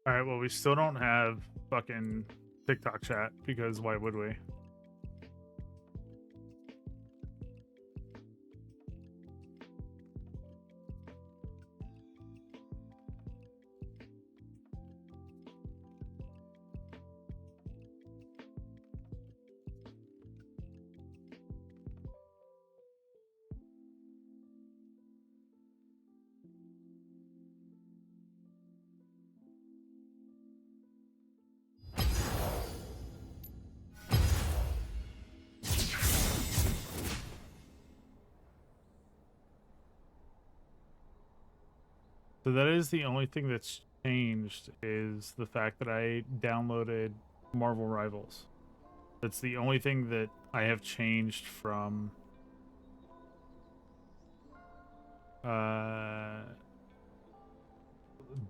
All right, well, we still don't have fucking TikTok chat because why would we? So that is the only thing that's changed, is the fact that I downloaded Marvel Rivals. That's the only thing that I have changed from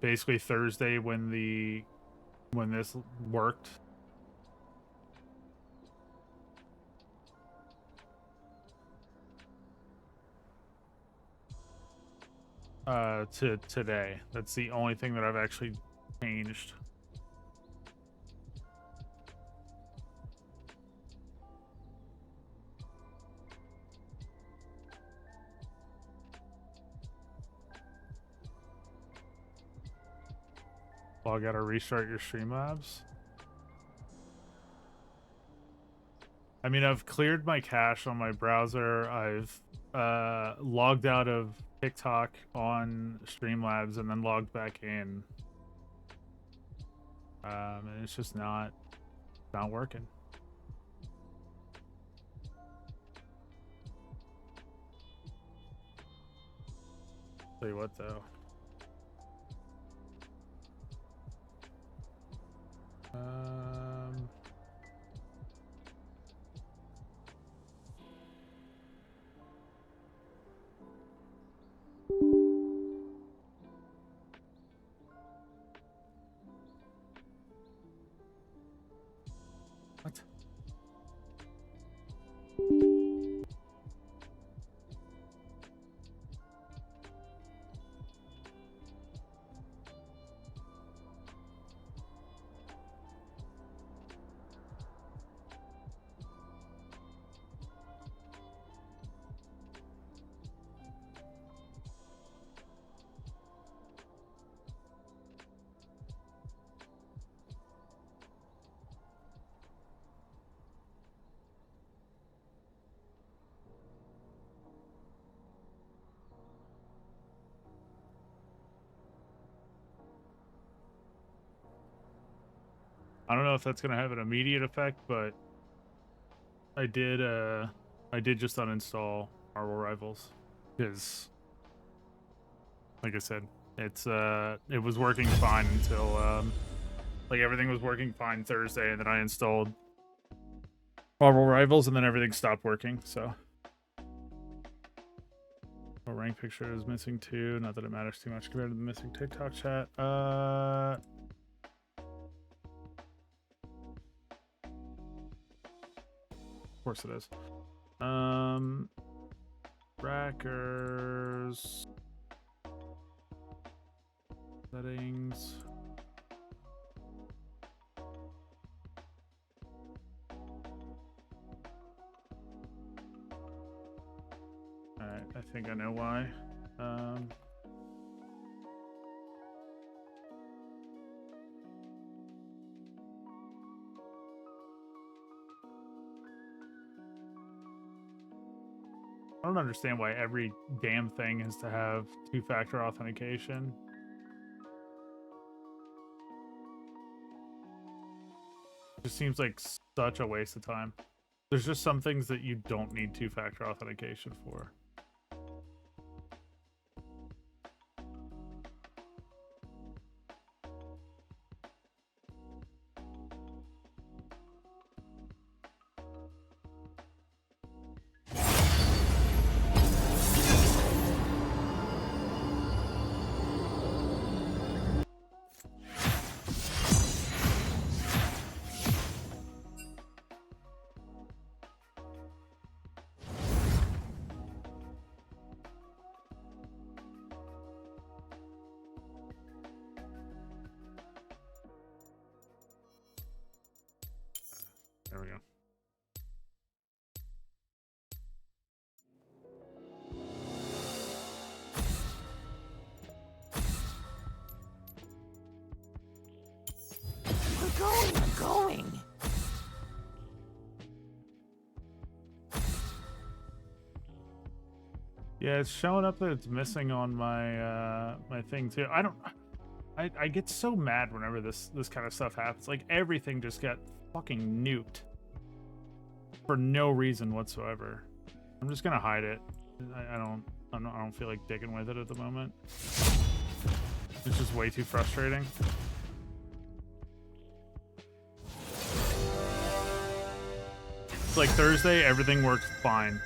basically Thursday when this worked. To today. That's the only thing that I've actually changed. Well, I gotta restart your Streamlabs. I mean, I've cleared my cache on my browser. I've logged out of TikTok on Streamlabs and then logged back in. And it's just not working. Tell you what, though. What? I don't know if that's gonna have an immediate effect, but I did just uninstall Marvel Rivals because, like I said, it was working fine until like everything was working fine Thursday, and then I installed Marvel Rivals, and then everything stopped working. So, a rank picture is missing too. Not that it matters too much compared to the missing TikTok chat. Of course it is. Trackers, settings. Alright, I think I know why. I don't understand why every damn thing has to have two-factor authentication. It just seems like such a waste of time. There's just some things that you don't need two-factor authentication for. There we go. I'm going. Yeah, it's showing up that it's missing on my my thing too. I get so mad whenever this kind of stuff happens. Like everything just got fucking nuked for no reason whatsoever. I'm just gonna hide it. I don't feel like digging with it at the moment. It's just way too frustrating. It's like Thursday, everything worked fine.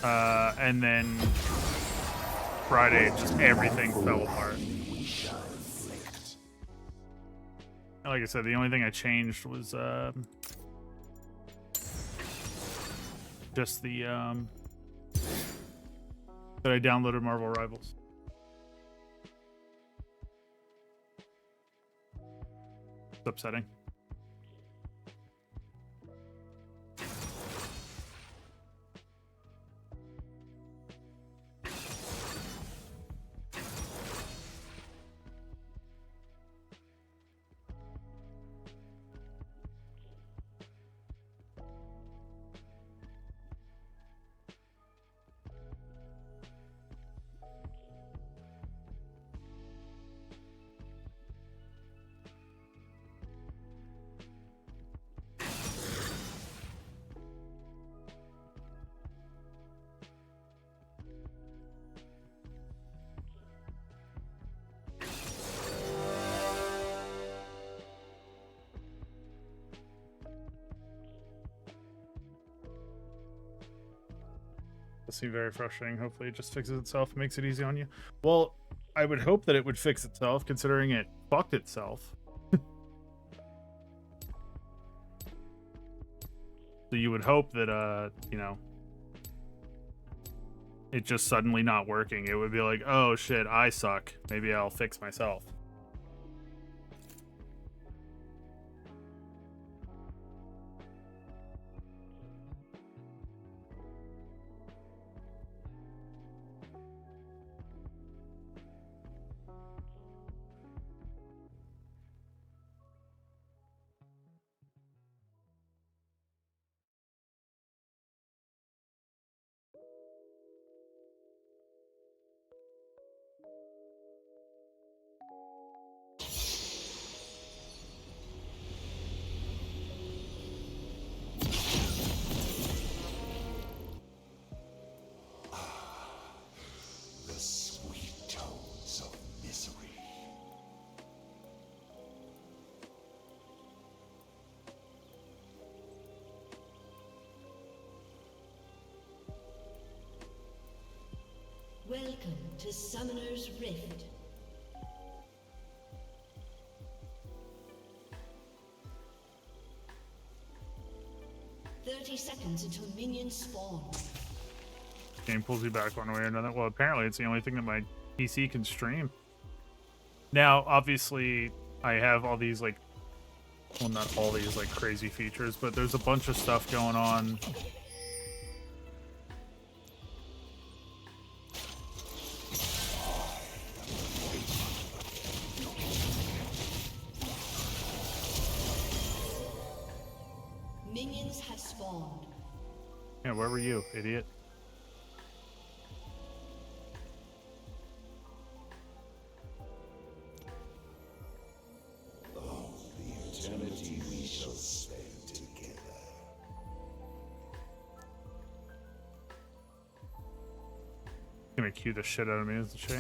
And then Friday, just everything fell apart. Like I said, the only thing I changed was just the that I downloaded Marvel Rivals. It's upsetting. This seems very frustrating. Hopefully it just fixes itself and makes it easy on you. Well, I would hope that it would fix itself, considering it fucked itself. So you would hope that, you know, it just suddenly not working. It would be like, oh shit, I suck. Maybe I'll fix myself. Welcome to Summoner's Rift. Seconds until minions spawn. Game pulls you back one way or another. Well, apparently it's the only thing that my PC can stream. Now, obviously, I have all these, like, well, not all these, like, crazy features, but there's a bunch of stuff going on. Minions have spawned. Yeah, where were you, idiot? Oh, the eternity we shall spend together. Gonna cue the shit out of me, isn't she?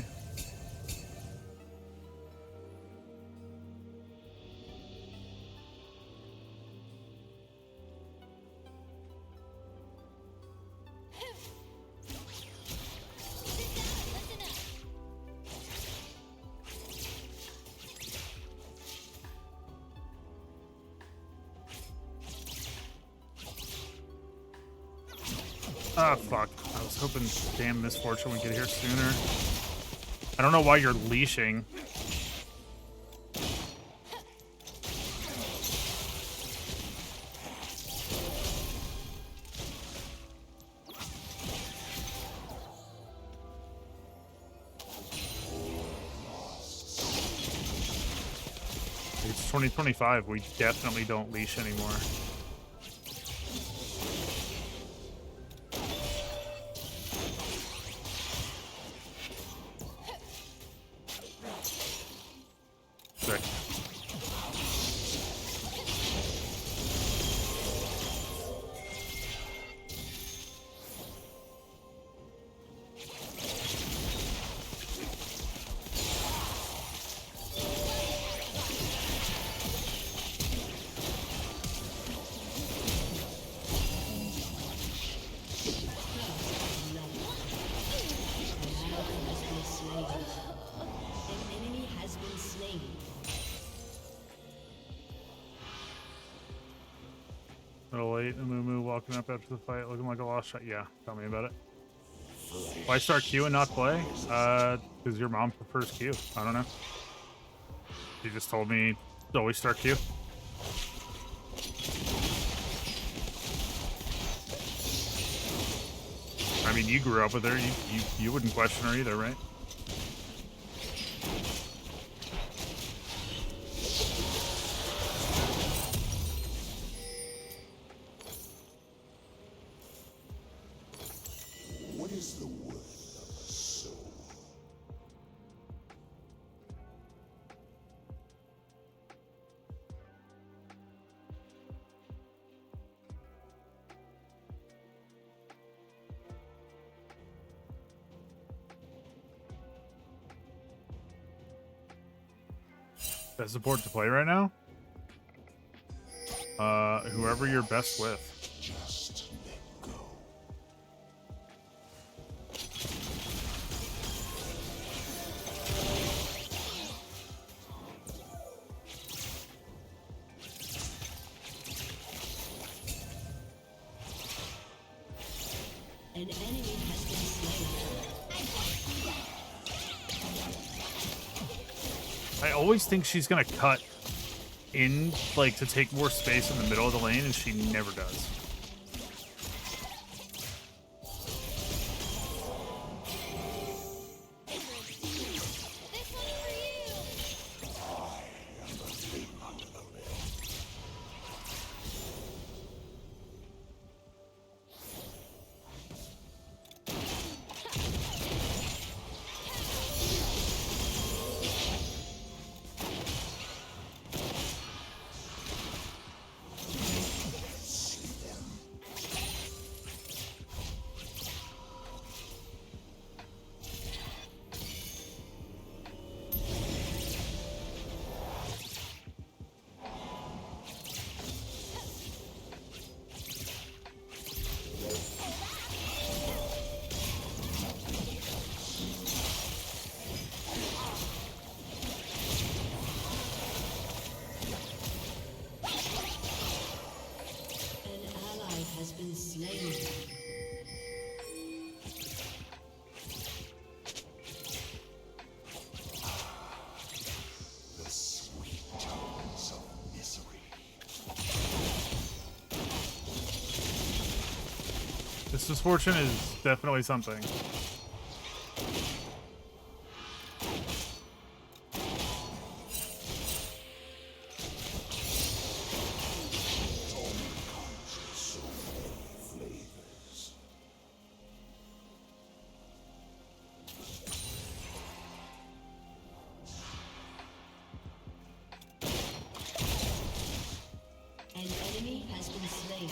Ah, fuck. I was hoping damn Misfortune would get here sooner. I don't know why you're leashing. 2025. We definitely don't leash anymore. Sick. Little late, and Moo walking up after the fight, looking like a lost shot. Yeah, tell me about it. Why start Q and not play? Because your mom prefers Q. I don't know. She just told me always start Q. I mean, you grew up with her. You wouldn't question her either, right? What is the worth of a soul? Best support to play right now? Whoever you're best with. Just let go. An enemy has been slain. I always think she's gonna cut in, like, to take more space in the middle of the lane, and she never does. Has been slain. The sweet tones of misery. This misfortune is definitely something. So many flavors. An enemy has been slain.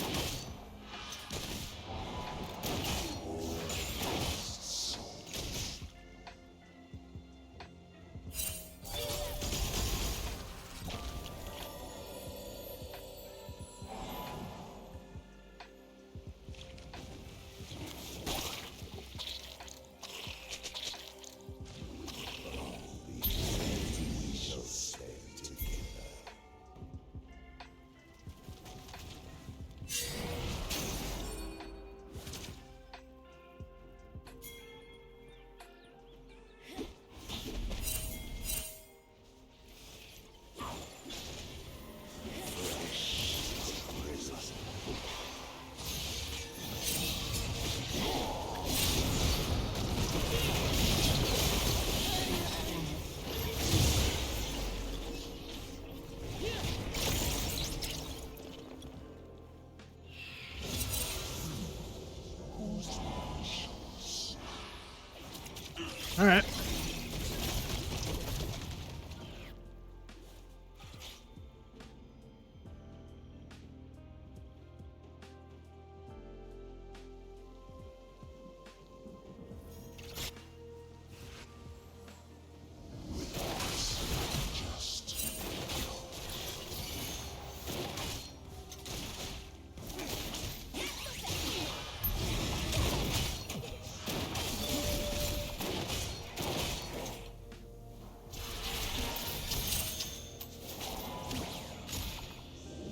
All right.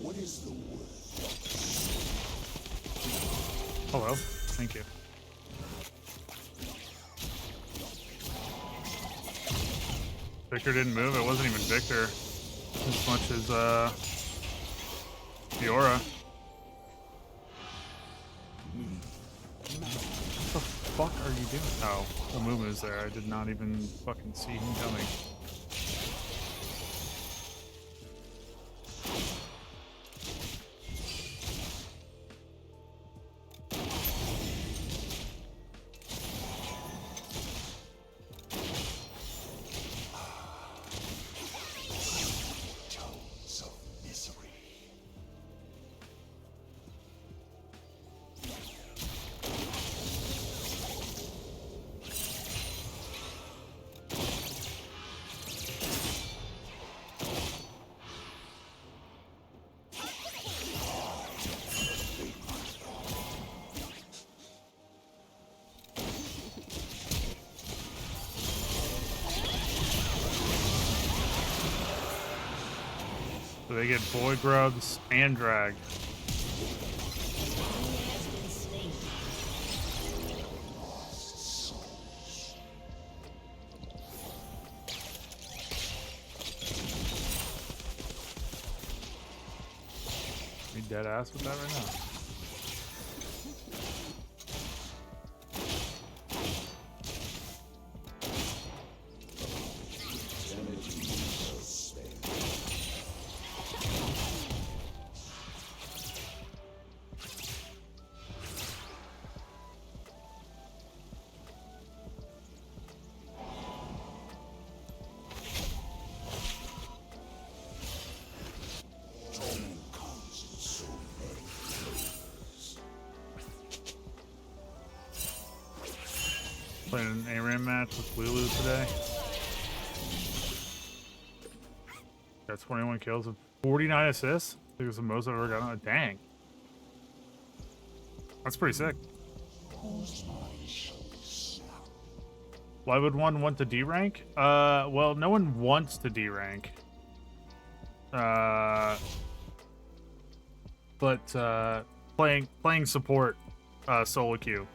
What is the word? Hello. Thank you. Victor didn't move. It wasn't even Victor as much as Fiora. What the fuck are you doing? Oh, the movement is there. I did not even fucking see him coming. Tones of misery. So they get boy grubs and drag. We dead ass with that right now. Eternity we shall spend. Torment comes in so many flavors. Playing an ARAM match with Lulu today. Got 21 kills and 49 assists. I think it's the most I've ever gotten. Oh, dang. That's pretty sick. Whose mind shall be snapped? Why would one want to D rank? Well, no one wants to D rank. But playing support solo queue,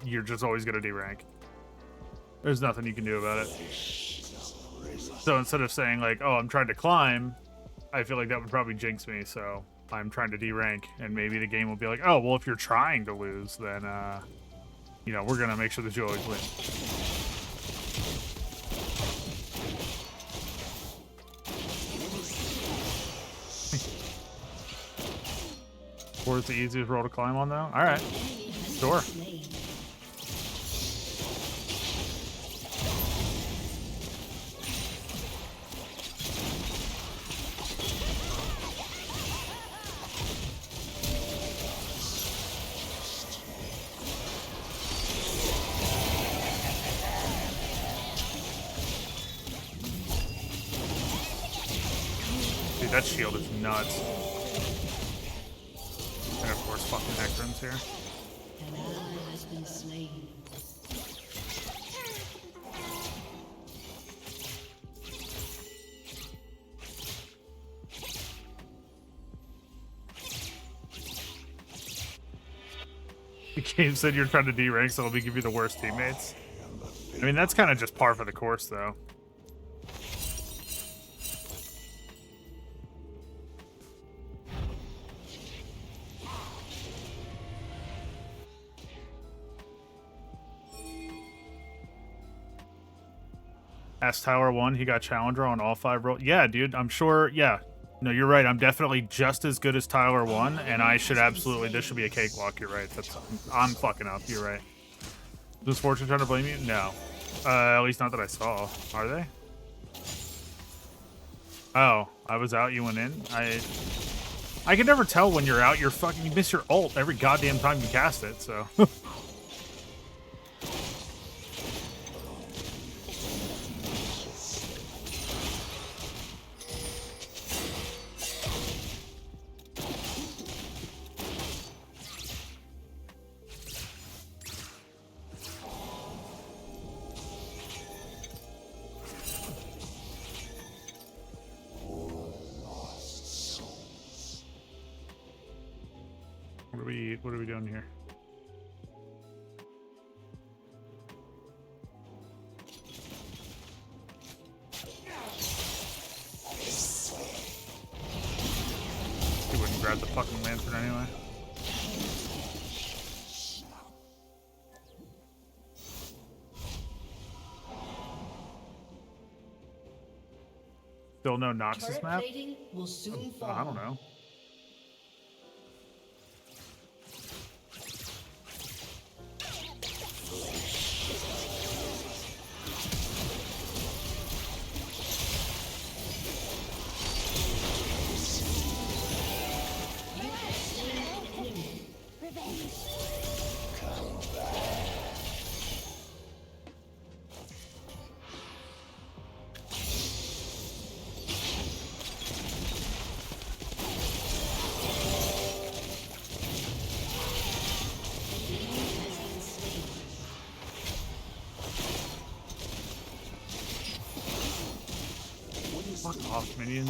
you're just always gonna D rank. There's nothing you can do about it. So instead of saying like, "Oh, I'm trying to climb," I feel like that would probably jinx me. So I'm trying to D rank, and maybe the game will be like, "Oh, well, if you're trying to lose, then you know, we're gonna make sure that you always win." Where's the easiest roll to climb on, though? All right, sure. Dude, that shield is nuts. And of course, fucking Necrons here. An ally has been slain. The game said you're trying to D-rank, so it'll give you the worst teammates. I mean, that's kind of just par for the course, though. Ask Tyler 1, he got Challenger on all 5 rolls. Yeah, dude, I'm sure, yeah. No, you're right. I'm definitely just as good as Tyler 1, and I should absolutely, this should be a cakewalk. You're right. I'm fucking up. You're right. Does Fortune trying to blame you? No. At least not that I saw. Are they? Oh, I was out, you went in? I can never tell when you're out. You miss your ult every goddamn time you cast it, so. What are we doing here? He wouldn't grab the fucking lantern anyway. Still no Noxus Turret map? plating will soon fall. I don't know. Fuck off, minions.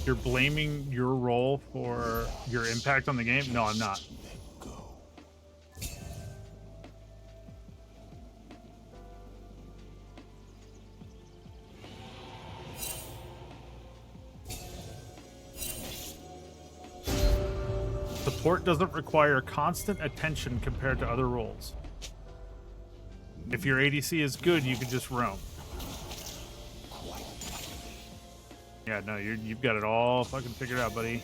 You're blaming your role for your impact on the game? No, I'm not. Support doesn't require constant attention compared to other roles. If your ADC is good, you can just roam. Yeah, no, you've got it all fucking figured out, buddy.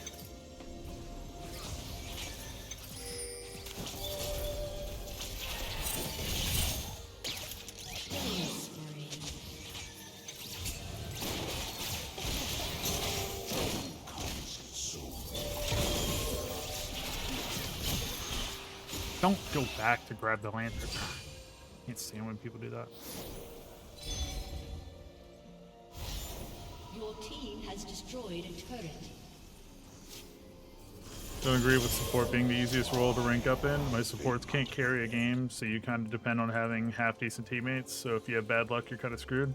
Don't go back to grab the lantern. Can't stand when people do that. Your team has destroyed a turret. Don't agree with support being the easiest role to rank up in. My supports can't carry a game, so you kind of depend on having half-decent teammates. So if you have bad luck, you're kind of screwed.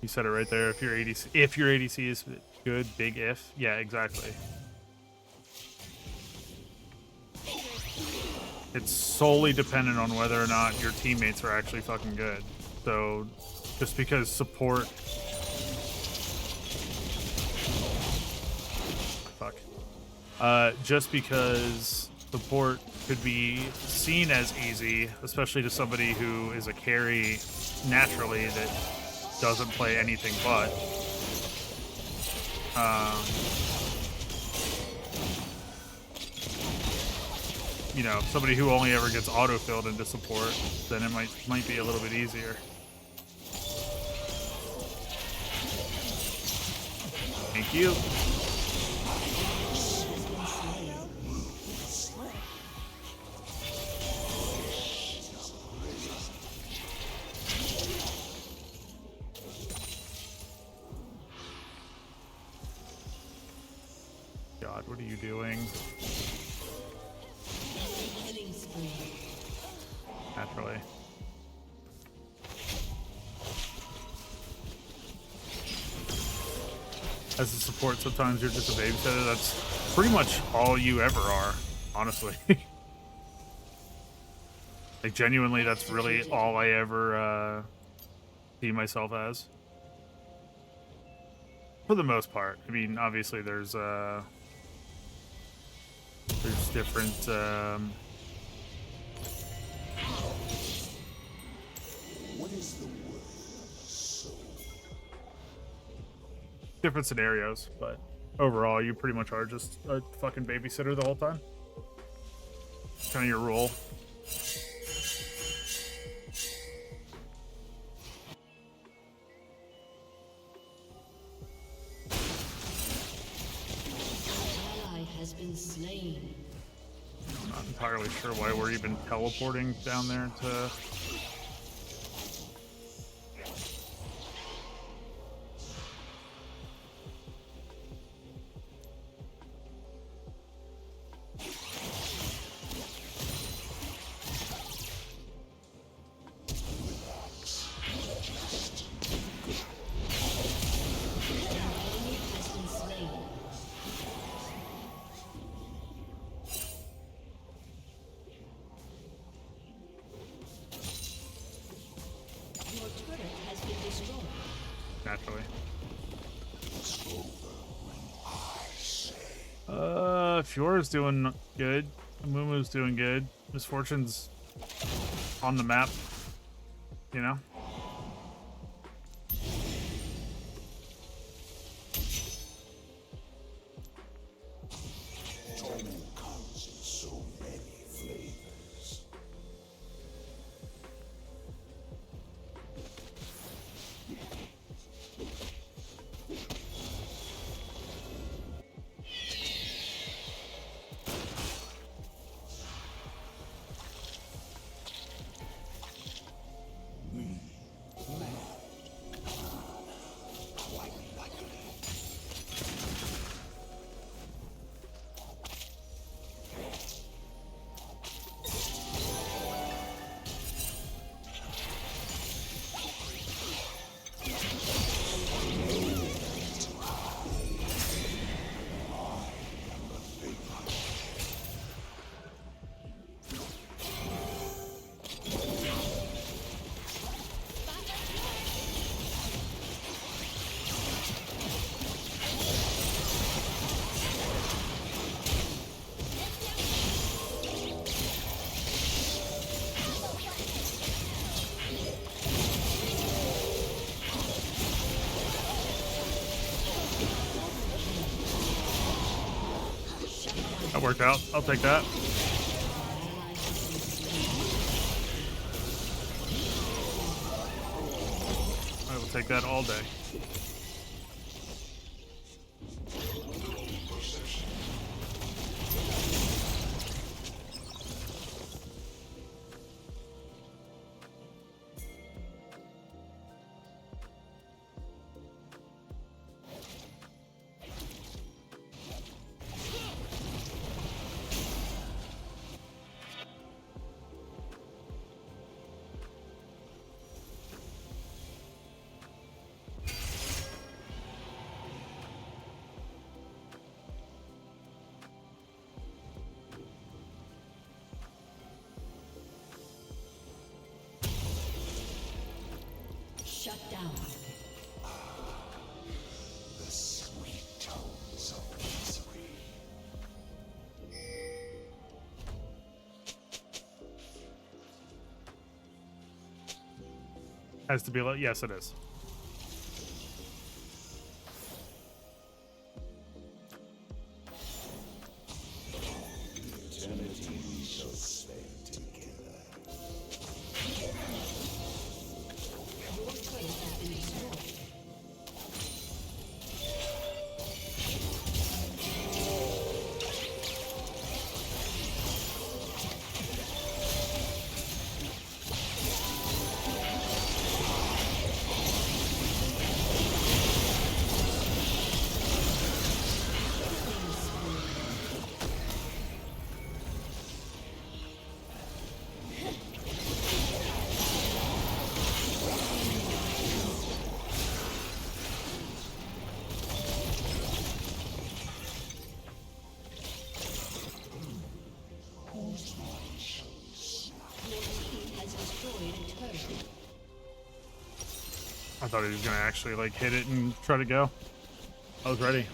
You said it right there. If your ADC is good, big if. Yeah, exactly. It's solely dependent on whether or not your teammates are actually fucking good. So just because support... Fuck. Just because support could be seen as easy, especially to somebody who is a carry naturally that doesn't play anything but. You know, somebody who only ever gets auto-filled into support, then it might be a little bit easier. Thank you. God, what are you doing? Naturally. As a support, sometimes you're just a babysitter. That's pretty much all you ever are, honestly. Like, genuinely, that's really all I ever see myself as. For the most part. I mean, obviously, there's different different scenarios, but overall, you pretty much are just a fucking babysitter the whole time. Kind of your role. Ally has been slain. I'm not entirely sure why we're even teleporting down there to... Naturally. Fiora's doing good. Amumu's doing good. Misfortune's on the map, you know? Comes in so many flavors. That worked out. I'll take that. I will take that all day. Shut down. The sweet tones of misery. Has to be like, yes, it is. Eternity we shall spend together. Your turret has been destroyed. I thought he was gonna actually like hit it and try to go. I was ready.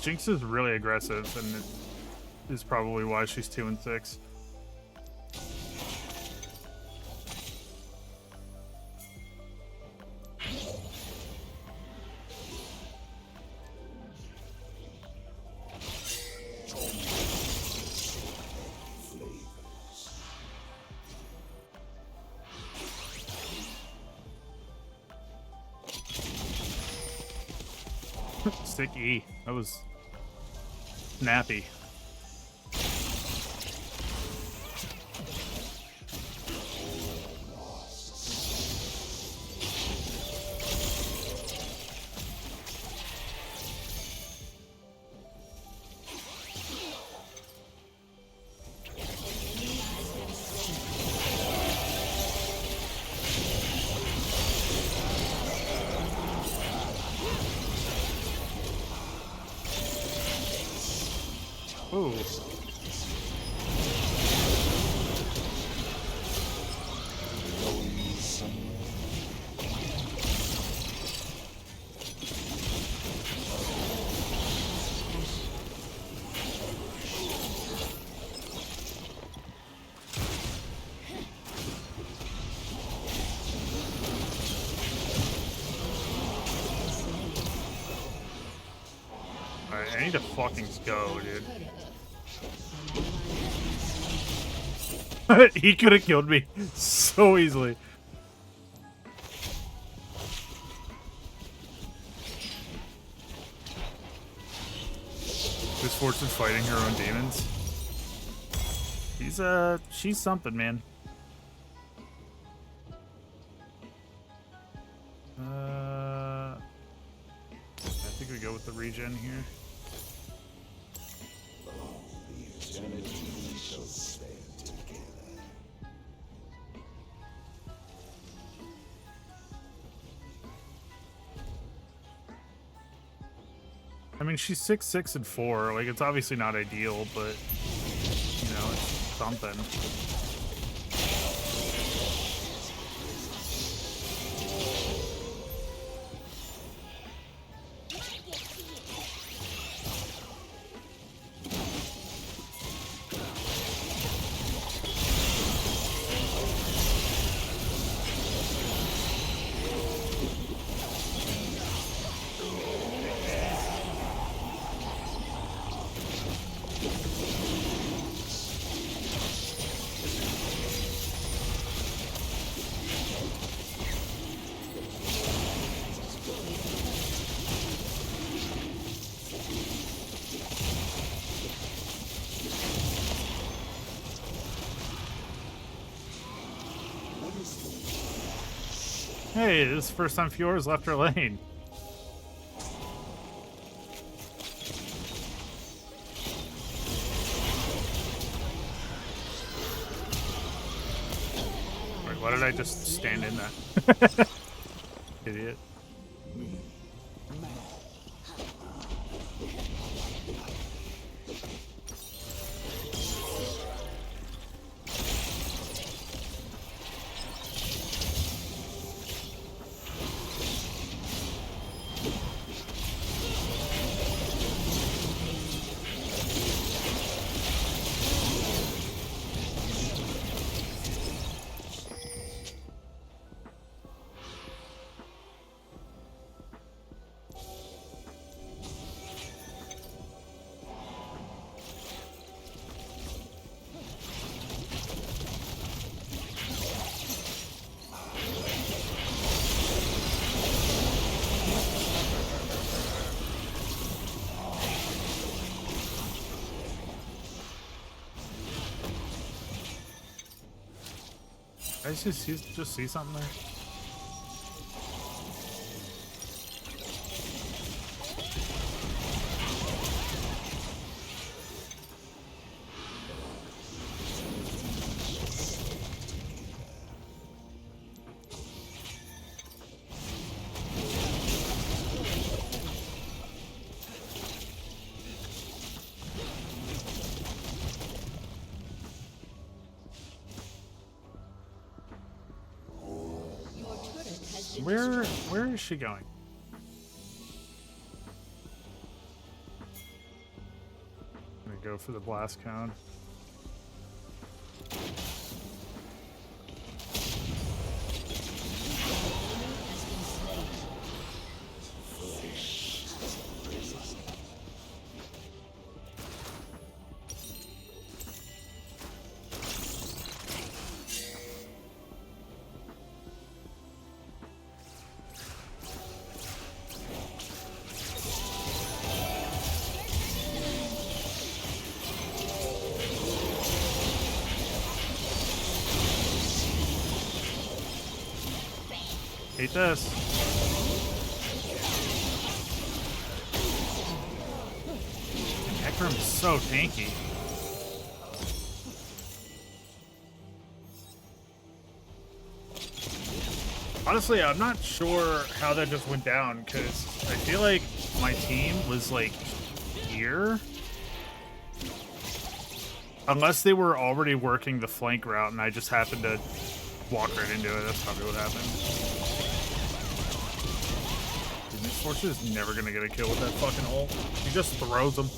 Jinx is really aggressive, and it is probably why she's 2 and 6. Sick E. That was snappy. Ooh. Alright, I need to fucking go, dude. He could have killed me so easily. This Fortune's fighting her own demons. She's something, man. I think we go with the regen here. The eternity we shall spend together. I mean, she's 6, 6, and 4. Like, it's obviously not ideal, but you know, it's something. Hey, this is the first time Fiora's left her lane. Wait, why did I just stand in that? Idiot. I just see something there. Where is she going? go for the blast cone. Hate this. Ekram's so tanky. Honestly, I'm not sure how that just went down, because I feel like my team was like here. Unless they were already working the flank route and I just happened to walk right into it. That's probably what happened. Dude, Miss Fortune is never gonna get a kill with that fucking ult. He just throws them.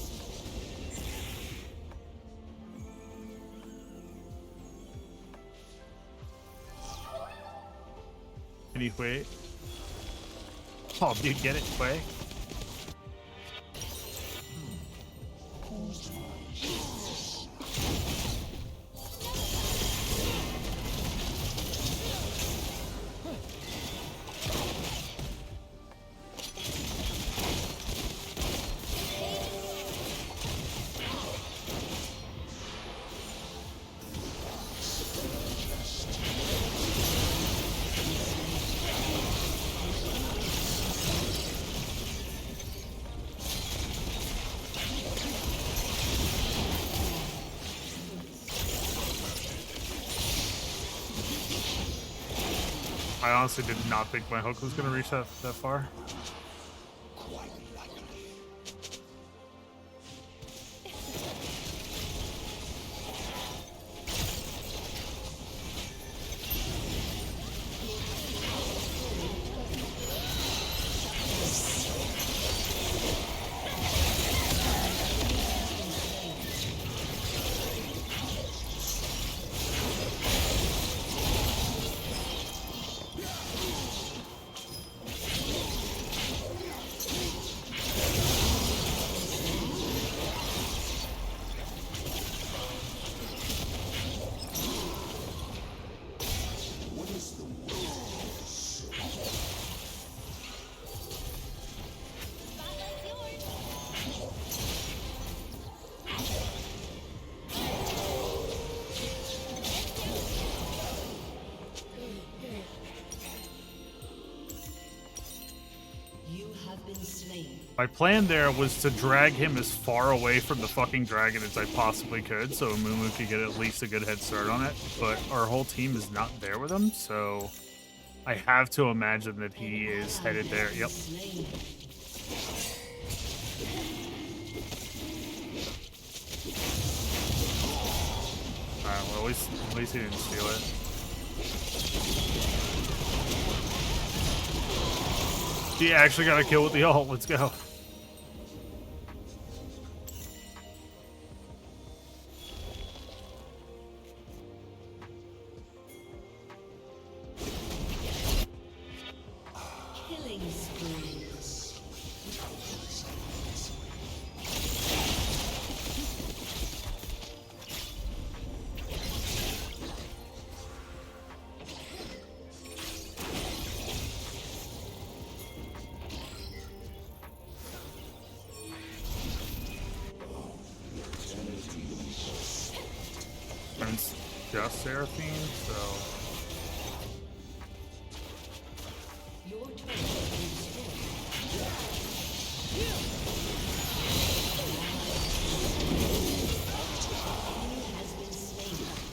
Anyway. Oh, dude, get it, Quay? I honestly did not think my hook was going to reach that far. My plan there was to drag him as far away from the fucking dragon as I possibly could, so Mumu could get at least a good head start on it, but our whole team is not there with him, so I have to imagine that he is headed there. Yep. Alright, well, at least he didn't steal it. He actually got a kill with the ult. Let's go. Just Seraphine, so Your turret has been slain.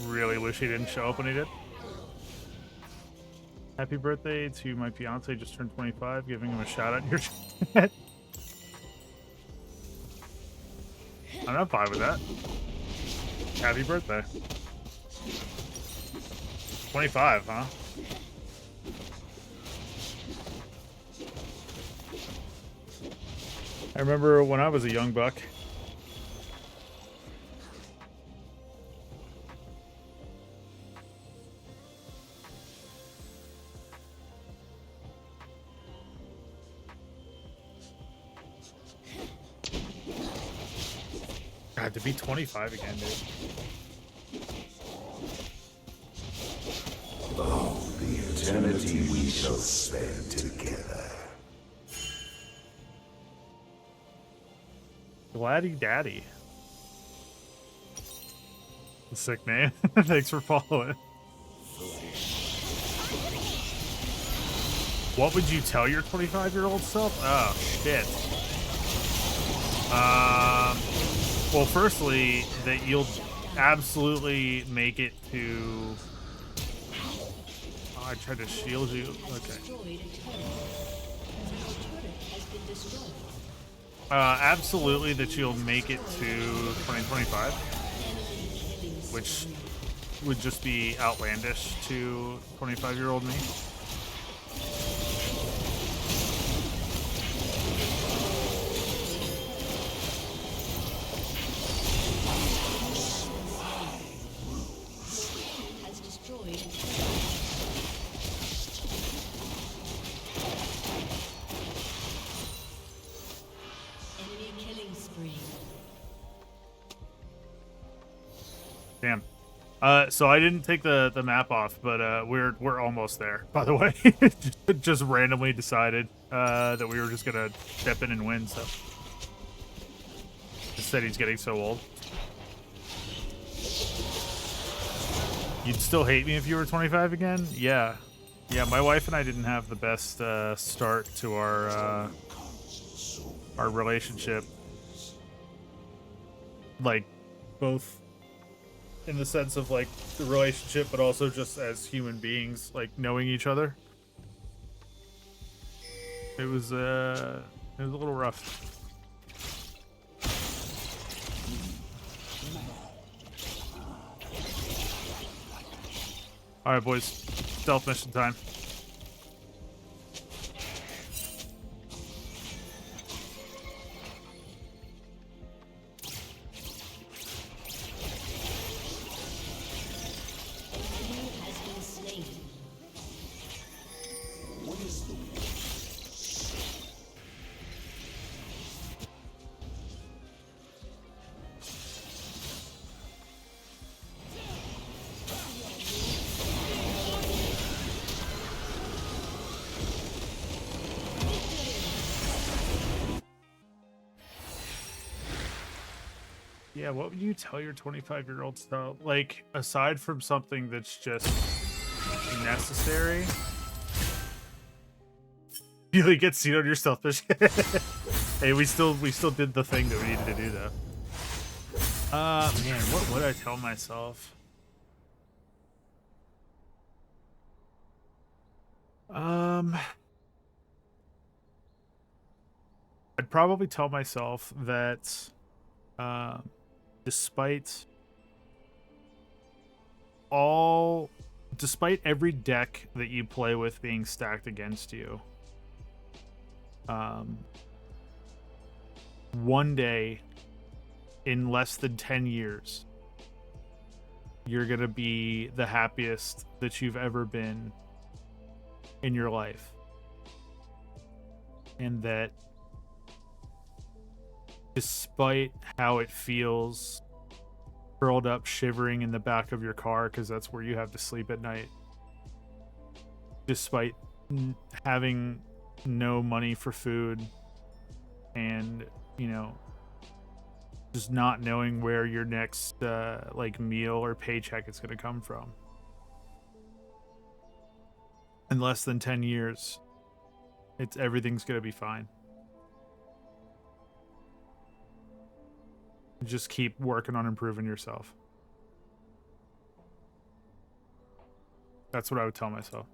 really wish he didn't show up when he did. Happy birthday to my fiance, just turned 25, giving him a shout out in your chat. I'm not fine with that. Happy birthday. 25, huh? I remember when I was a young buck. God, to be 25 again, dude. Oh, the eternity we shall spend together. Gladdy Daddy. A sick name. Thanks for following. What would you tell your 25-year-old self? Oh, shit. Well, firstly, that you'll absolutely make it to... Oh, I tried to shield you. Okay. Absolutely that you'll make it to 2025, which would just be outlandish to 25-year-old me. Damn. So I didn't take the map off, but we're almost there. By the way, just randomly decided that we were just gonna step in and win. So just said he's getting so old. You'd still hate me if you were 25 again? Yeah, yeah. My wife and I didn't have the best start to our relationship. Like both. In the sense of like the relationship, but also just as human beings, like knowing each other. It was a little rough. All right, boys, stealth mission time. Yeah, what would you tell your 25-year-old self? Like, aside from something that's just necessary. You like get seen on your selfish. Hey, we still did the thing that we needed to do though. Man, what would I tell myself? I'd probably tell myself that despite every deck that you play with being stacked against you, one day in less than 10 years you're gonna be the happiest that you've ever been in your life, and that despite how it feels curled up shivering in the back of your car because that's where you have to sleep at night, despite having no money for food and, you know, just not knowing where your next like meal or paycheck is going to come from, in less than 10 years everything's going to be fine. Just keep working on improving yourself. That's what I would tell myself.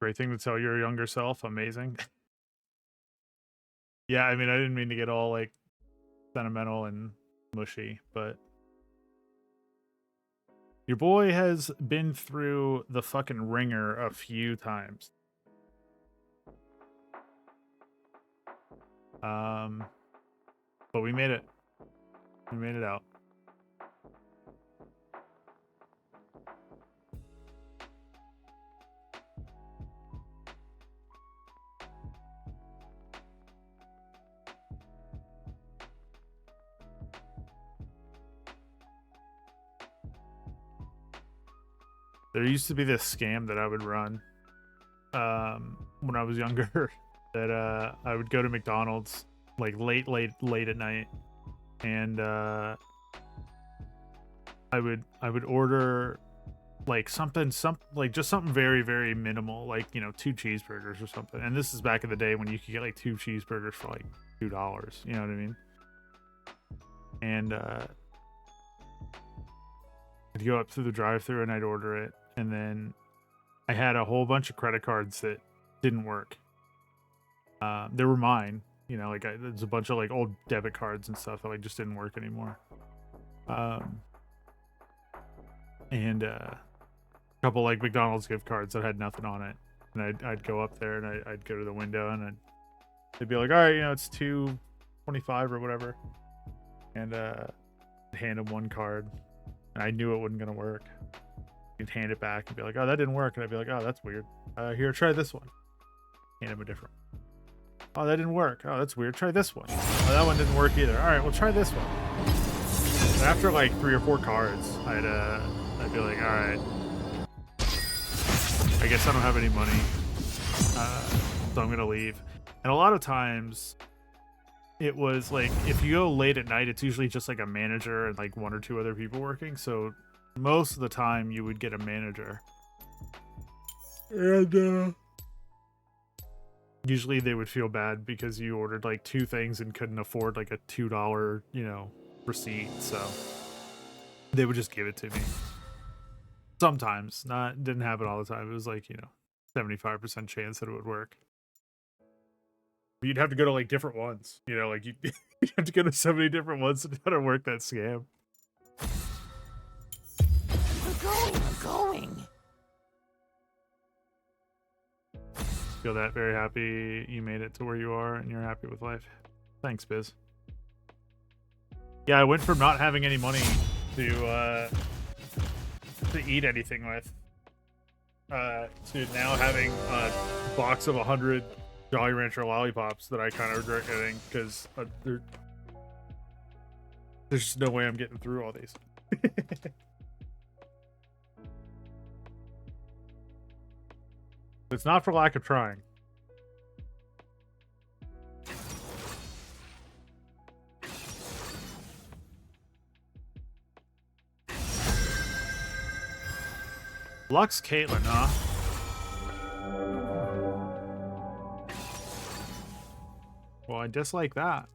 Great thing to tell your younger self. Amazing. Yeah, I mean, I didn't mean to get all like sentimental and mushy, but your boy has been through the fucking ringer a few times. But we made it. We made it out. There used to be this scam that I would run when I was younger that I would go to McDonald's like late at night, and I would order like like just something very, very minimal, like, you know, 2 cheeseburgers or something. And this is back in the day when you could get like 2 cheeseburgers for like $2, you know what I mean? And I'd go up through the drive-thru and I'd order it, and then I had a whole bunch of credit cards that didn't work. They were mine, you know, like there's a bunch of like old debit cards and stuff that like just didn't work anymore. And a couple like McDonald's gift cards that had nothing on it, and I'd go up there and I'd go to the window and they'd be like, all right, you know, it's $2.25 or whatever, and I'd hand them one card, and I knew it wasn't gonna work. You'd hand it back and be like, oh, that didn't work, and I'd be like, oh, that's weird. Here, try this one. Hand him a different one. Oh, that didn't work. Oh, that's weird. Try this one. Oh, that one didn't work either. All right, well, try this one. And after like 3 or 4 cards, I'd be like, all right, I guess I don't have any money, so I'm gonna leave. And a lot of times, it was like, if you go late at night, it's usually just like a manager and like 1 or 2 other people working. So most of the time, you would get a manager, and usually they would feel bad because you ordered like 2 things and couldn't afford like a $2, you know, receipt. So they would just give it to me. Sometimes, didn't happen all the time. It was like, you know, 75% chance that it would work. But you'd have to go to like different ones, you know, like you'd have to go to so many different ones to try to work that scam. We're going. Feel that very happy you made it to where you are and you're happy with life. Thanks, Biz. Yeah, I went from not having any money to eat anything with to now having a box of 100 Jolly Rancher lollipops that I kind of regret getting because there's just no way I'm getting through all these. It's not for lack of trying. Lux Caitlyn, huh? Well, I dislike that.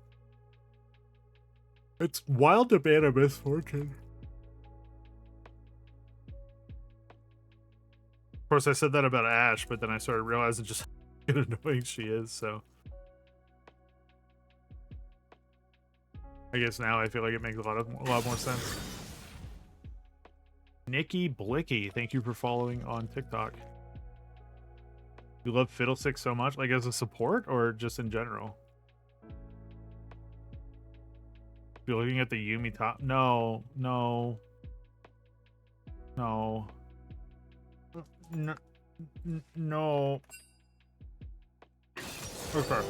It's wild to ban a misfortune. Of course, I said that about Ash, but then I started realizing just how annoying she is, so. I guess now I feel like it makes a lot more sense. Nikki Blicky, thank you for following on TikTok. You love Fiddlesticks so much, like as a support or just in general? You're looking at the Yumi top. No. No. Okay.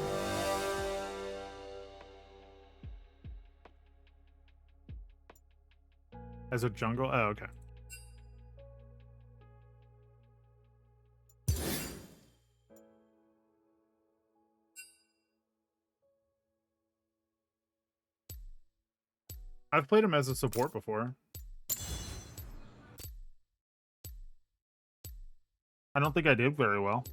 As a jungle? Oh, okay. I've played him as a support before. I don't think I did very well.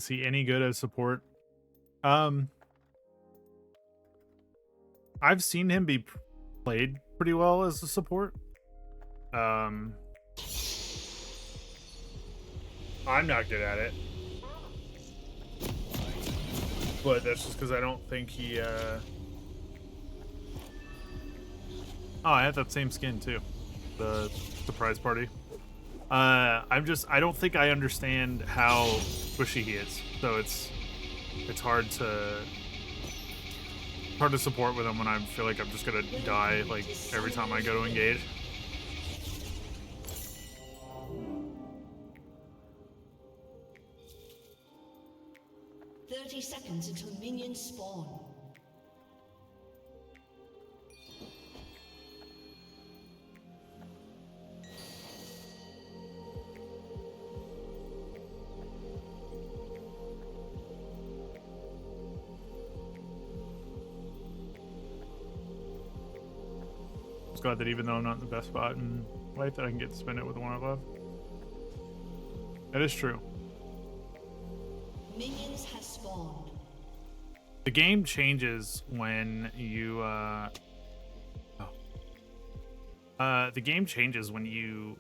Is he any good as support? I've seen him be played pretty well as a support. I'm not good at it, but that's just because I don't think he. Oh, I have that same skin too, the surprise party. I don't think I understand how squishy he is, so it's hard to support with him when I feel like I'm just gonna die like every time I go to engage. 30 seconds until minions spawn. Just glad that even though I'm not in the best spot in life, that I can get to spend it with the one I love. That is true. Minions have spawned. The game changes when you the game changes when you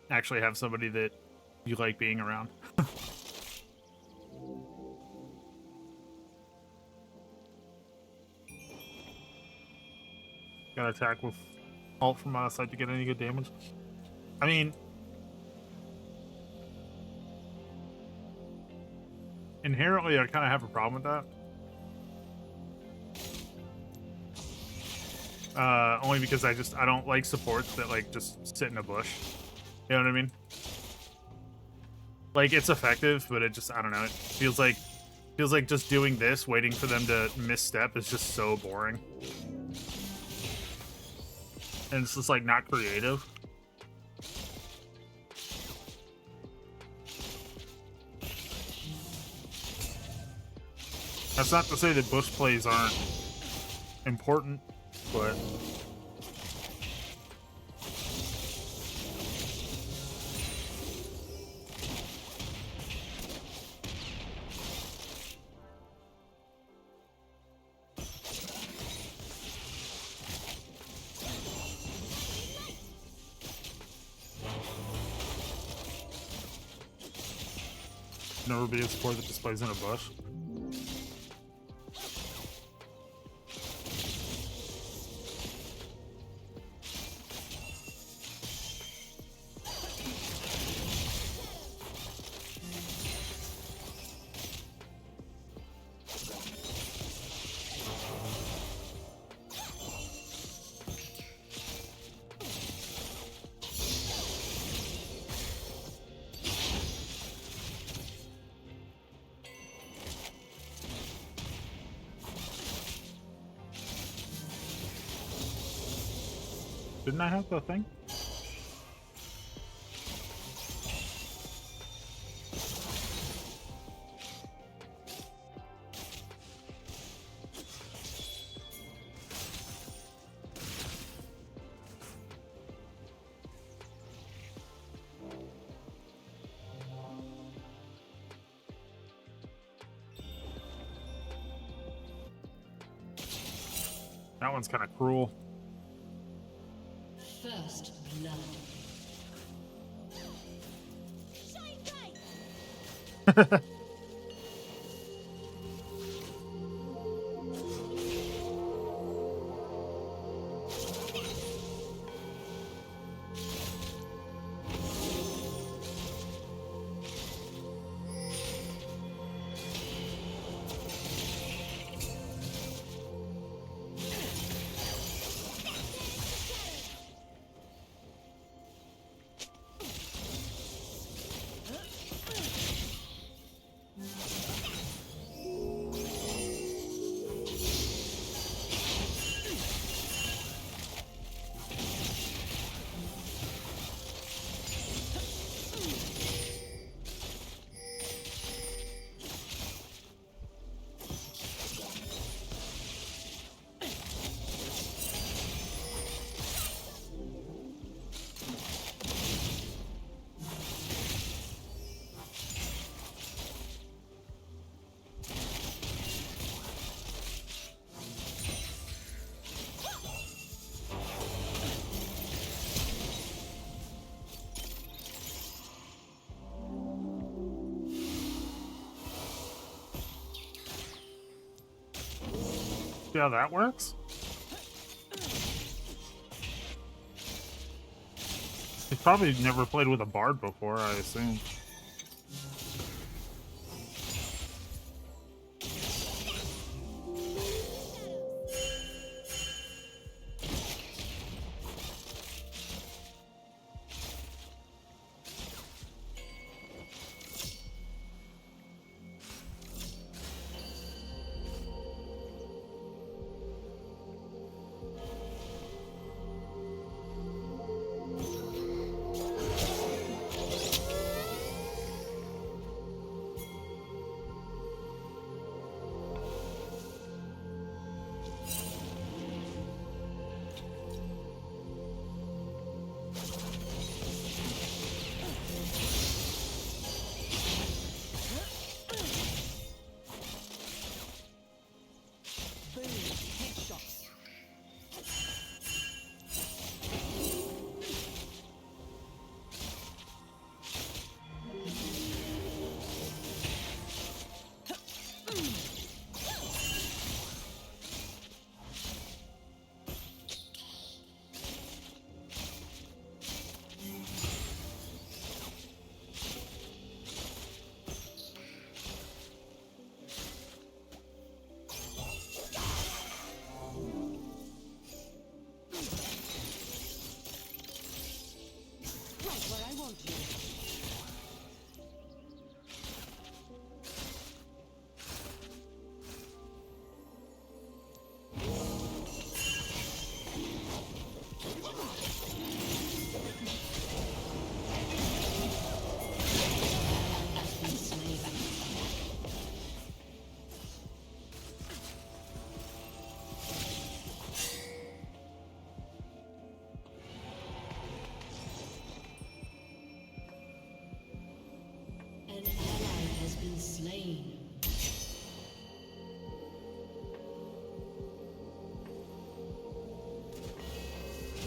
actually have somebody that you like being around. Gotta attack with ult from outside to get any good damage. I mean, inherently, I kind of have a problem with that. Only because I don't like supports that like just sit in a bush. You know what I mean? Like, it's effective, but it just, I don't know. It feels like just doing this, waiting for them to misstep, is just so boring. And it's just like not creative. That's not to say that bush plays aren't important, but never be a support that just plays in a bush. Didn't I have the thing? That one's kind of cruel. First blood. See how that works? He's probably never played with a bard before, I assume.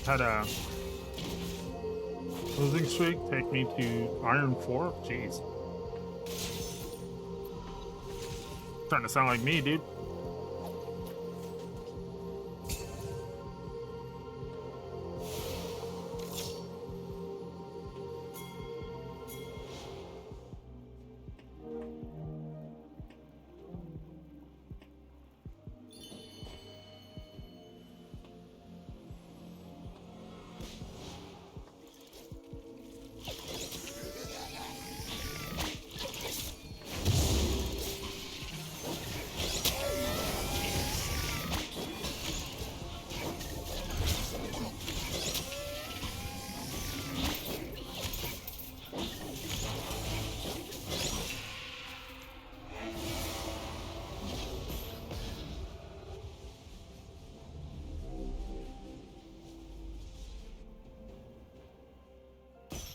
Had a losing streak take me to Iron 4. Jeez. Starting to sound like me, dude.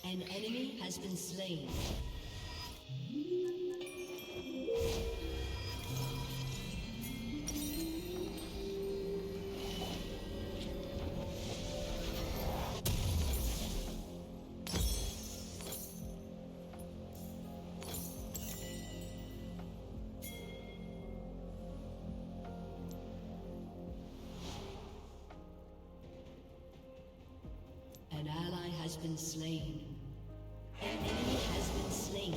An enemy has been slain. An ally has been slain. An enemy has been slain.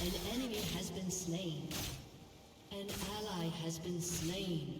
An enemy has been slain. An ally has been slain.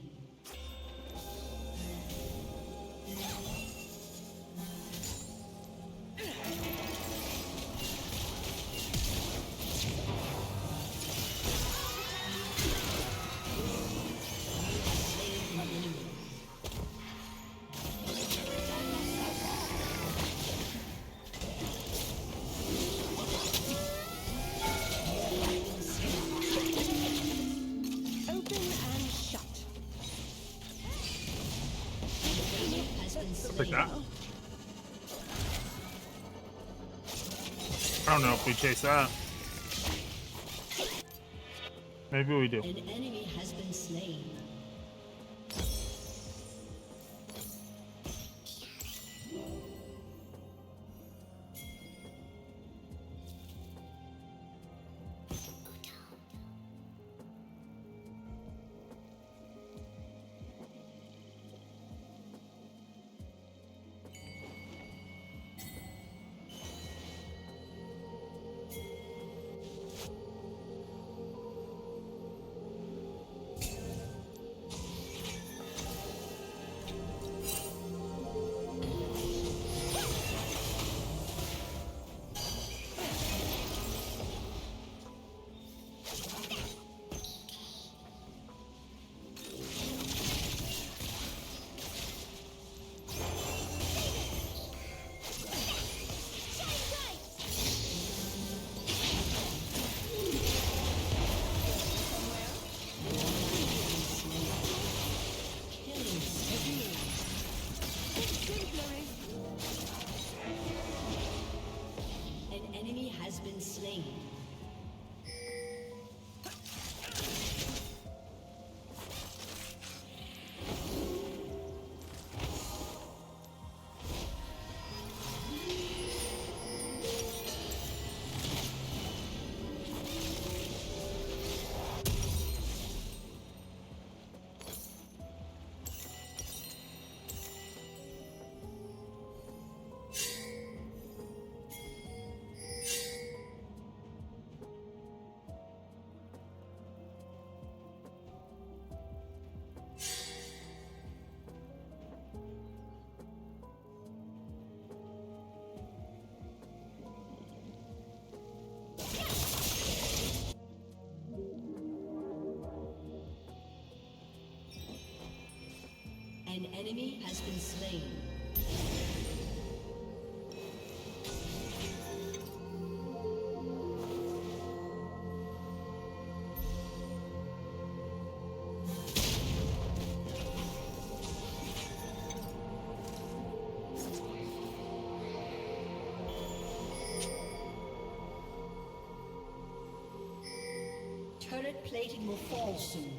Like that. I don't know if we chase that. Maybe we do. An enemy has been slain. An enemy has been slain. An enemy has been slain. Turret plating will fall soon.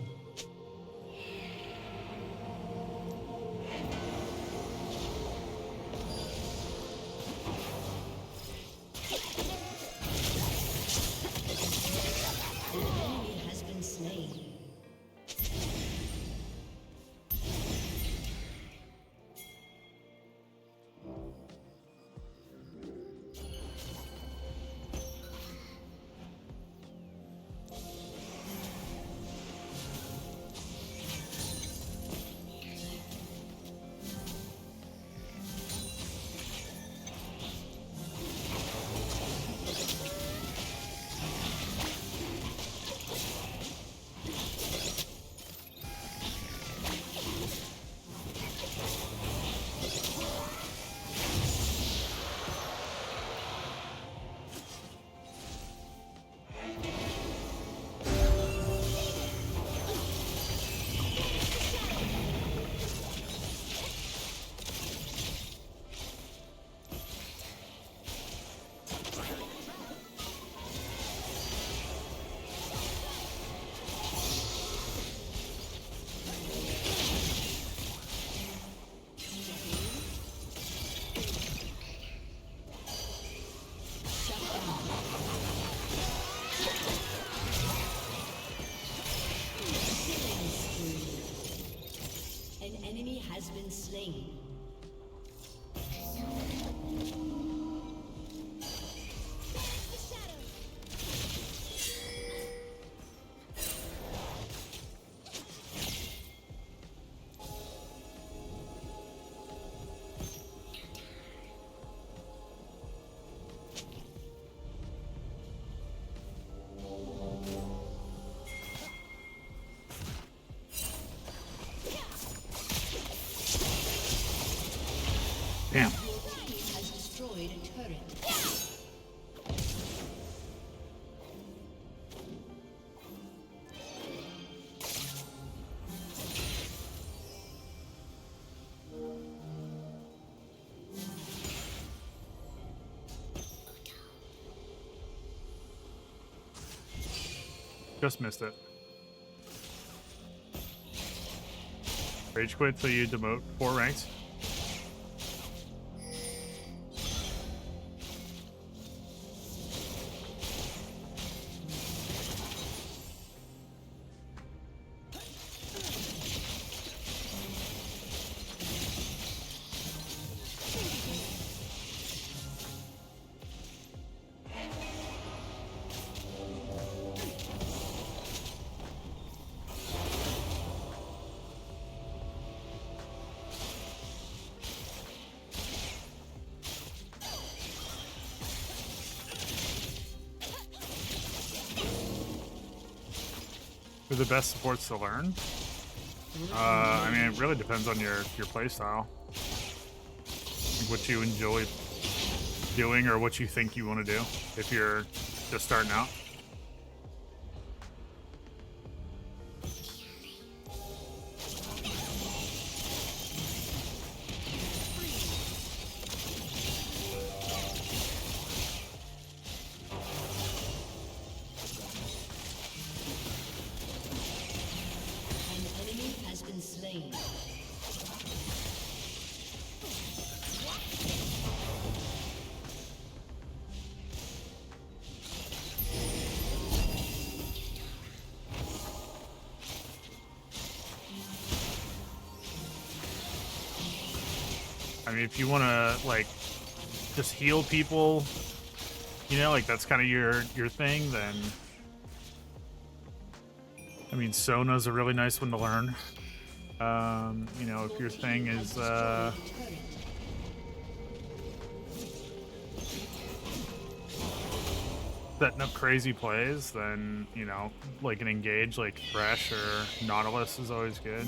Just missed it. Rage quit till you demote 4 ranks. Who are the best supports to learn? I mean, it really depends on your play style. Like what you enjoy doing or what you think you want to do if you're just starting out. I mean, if you want to, like, just heal people, you know, like, that's kind of your thing, then... I mean, Sona's a really nice one to learn. You know, if your thing is, setting up crazy plays, then, you know, like an engage, like Thresh or Nautilus is always good.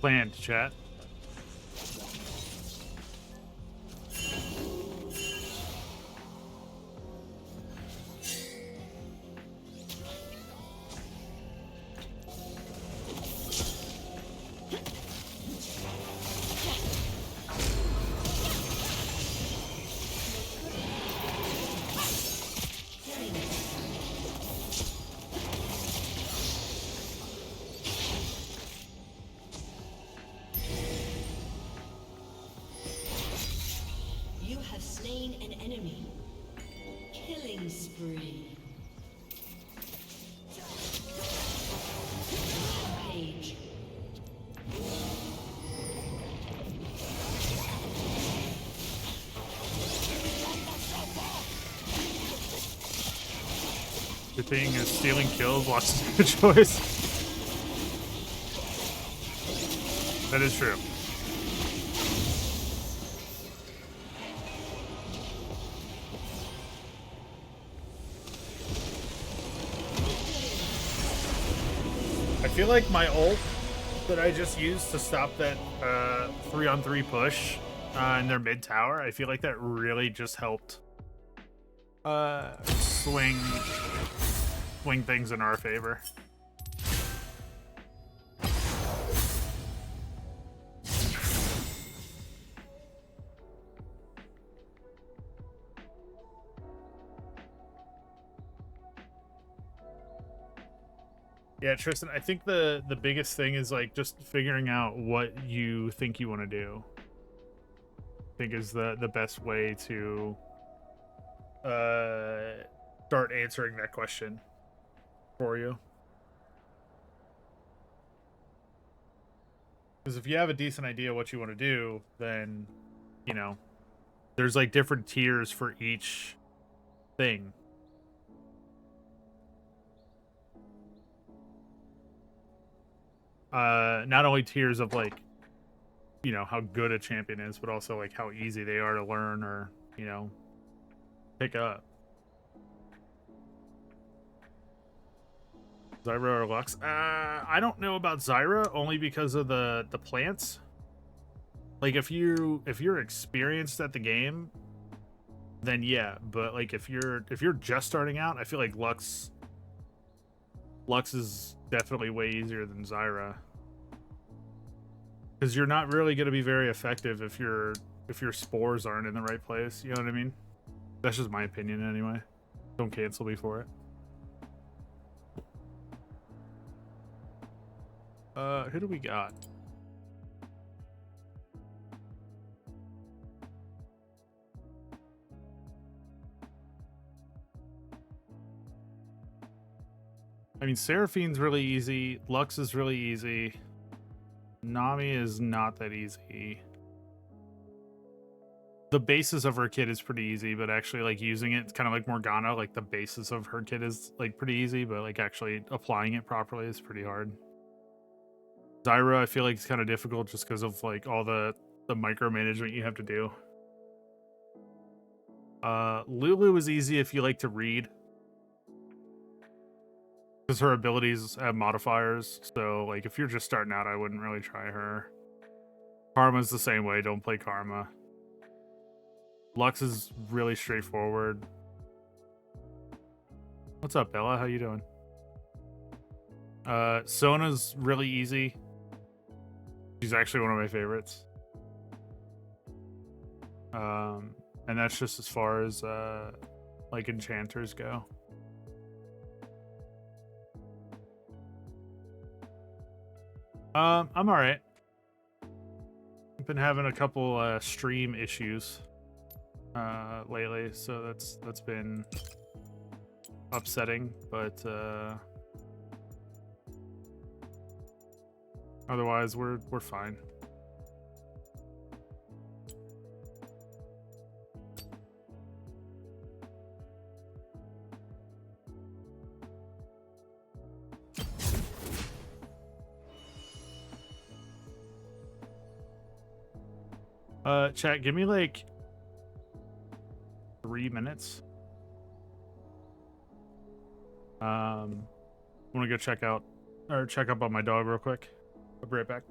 Planned, chat. The thing is stealing kills, lots of choice. That is true. I feel like my ult that I just used to stop that 3-on-3 push in their mid tower, I feel like that really just helped swing things in our favor. Yeah, Tristan, I think the biggest thing is like just figuring out what you think you want to do. I think is the best way to start answering that question for you. Because if you have a decent idea what you want to do, then, you know, there's like different tiers for each thing. Not only tiers of like, you know, how good a champion is, but also like how easy they are to learn or, you know, pick up. Zyra or Lux? I don't know about Zyra only because of the plants. Like if you're experienced at the game, then yeah. But like if you're just starting out, I feel like Lux is definitely way easier than Zyra. Because you're not really going to be very effective if your spores aren't in the right place. You know what I mean? That's just my opinion anyway. Don't cancel me for it. Who do we got? I mean, Seraphine's really easy. Lux is really easy. Nami is not that easy. The basis of her kit is pretty easy, but actually, like, using it, it's kind of like Morgana. Like, the basis of her kit is, like, pretty easy, but, like, actually applying it properly is pretty hard. Zyra, I feel like it's kind of difficult just because of, like, all the micromanagement you have to do. Lulu is easy if you like to read. Because her abilities have modifiers, so, like, if you're just starting out, I wouldn't really try her. Karma's the same way, don't play Karma. Lux is really straightforward. What's up, Bella? How you doing? Sona's really easy. She's actually one of my favorites. And that's just as far as, like, enchanters go. I'm alright. I've been having a couple, stream issues, lately, so that's been upsetting, but, otherwise we're fine. Chat, give me like 3 minutes. I'm gonna go check up on my dog real quick. I'll be right back.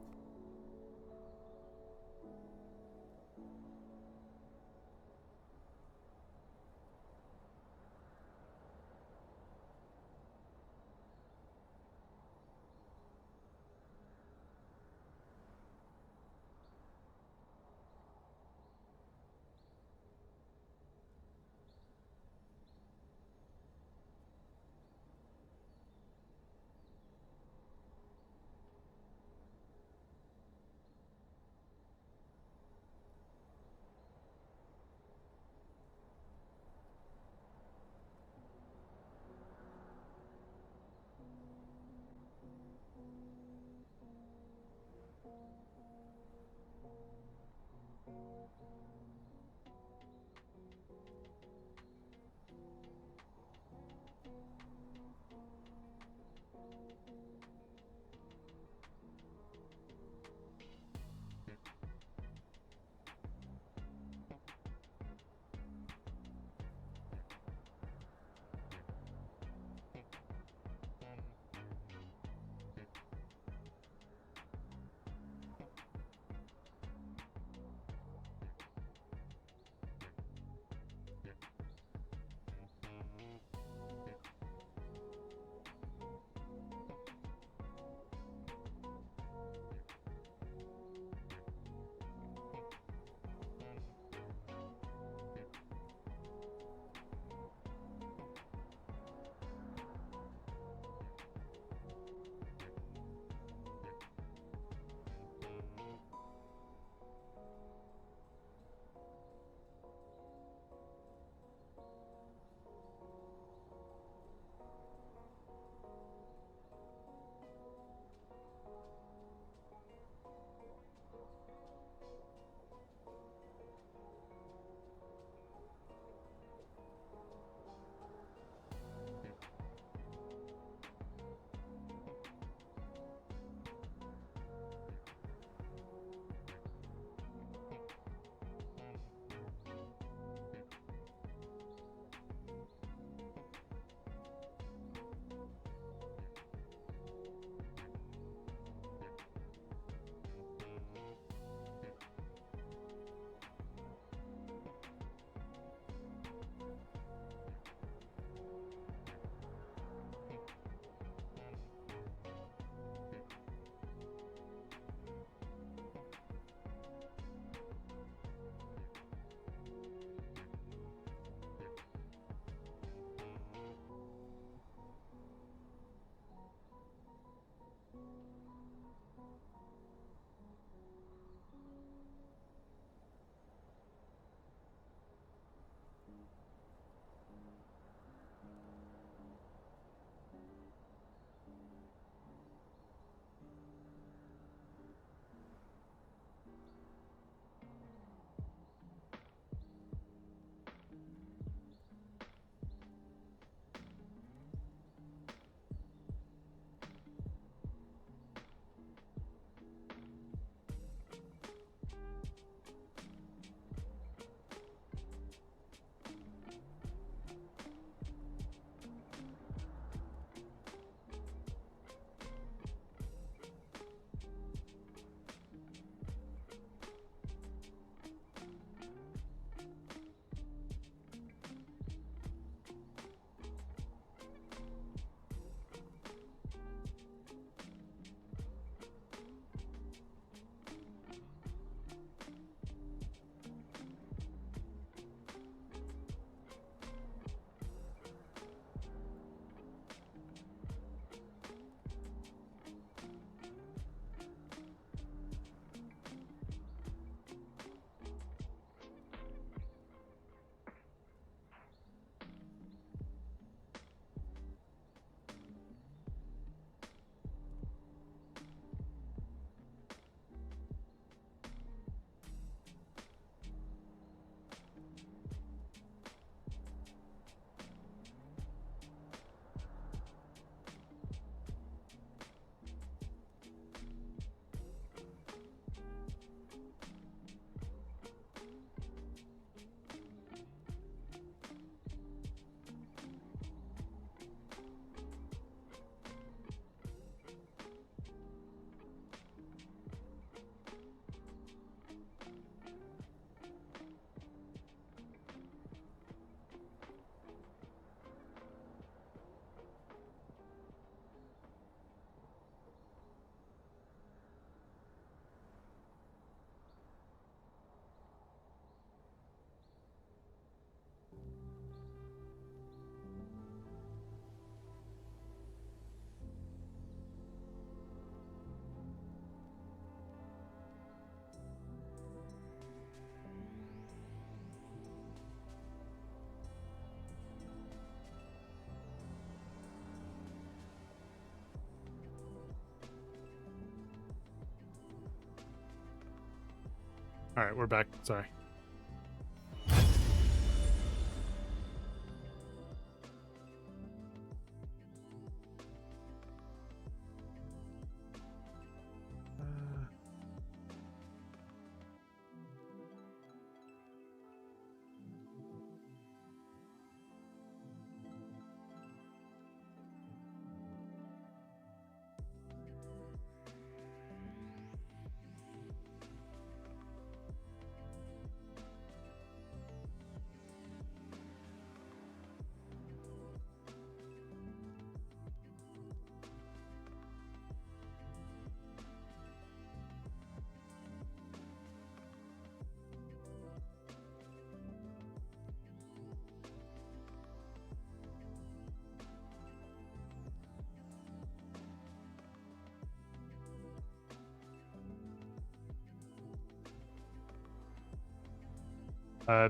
All right, we're back. Sorry.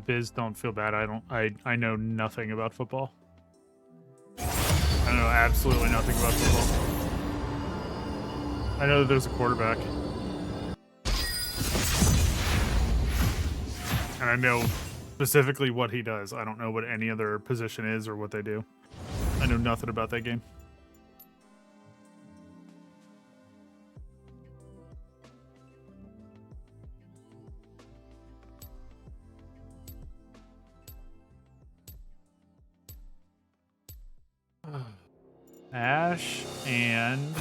Biz, don't feel bad. I know nothing about football. I know absolutely nothing about football. I know that there's a quarterback. And I know specifically what he does. I don't know what any other position is or what they do. I know nothing about that game. Ash and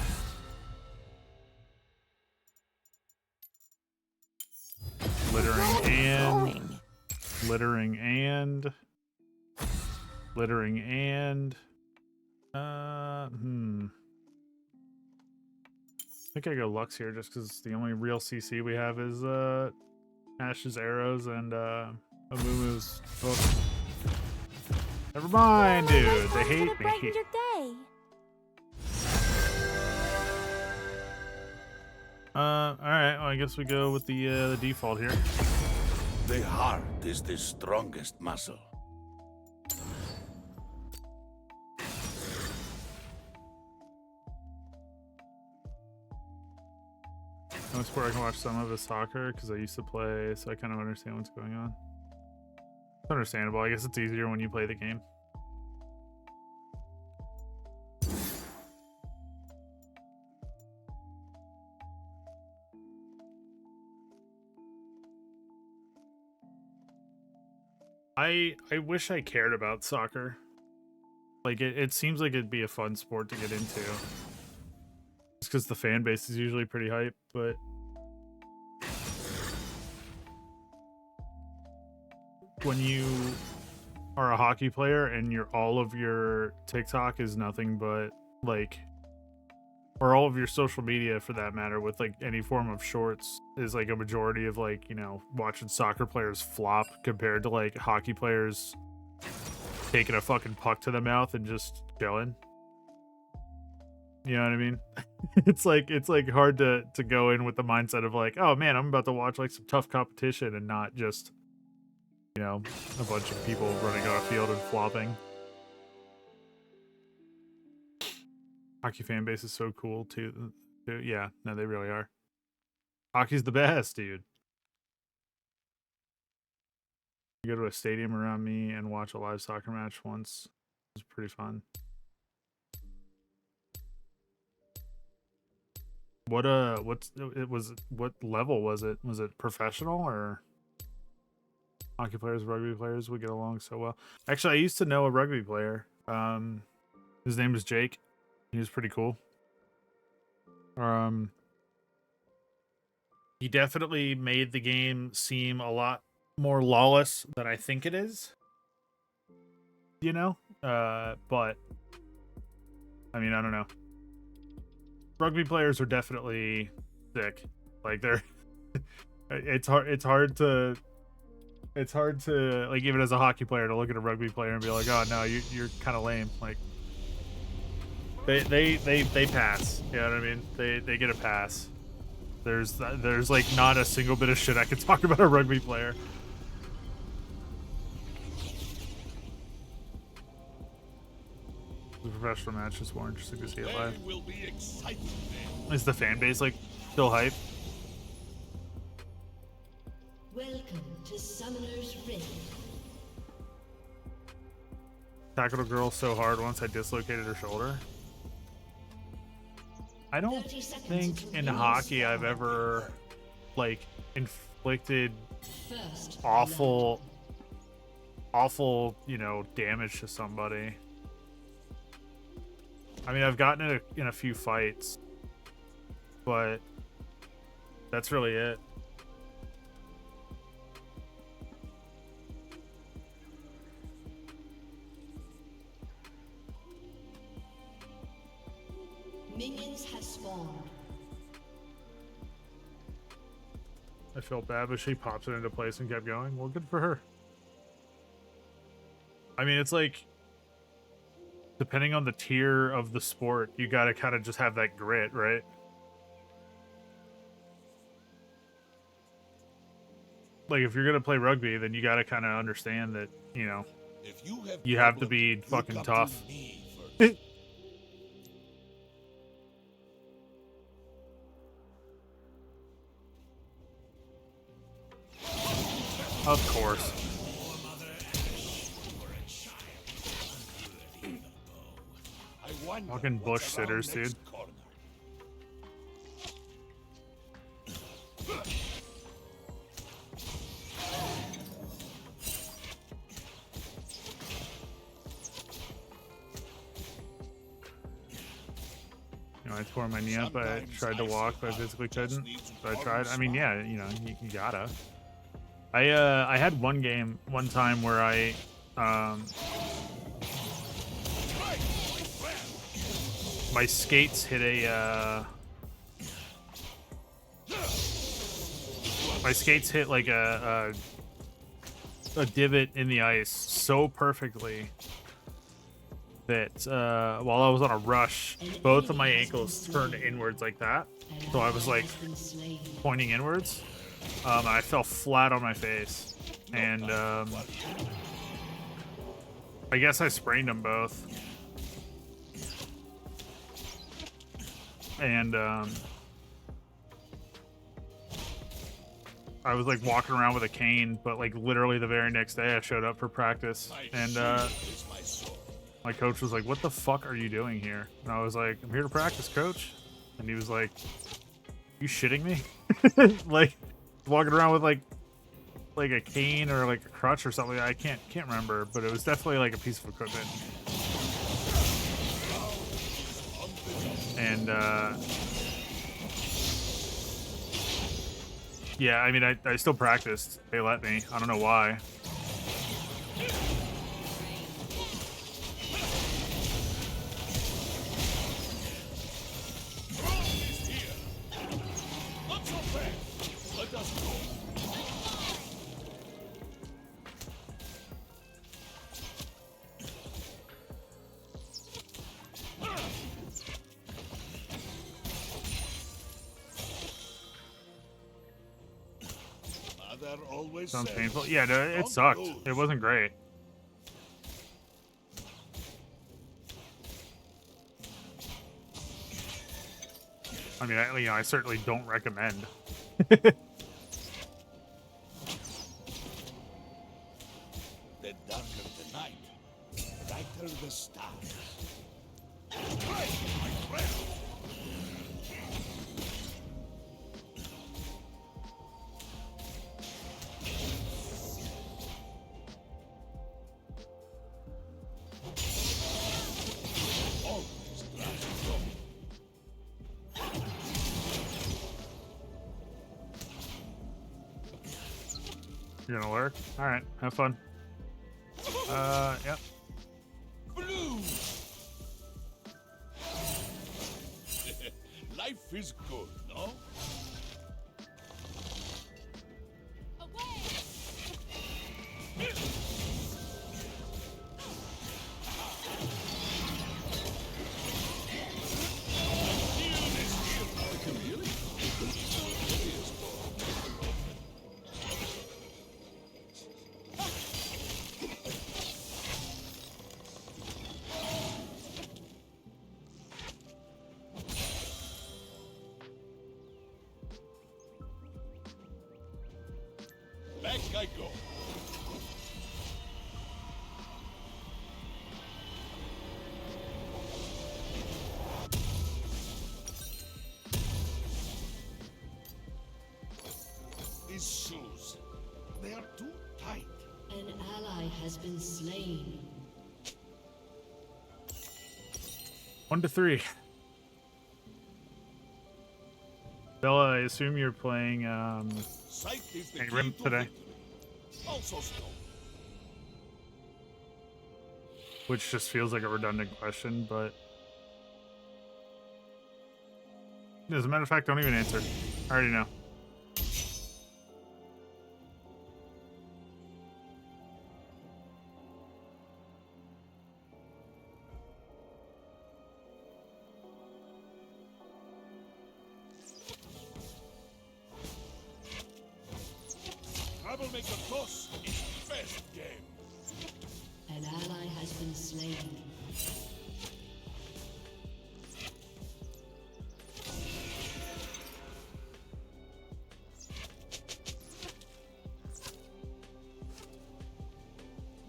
littering and littering and littering and I think I go Lux here just because the only real CC we have is Ash's arrows and Amumu's hook. Never mind, dude. They hate me. Alright, well, I guess we go with the default here. The heart is the strongest muscle. Only sport I can watch some of is soccer because I used to play, so I kind of understand what's going on. It's understandable. I guess it's easier when you play the game. I wish I cared about soccer. Like, it seems like it'd be a fun sport to get into. Just because the fan base is usually pretty hype, but... when you are a hockey player and all of your TikTok is nothing but, like... or all of your social media, for that matter, with, like, any form of shorts, is, like, a majority of, like, you know, watching soccer players flop compared to, like, hockey players taking a fucking puck to the mouth and just chilling. You know what I mean? It's like hard to go in with the mindset of, like, oh, man, I'm about to watch, like, some tough competition and not just, you know, a bunch of people running on a field and flopping. Hockey fan base is so cool too. Yeah, no, they really are. Hockey's the best, dude. You go to a stadium around me and watch a live soccer match once. It was pretty fun. What level was it? Was it professional or hockey players, rugby players would get along so well? Actually, I used to know a rugby player. His name was Jake. He was pretty cool. He definitely made the game seem a lot more lawless than I think it is. You know? But I mean, I don't know. Rugby players are definitely sick. Like, they're it's hard to like, even as a hockey player, to look at a rugby player and be like, oh no, you're kind of lame. Like, they pass. You know what I mean? They get a pass. There's like not a single bit of shit I can talk about a rugby player. The professional match is more interesting to see it live. Is the fan base like still hype? Welcome to Summoner's Rift. Tackled a girl so hard once I dislocated her shoulder. I don't 30 seconds think until in minions hockey spawn. I've ever like inflicted First awful, you know, damage to somebody. I mean, I've gotten it in a few fights, but that's really it. Minions have spawned. I felt bad, but she pops it into place and kept going. Well, good for her. I mean, it's like, depending on the tier of the sport, you gotta kind of just have that grit, right? Like, if you're gonna play rugby, then you gotta kind of understand that, you know, If you have, you have to problems, be you fucking come tough. to me first. Of course. I wonder Fucking bush what's around sitters, next dude. corner. You know, I tore my knee up. I tried to walk, but I physically couldn't. So I tried. I mean, yeah, you know, you gotta. I had one game, one time where my skates hit my skates hit like a divot in the ice so perfectly that while I was on a rush, both of my ankles turned inwards like that. So I was like pointing inwards. I fell flat on my face, and I guess I sprained them both. And I was like walking around with a cane, but like literally the very next day I showed up for practice, and my coach was like, "What the fuck are you doing here?" And I was like, "I'm here to practice, coach." And he was like, "You shitting me?" Like walking around with like a cane or like a crutch or something. I can't remember, but it was definitely like a piece of equipment. And yeah, I mean, I still practiced. They let me. I don't know why. Sounds painful. Yeah, no, it sucked. It wasn't great. I mean, I certainly don't recommend. The darker the night, brighter the stars. You're gonna lurk? Alright, have fun. Yep. Blue. Life is good, no? Back I go. These shoes, they are too tight. An ally has been slain. 1-3. Bella, I assume you're playing Sight is the Rim key to today, victory. Also slow. which just feels like a redundant question, but as a matter of fact, don't even answer. I already know. Troublemaker toss is best game. An ally has been slain.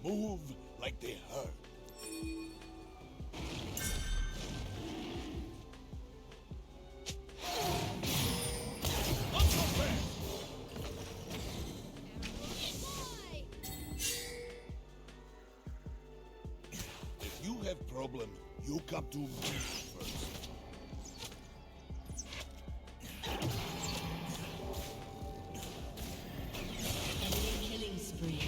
Move like they hurt. Not so bad. If you have problem, you come to me first. Enemy killing spree.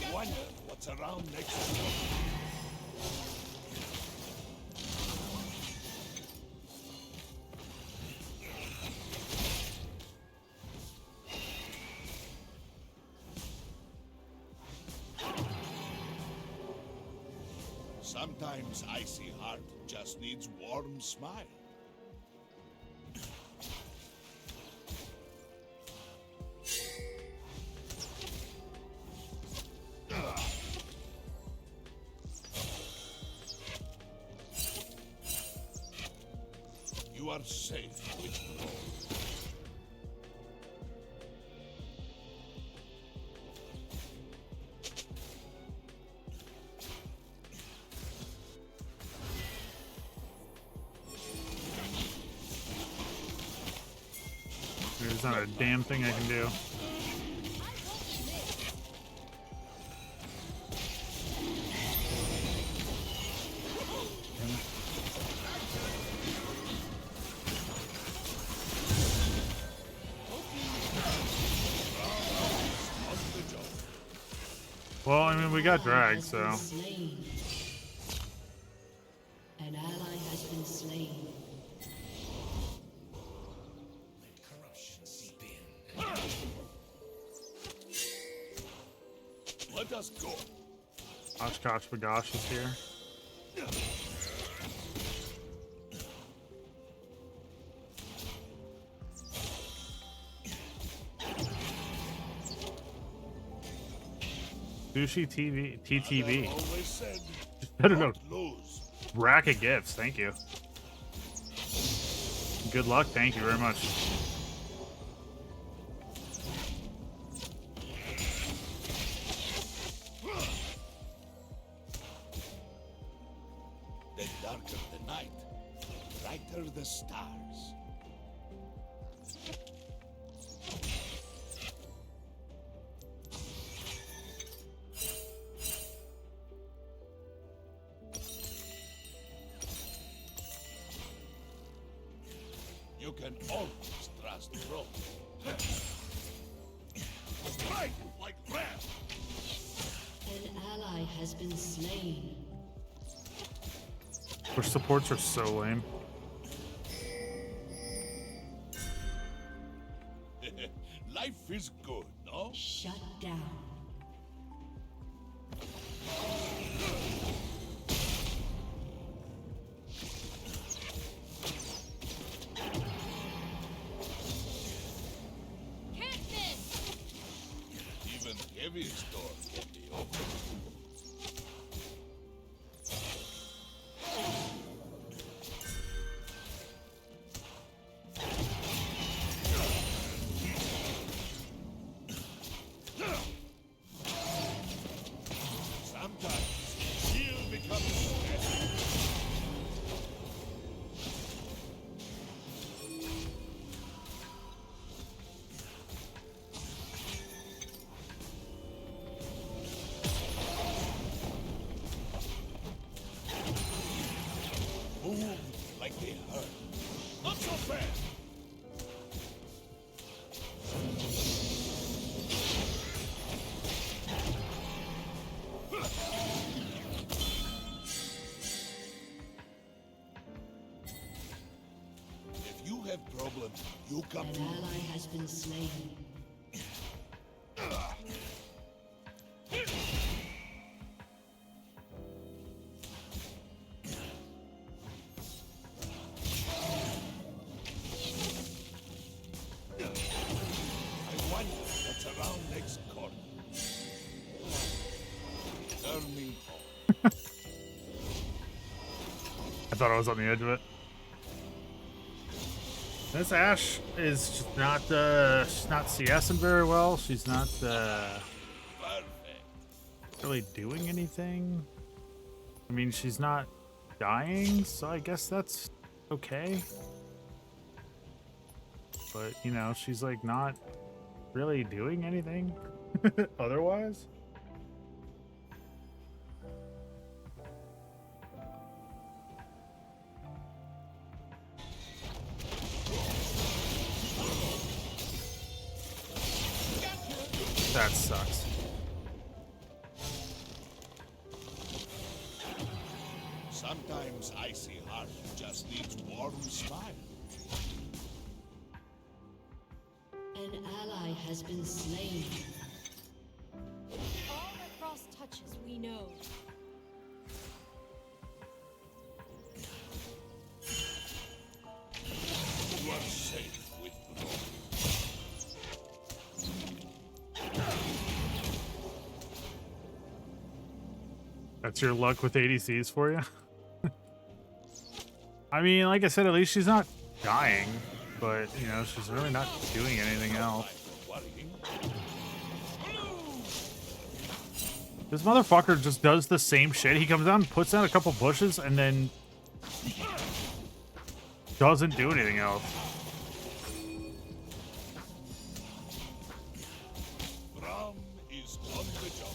I wonder what's around next door. Sometimes icy heart just needs warm smile. You are safe with me. There's not a damn thing I can do. Well, I mean, we got dragged, so. An ally has been slain. Let us go. Oshkosh Bagosh is here. Sushi TV, TTV. Always said, Better know. don't lose. Rack of gifts, thank you. Good luck, thank you very much. The darker the night, brighter the stars. You can always trust Rome. Strike like ram. An ally has been slain. Push supports are so lame. Life is good, no? Shut down. Even heaviest doors can be opened. They hurt. Not so fast. If you have problems, you come An to me. ally has been slain. I wonder what's around next corner. Turning home. I thought I was on the edge of it. This Ashe is just not she's not CSing very well. She's not Perfect. really doing anything. I mean, she's not dying, so I guess that's okay. But, you know, she's like not really doing anything otherwise. That sucks. Sometimes icy heart just needs warm smile. An ally has been slain. All that Frost touches, we know. You are safe with me. That's your luck with ADCs for you? I mean, like I said, at least she's not dying, but, you know, she's really not doing anything else. Worrying. This motherfucker just does the same shit. He comes down, puts down a couple bushes, and then doesn't do anything else. Bram is on the job.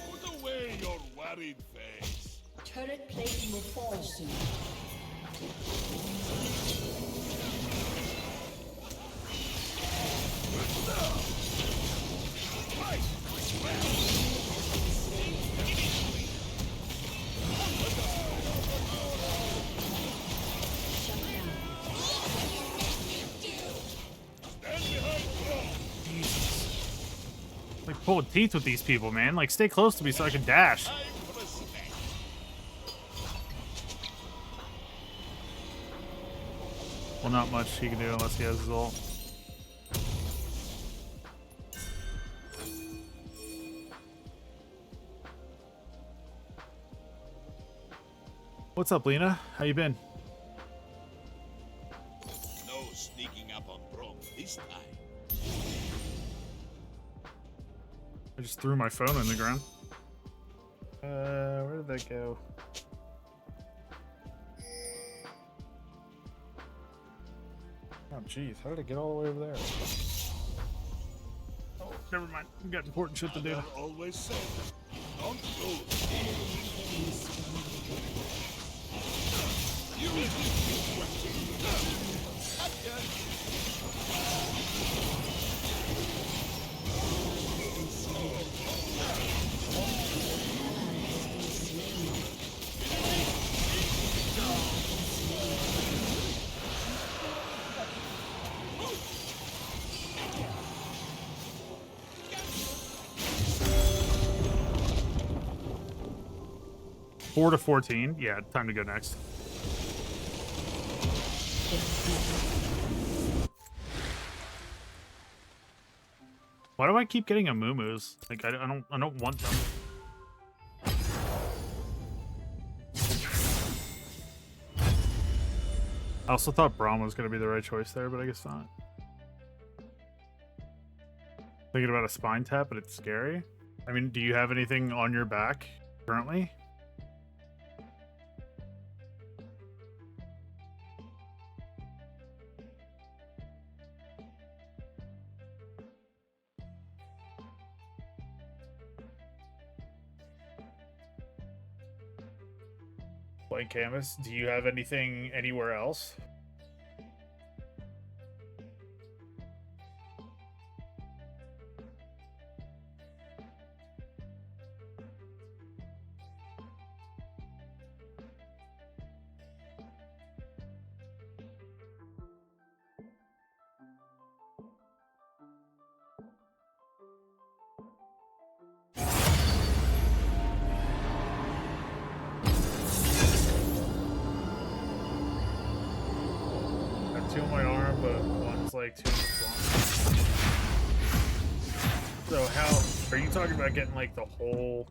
Put away your worried face. Turret plating will fall soon. Like, pulling teeth with these people, man. Like, stay close to me so I can dash. Time for a snack. Well, not much he can do unless he has his ult. What's up, Lena? How you been? No sneaking up on Brom this time. I just threw my phone in the ground. Where did that go? Oh, jeez. How did it get all the way over there? Oh, never mind. We got important shit to do. Mother always said, don't lose. You Four to 14. Yeah, time to go next. Why do I keep getting a Moo-Moos? Like, I don't want them. I also thought Braum was going to be the right choice there, but I guess not. Thinking about a spine tap, but it's scary. I mean, do you have anything on your back currently? Blank canvas. Do you have anything anywhere else? Two on my arm, but one's like 2 inches long. So how are you talking about getting like the whole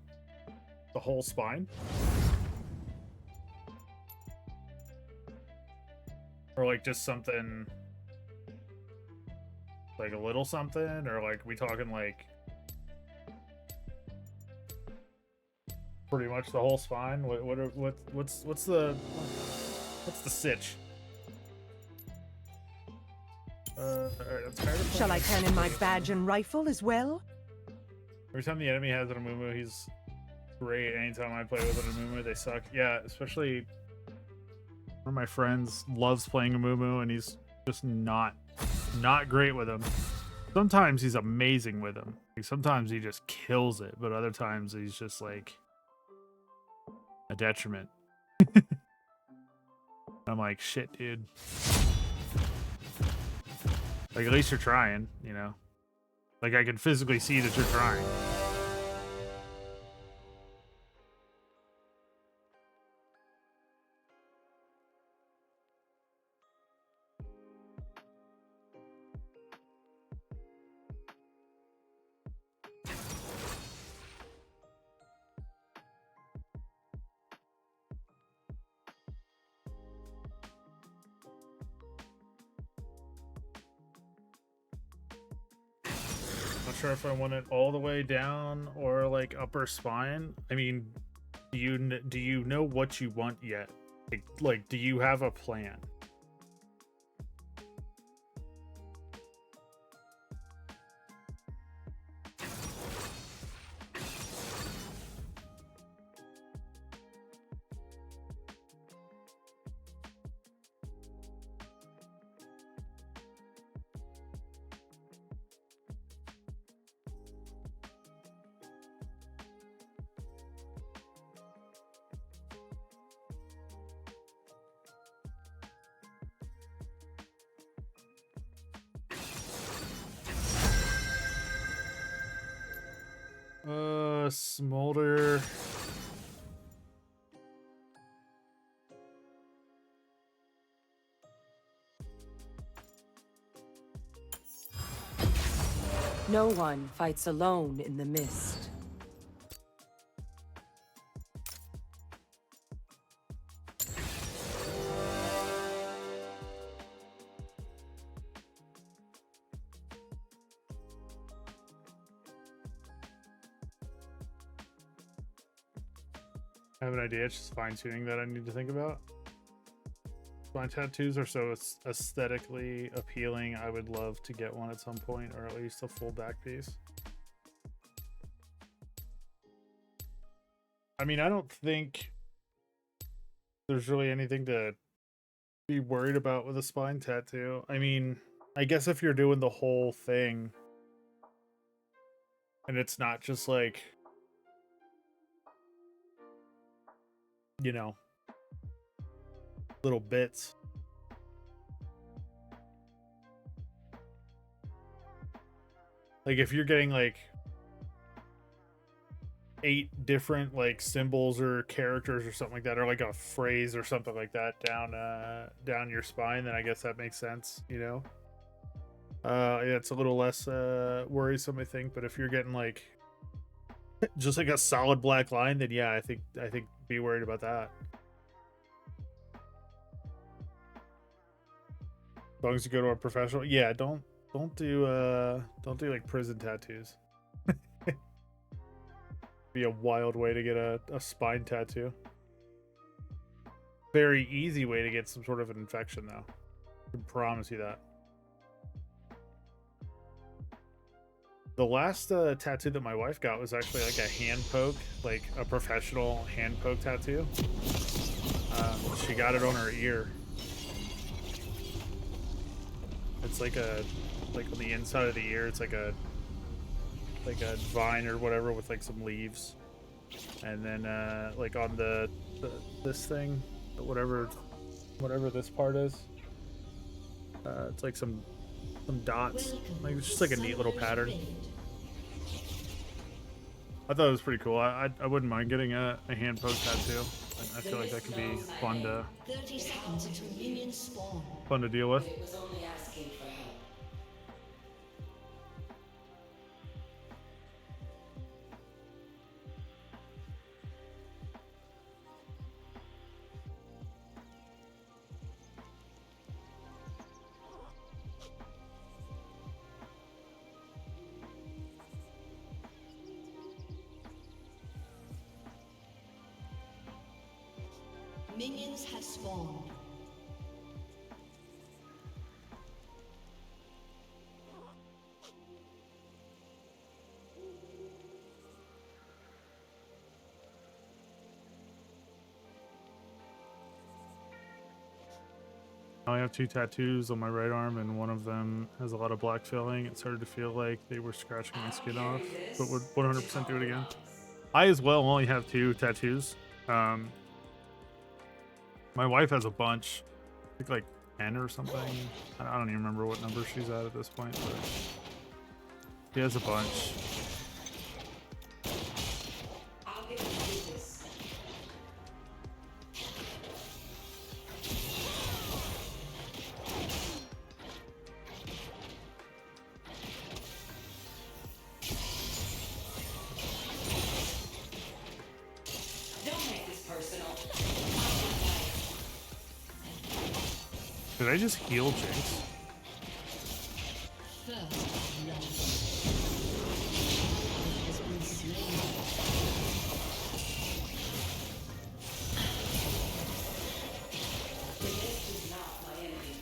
spine? Or like just something like a little something, or like we talking like pretty much the whole spine? What's the sitch? Shall I turn in my badge and rifle as well? Every time the enemy has an Amumu, he's great. Anytime I play with an Amumu, they suck. Yeah, especially one of my friends loves playing Amumu, and he's just not great with him. Sometimes he's amazing with him. Like, sometimes he just kills it, but other times he's just like a detriment. I'm like, shit, dude. Like, at least you're trying, you know? Like, I can physically see that you're trying. Not sure if I want it all the way down or like upper spine. I mean, do you know what you want yet? Like do you have a plan? Smolder. No one fights alone in the mist. I have an idea. It's just fine-tuning that I need to think about. Spine tattoos are so aesthetically appealing. I would love to get one at some point, or at least a full back piece. I mean, I don't think there's really anything to be worried about with a spine tattoo. I mean, I guess if you're doing the whole thing and it's not just like, you know, little bits. Like if you're getting like 8 different like symbols or characters or something like that, or like a phrase or something like that down your spine, then I guess that makes sense, you know. Yeah, it's a little less worrisome, I think. But if you're getting like just like a solid black line, then yeah, I think be worried about that. As long as you go to a professional, yeah, don't do like prison tattoos. Be a wild way to get a spine tattoo. Very easy way to get some sort of an infection, though. I can promise you that. The last tattoo that my wife got was actually like a hand poke, like a professional hand poke tattoo. she got it on her ear. It's like on the inside of the ear, it's like a vine or whatever with like some leaves. And then like on this thing, whatever this part is, it's like some dots. Like it's just like a neat little pattern. I thought it was pretty cool. I wouldn't mind getting a hand poke tattoo. I feel like that could be fun to 30 seconds until minions spawn. fun to deal with. It was only asking for help. Minions have spawned. I have 2 tattoos on my right arm, and one of them has a lot of black filling. It started to feel like they were scratching my skin off, but would 100% do it again. I as well only have 2 tattoos. My wife has a bunch. I think like 10 or something. I don't even remember what number she's at this point, but she has a bunch. Did I just heal Jinx? First blood. Has been slain. The list is not my enemy.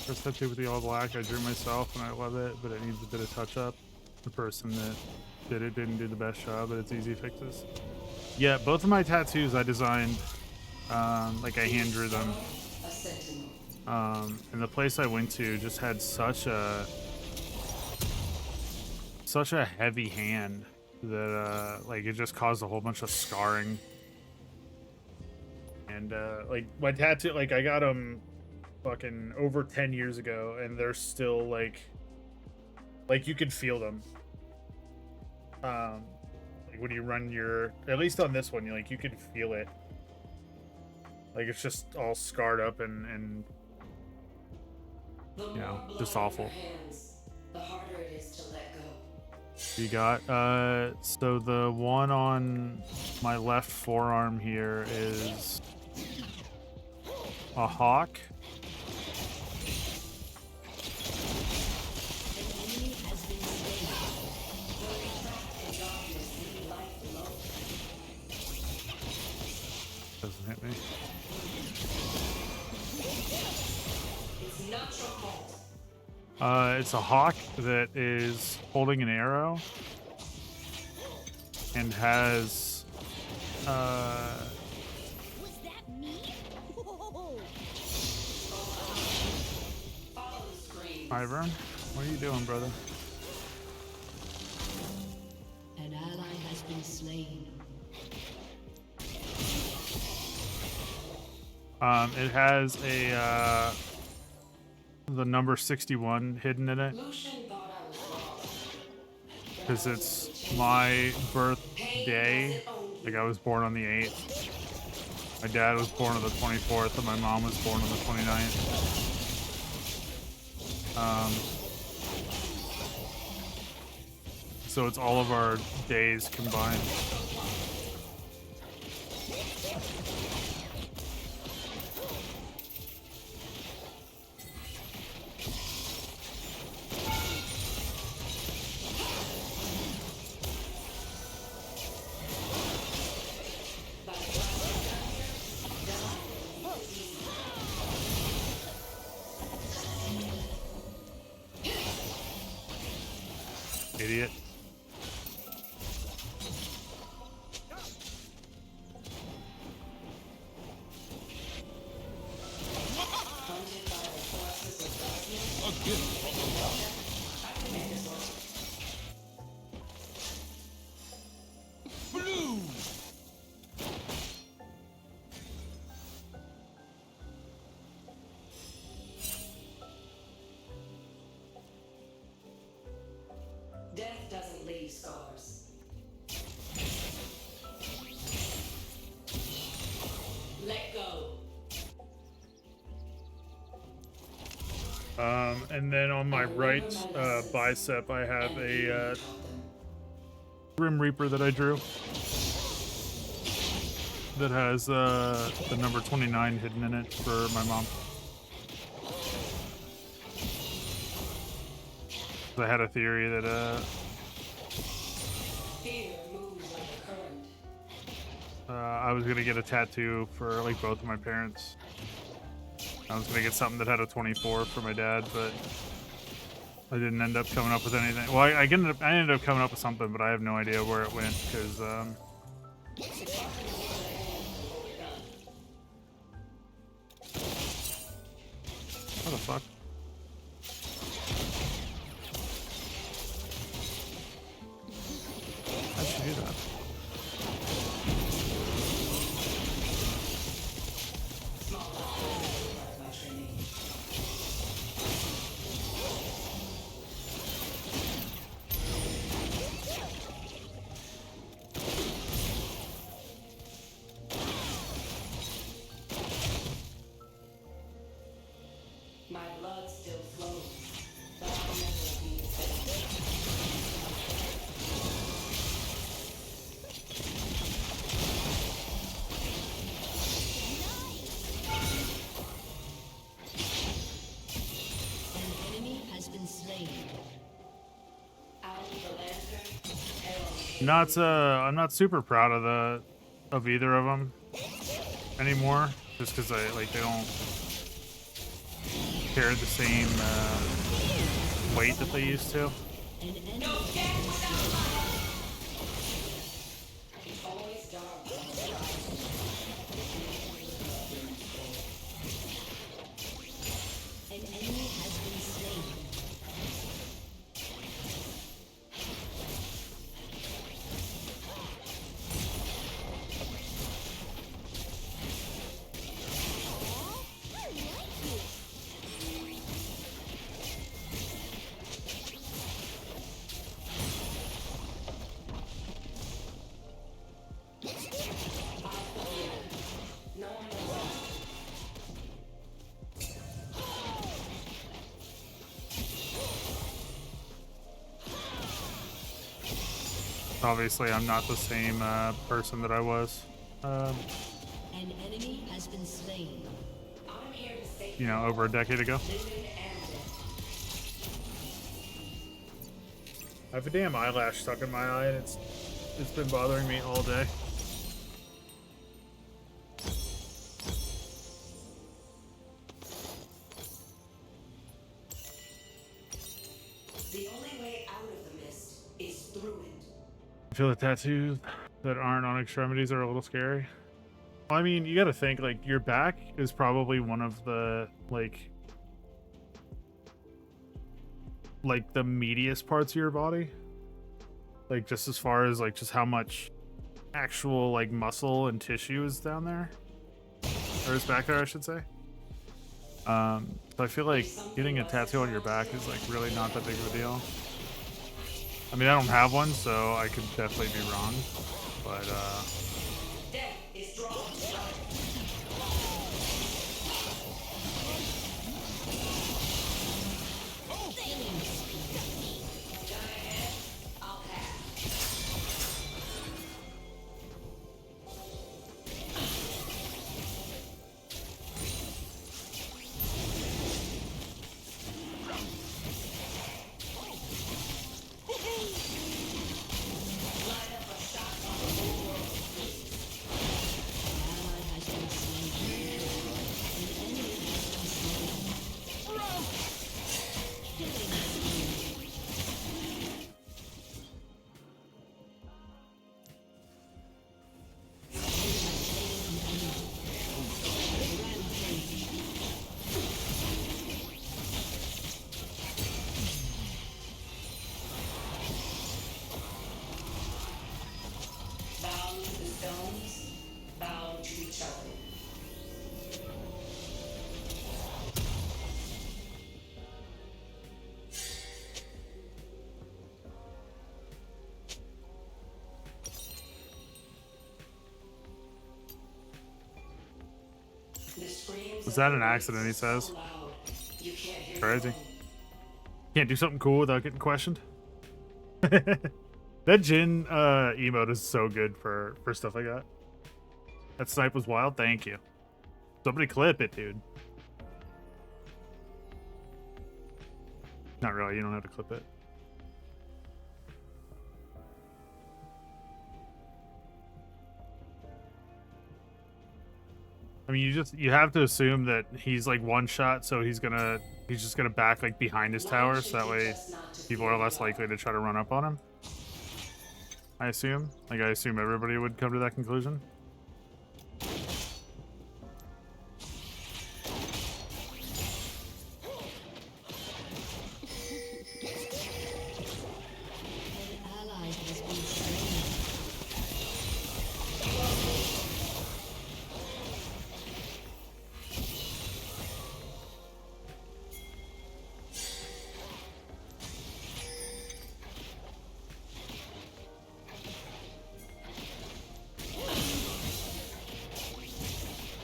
First tattoo with the all black, I drew myself and I love it, but it needs a bit of touch up. The person that did it didn't do the best job, but it's easy fixes. Yeah, both of my tattoos I designed, like I hand drew them. And the place I went to just had such a heavy hand that like it just caused a whole bunch of scarring. And like my tattoo, like I got them fucking over 10 years ago, and they're still like you can feel them. Like when you run your, at least on this one, you can feel it. Like it's just all scarred up and you know, just awful. The harder it is to let go. You got so the one on my left forearm here is a hawk. Doesn't hit me. It's not your fault. It's a hawk that is holding an arrow and has Was that me? Ivern. What are you doing, brother? An ally has been slain. It has a the number 61 hidden in it because it's my birthday. Like I was born on the 8th. My dad was born on the 24th, and my mom was born on the 29th. So it's all of our days combined. Idiot. Death doesn't leave scars. Let go. And then on my right bicep, I have a Grim Reaper that I drew that has the number 29 hidden in it for my mom. I had a theory that Fear moves like a current. I was gonna get a tattoo for like both of my parents. I was gonna get something that had a 24 for my dad, but I didn't end up coming up with anything. Well, I ended up coming up with something, but I have no idea where it went because what the fuck? How'd she do that? My blood still flows, but I'll never be the same. An enemy has been slain. Out of the lantern, I'm not super proud of either of them anymore, just because they don't carry the same weight that they used to. always dark. An enemy has been slain. No one knows. Obviously, I'm not the same person that I was, An enemy has been slain. I'm here to save you know, over a decade ago. living and dead. I have a damn eyelash stuck in my eye, and it's been bothering me all day. The only way out of the mist is through it. I feel the tattoos that aren't on extremities are a little scary. Well, I mean, you gotta think, like, your back is probably one of the, like, like the meatiest parts of your body, like just as far as like just how much actual like muscle and tissue is down there, or is back there, I should say. So I feel like getting a tattoo on your back is like really not that big of a deal. I mean, I don't have one, so I could definitely be wrong, but Death is drawn to strike. I'll pass. Bow to the stones, bow to each other. The screams was that of an the accident, he beasts are says? so loud, you can't hear Crazy. your own. Can't do something cool without getting questioned. That Jin emote is so good for stuff like that. That snipe was wild. Thank you. Somebody clip it, dude. Not really. You don't have to clip it. I mean, you have to assume that he's like one shot, so he's just gonna back like behind his tower, so that way people are less likely to try to run up on him. I assume. Like, I assume everybody would come to that conclusion.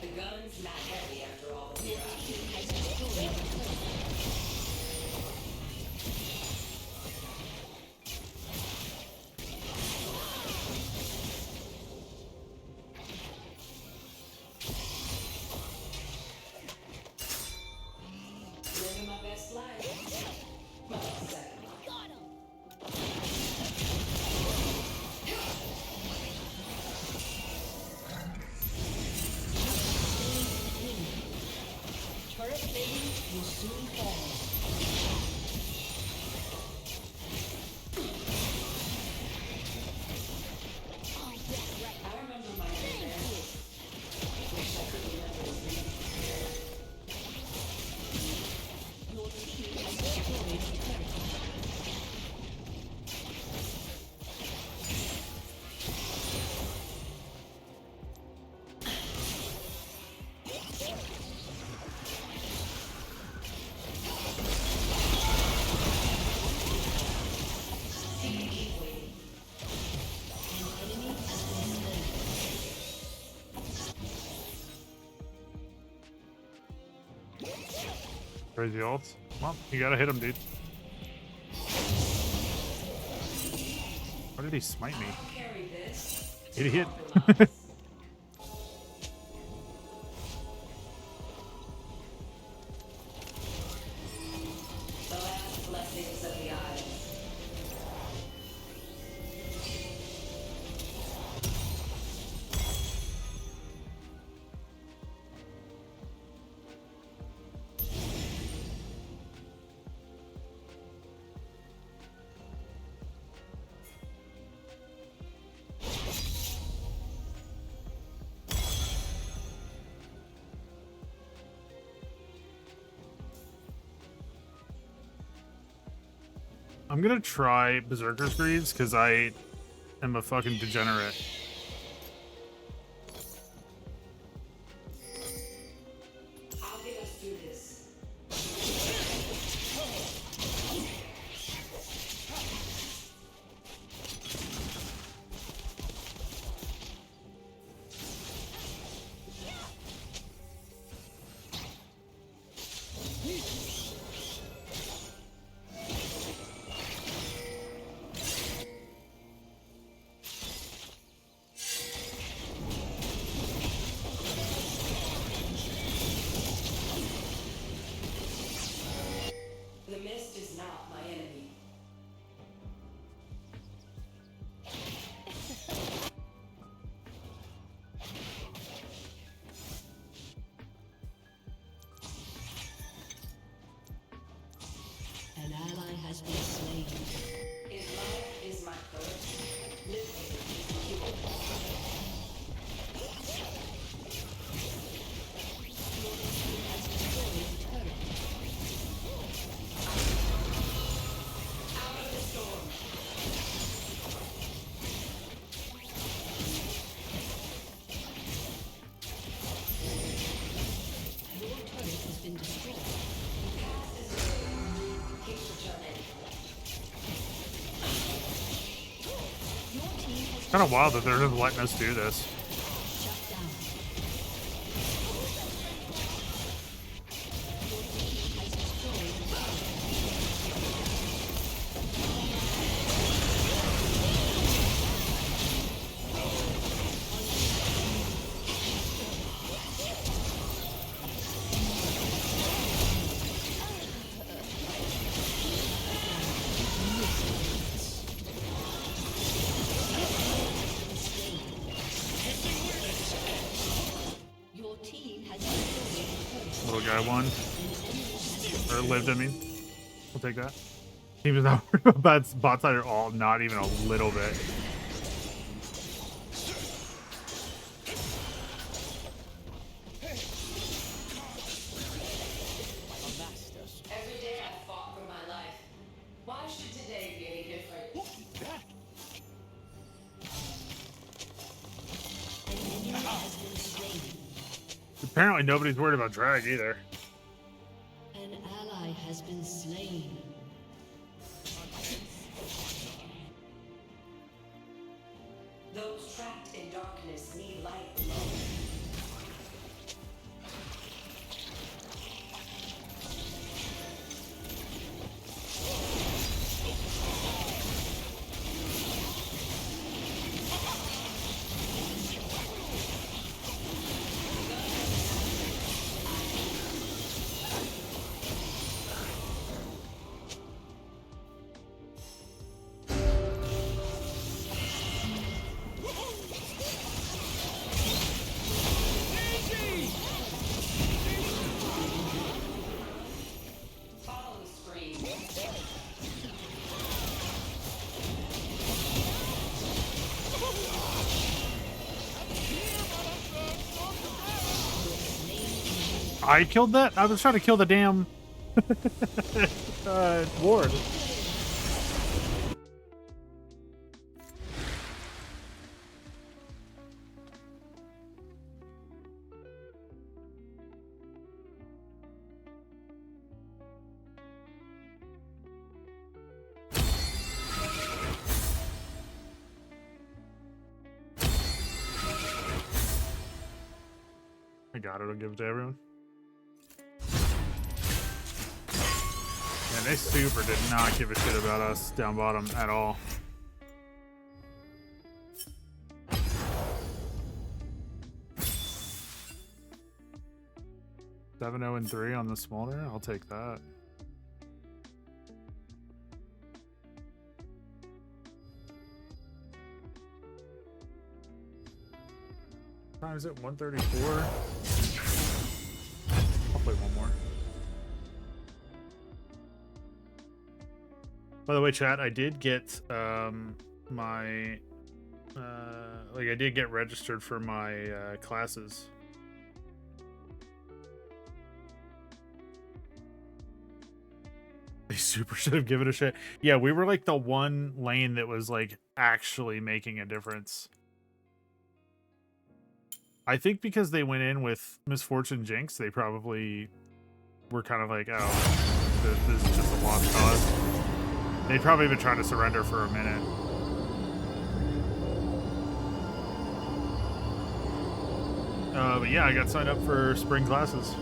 The gun's not heavy after all the mirage. Living my best life. Well, second life. Got him. Turret plating will soon fall. I remember my name. Wish I could remember his name. Your team has destroyed the turret. Keep waiting. Crazy ults. Well, you gotta hit him, dude. Why did he smite me? Carry this. Idiot. Compromise. The last blessings of the isles. I'm gonna try Berserker's Greaves because I am a fucking degenerate. I'll get us through this. The mist is not my enemy. An ally has been slain. If life is my curse, living is the cure. Out of the storm. Your turret has been destroyed. Past is good. Keep returning. Your team has Kind of wild that they're just letting us do this. shut down. Your team has destroyed a turret. Your team has destroyed a turret. Little guy won. Or lived, I mean. We'll take that. Team is not worried about bot side at all. Not even a little bit. Every day I fought for my life. Why should today be any different? An enemy has been slain. Apparently nobody's worried about drag either. An ally has been slain. Those trapped in darkness need light alone. Following screen. I killed that? I was trying to kill the damn ward. I got it. I'll give it to everyone. Man, they super did not give a shit about us down bottom at all. Seven 0-3 on the smaller. I'll take that. Time is it? 134. I'll play one more. By the way, chat, I did get my I did get registered for my classes. They super should have given a shit. Yeah, we were like the one lane that was like actually making a difference. I think because they went in with Misfortune Jinx, they probably were kind of like, oh, this is just a lost cause. They'd probably been trying to surrender for a minute. But yeah, I got signed up for spring classes.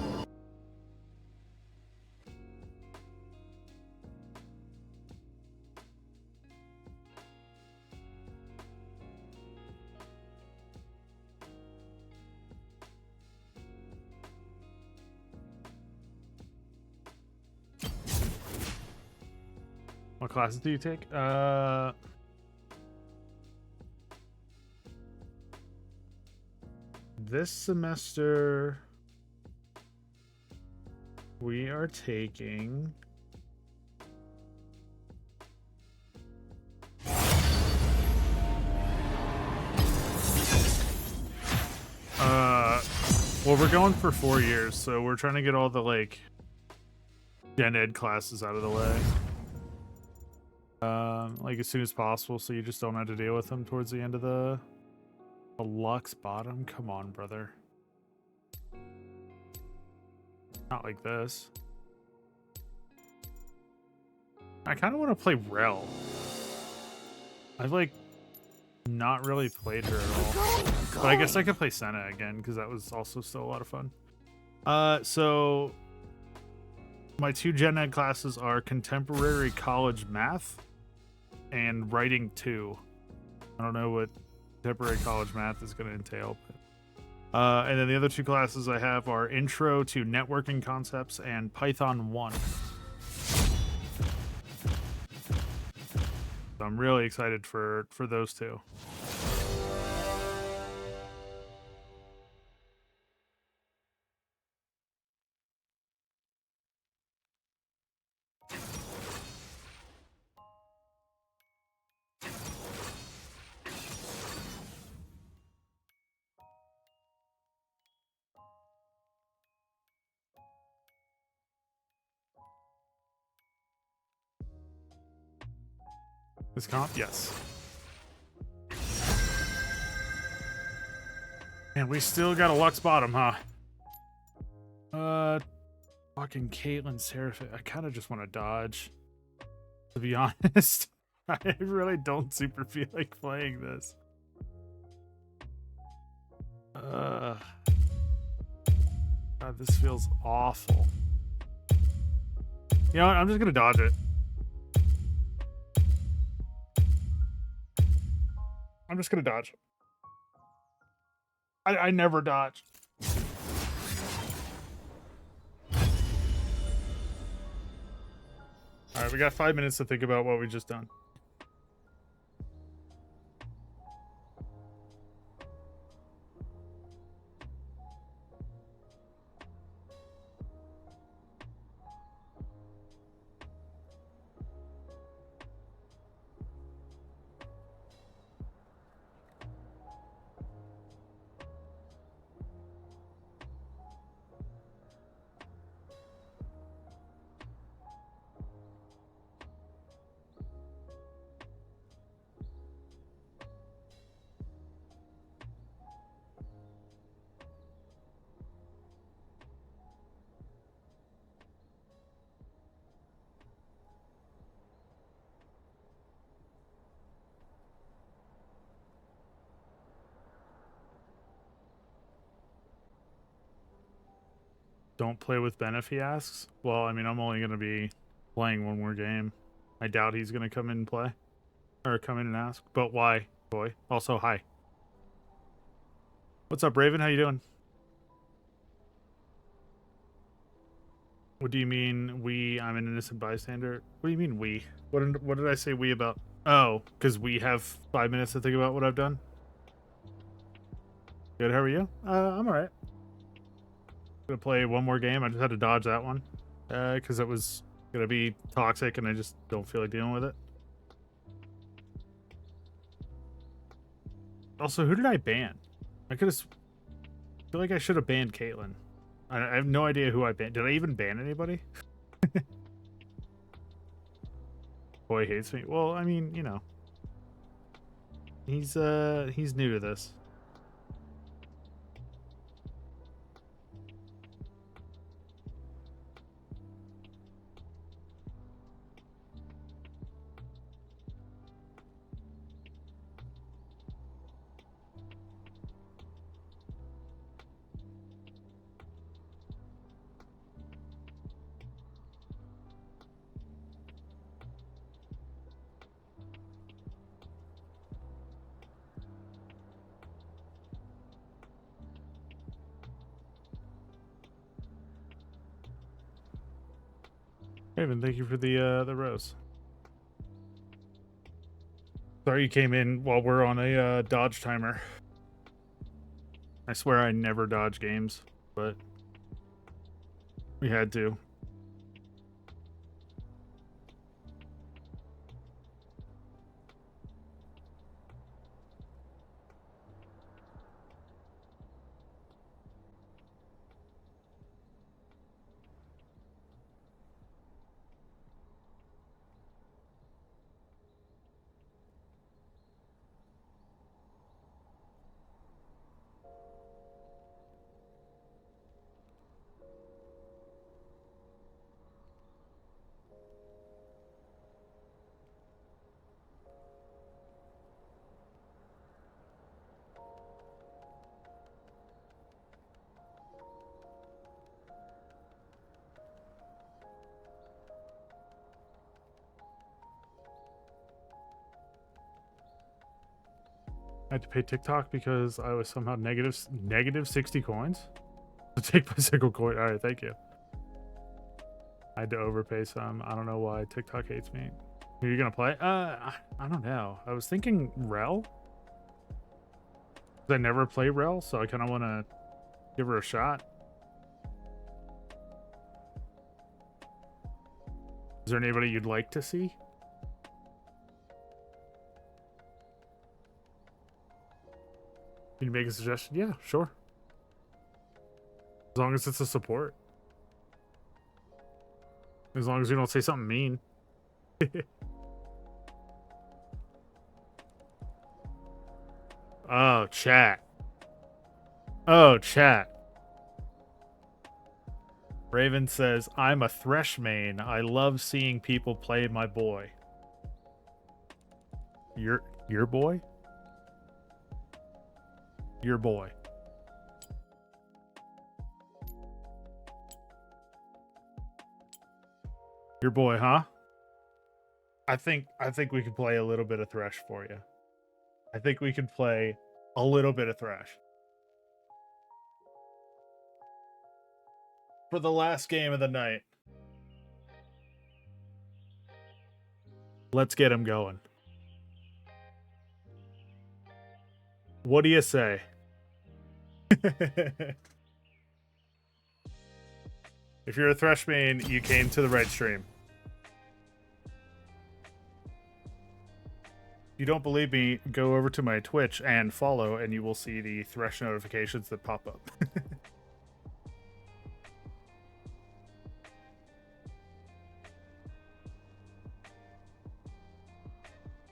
What classes do you take? This semester we are taking well, we're going for 4 years, so we're trying to get all the like gen ed classes out of the way. Like as soon as possible, so you just don't have to deal with them towards the end of the Lux bottom. Come on, brother. Not like this. I kind of want to play Rel. I've like not really played her at all. But I guess I could play Senna again because that was also still a lot of fun. So my 2 gen ed classes are Contemporary College Math and Writing 2. I don't know what Contemporary College Math is going to entail. But, and then the other 2 classes I have are Intro to Networking Concepts and Python 1. So I'm really excited for those 2. This comp? Yes. And we still got a Lux bottom, huh? Fucking Caitlyn Seraphim. I kind of just want to dodge, to be honest. I really don't super feel like playing this. God, this feels awful. You know what? I'm just gonna dodge it. I'm just gonna dodge. I never dodge. All right, we got 5 minutes to think about what we just done. Don't play with Ben if he asks. Well, I mean, I'm only going to be playing one more game. I doubt he's going to come in and play. Or come in and ask. But why, boy? Also, hi. What's up, Raven? How you doing? What do you mean, we? I'm an innocent bystander? What do you mean, we? What did I say we about? Oh, because we have 5 minutes to think about what I've done? Good, how are you? I'm alright. Gonna play one more game. I just had to dodge that one because it was gonna be toxic and I just don't feel like dealing with it. Also, who did I ban? I could have feel like I should have banned Caitlyn. I have no idea who I banned. Did I even ban anybody? Boy hates me. Well, I mean, you know. He's new to this. Raven, thank you for the rose. Sorry you came in while we're on a dodge timer. I swear I never dodge games, but we had to. I had to pay TikTok because I was somehow negative 60 coins. So take my single coin. All right, thank you. I had to overpay some. I don't know why TikTok hates me. Who are you gonna play? I don't know. I was thinking Rel. I never play Rel, so I kind of want to give her a shot. Is there anybody you'd like to see? Can you make a suggestion? Yeah, sure. As long as it's a support. As long as you don't say something mean. Oh, chat. Oh, chat. Raven says, I'm a Thresh main. I love seeing people play my boy. Your boy? Your boy. Your boy, huh? I think we could play a little bit of Thresh for you. I think we could play a little bit of Thresh. For the last game of the night. Let's get him going. What do you say? If you're a Thresh main, you came to the right stream. If you don't believe me, go over to my Twitch and follow, and you will see the Thresh notifications that pop up.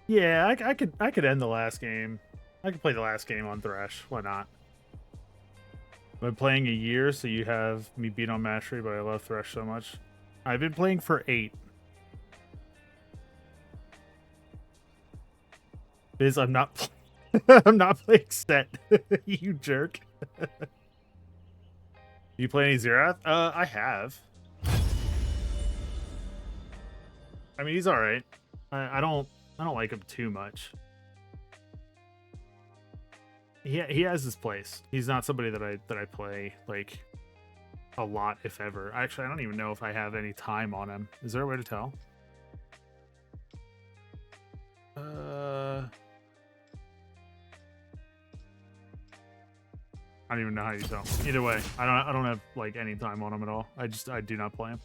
Yeah, I could end the last game. I could play the last game on Thresh. Why not? I've been playing a year, so you have me beat on mastery, but I love Thresh so much. I've been playing for 8. Biz, I'm not I'm not playing set. You jerk. You play any Xerath? I have. I mean, he's alright. I don't like him too much. He has his place. He's not somebody that I play like a lot, if ever. Actually, I don't even know if I have any time on him. Is there a way to tell? I don't even know how you tell. Either way, I don't have like any time on him at all. I do not play him.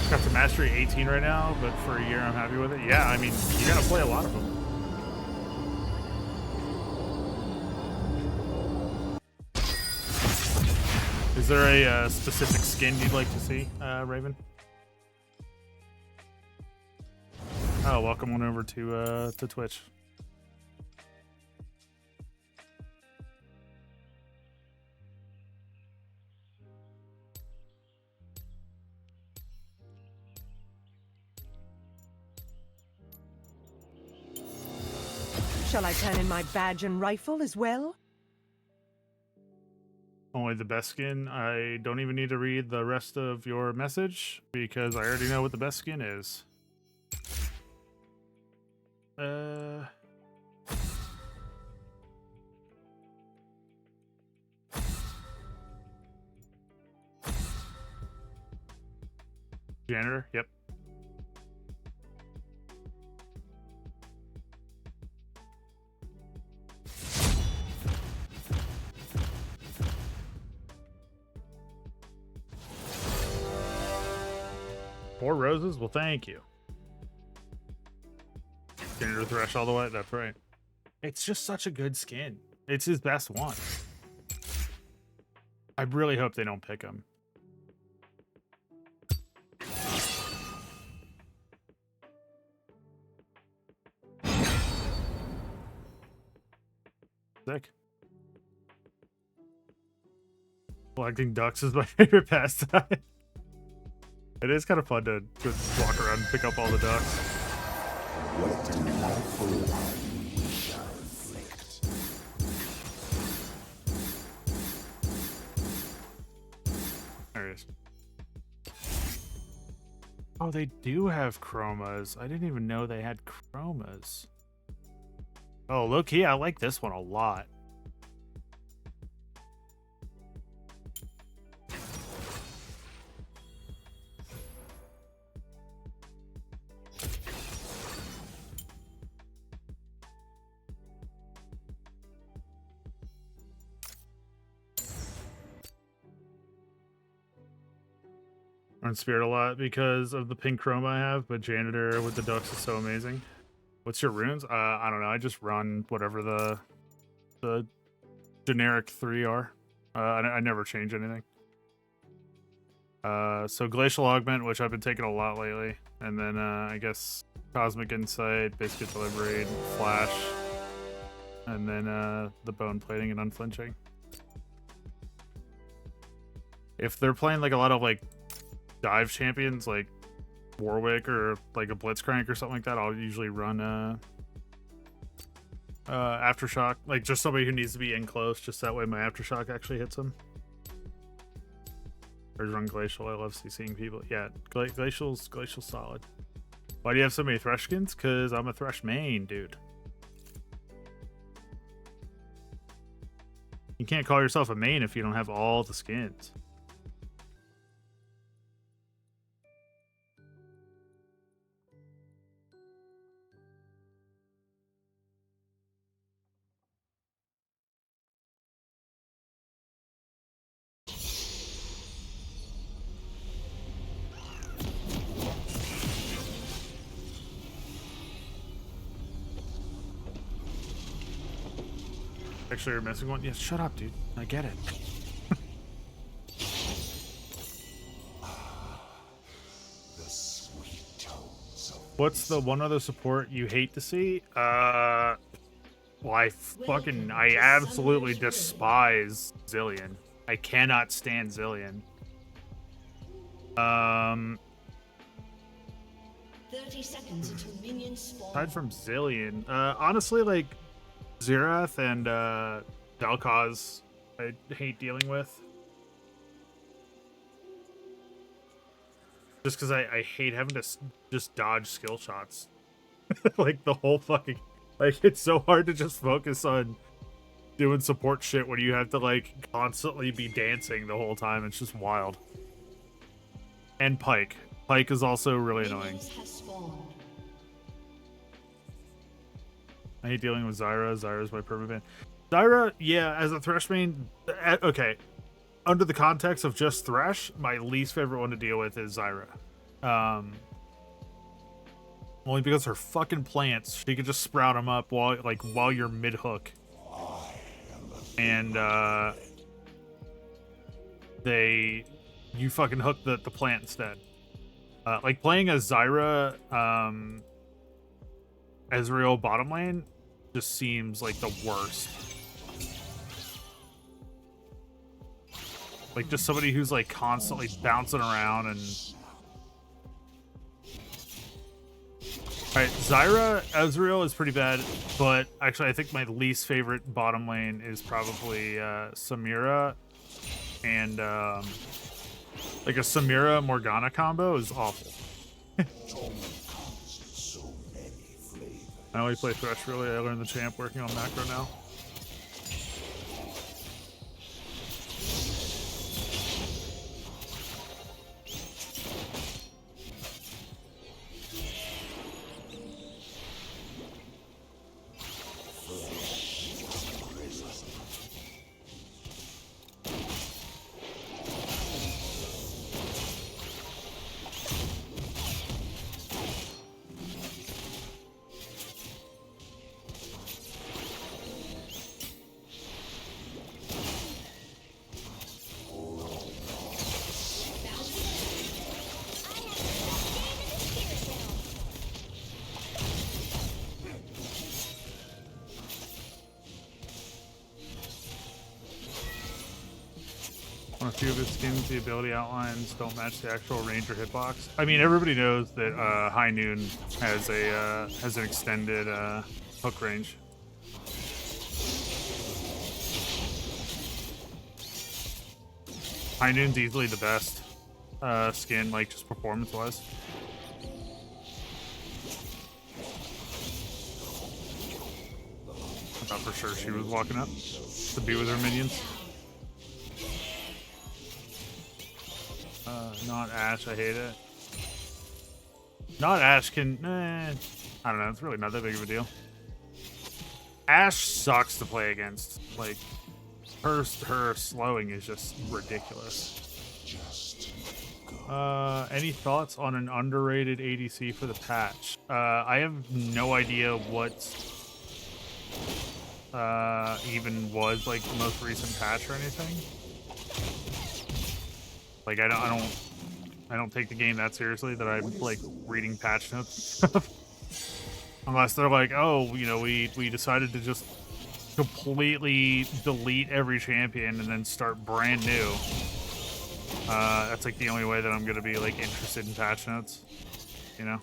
Got to mastery 18 right now, but for a year I'm happy with it. Yeah, I mean, you gotta play a lot of them. Is there a specific skin you'd like to see, Raven? Oh, welcome on over to Twitch. Shall I turn in my badge and rifle as well? Only the best skin. I don't even need to read the rest of your message because I already know what the best skin is. Janitor, yep. Four roses? Well, thank you. Janitor Thresh all the way? That's right. It's just such a good skin. It's his best one. I really hope they don't pick him. Sick. Collecting ducks is my favorite pastime. It is kind of fun to just walk around and pick up all the ducks. What delightful one we shall inflict. There it is. Oh, they do have chromas. I didn't even know they had chromas. Oh, low key, I like this one a lot. On Spirit a lot because of the pink chroma I have, but Janitor with the ducks is so amazing. What's your runes? I don't know. I just run whatever the generic 3 are. I never change anything. So Glacial Augment, which I've been taking a lot lately, and then I guess Cosmic Insight, Biscuit Delivery, Flash, and then the Bone Plating and Unflinching. If they're playing like a lot of like dive champions like Warwick or like a Blitzcrank or something like that, I'll usually run Aftershock, like just somebody who needs to be in close, just that way my Aftershock actually hits them. Or run Glacial. I love seeing people. Yeah, Glacial's solid. Why do you have so many Thresh skins? Because I'm a Thresh main, dude. You can't call yourself a main if you don't have all the skins. Actually, you're missing one? Yeah, shut up, dude. I get it. The sweet tones of What's the one other support you hate to see? Well, I absolutely despise Zillion. I cannot stand Zillion. 30 seconds until minions spawn. Aside from Zillion, honestly, like Xerath and Vel'Koz, I hate dealing with. Just because I hate having to just dodge skill shots. Like the whole fucking, like it's so hard to just focus on doing support shit when you have to like constantly be dancing the whole time. It's just wild. And Pike. Pike is also really annoying. Minions have spawned. I hate dealing with Zyra. Zyra's my permaban. Zyra, yeah, as a Thresh main, okay. Under the context of just Thresh, my least favorite one to deal with is Zyra. Only because her fucking plants, she could just sprout them up while you're mid hook, and you fucking hook the plant instead. Like playing a Zyra Ezreal bottom lane just seems like the worst. Like just somebody who's like constantly bouncing around and... Alright, Zyra, Ezreal is pretty bad, but actually I think my least favorite bottom lane is probably Samira, and like a Samira Morgana combo is awful. I only play Thresh really, I learned the champ working on macro now. On a few of his skins, the ability outlines don't match the actual range or hitbox. I mean, everybody knows that High Noon has an extended hook range. High Noon's easily the best skin, like just performance-wise. I thought for sure she was walking up to be with her minions. Not Ashe, I hate it. Not Ashe can... I don't know, it's really not that big of a deal. Ashe sucks to play against. Like, her slowing is just ridiculous. Any thoughts on an underrated ADC for the patch? I have no idea what even was like the most recent patch or anything. Like I don't take the game that seriously that I'm like reading patch notes and stuff. Unless they're like, oh, you know, we decided to just completely delete every champion and then start brand new. That's like the only way that I'm gonna be like interested in patch notes, you know.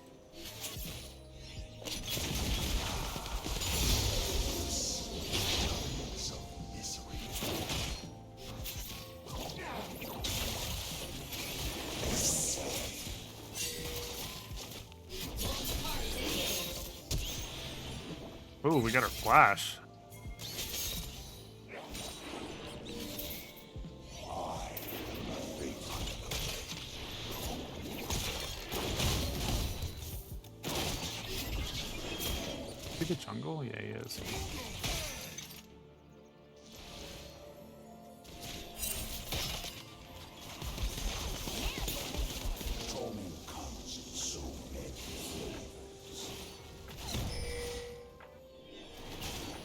Ooh, we got our flash. Is he the jungle? Yeah, he is.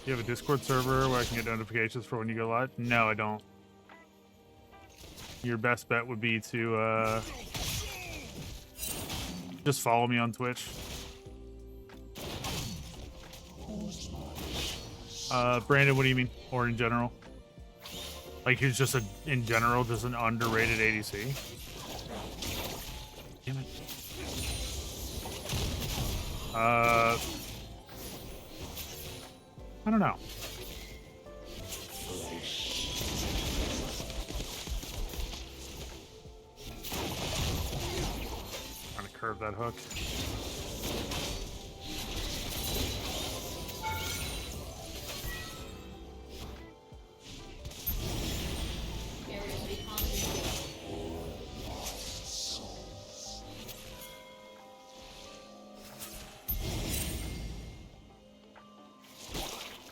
You have a Discord server where I can get notifications for when you go live? No, I don't. Your best bet would be to just follow me on Twitch. Brandon, what do you mean? Or in general? Like he's just in general, just an underrated ADC? Damn it. I don't know. Trying to curve that hook.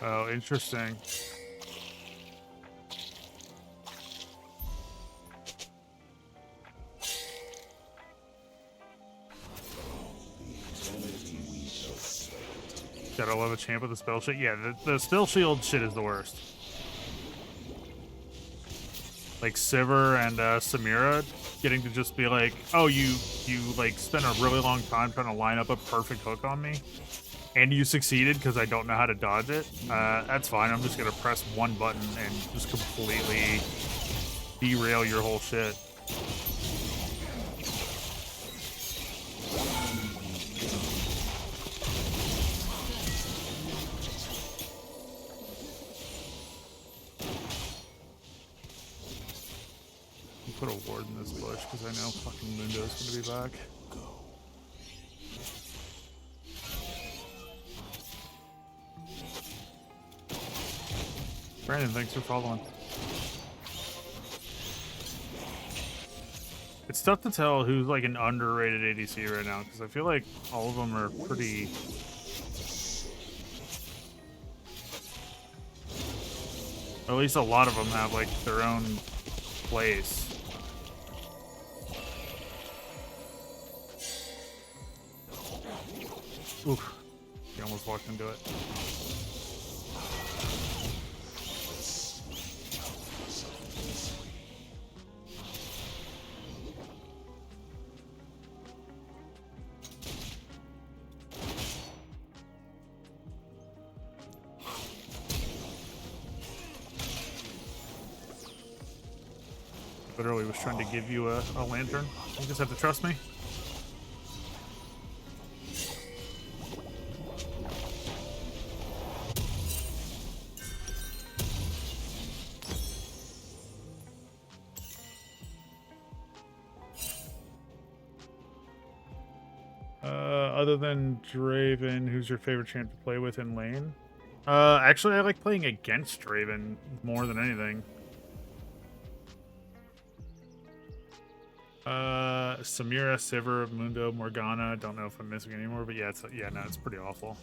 Oh, interesting. Gotta love a champ with a spell shield. Yeah, the spell shield shit is the worst. Like Sivir and Samira getting to just be like, oh, you like spent a really long time trying to line up a perfect hook on me. and you succeeded because I don't know how to dodge it, that's fine. I'm just gonna press one button and just completely derail your whole shit. Put a ward in this bush because I know fucking Mundo's gonna be back. Brandon, thanks for following. It's tough to tell who's like an underrated ADC right now because I feel like all of them are pretty. At least a lot of them have like their own place. Oof. He almost walked into it. Literally was trying to give you a lantern. You just have to trust me. Other than Draven, who's your favorite champ to play with in lane? Actually, I like playing against Draven more than anything. Samira, Sivir, Mundo, Morgana. Don't know if I'm missing anymore, but yeah, it's pretty awful.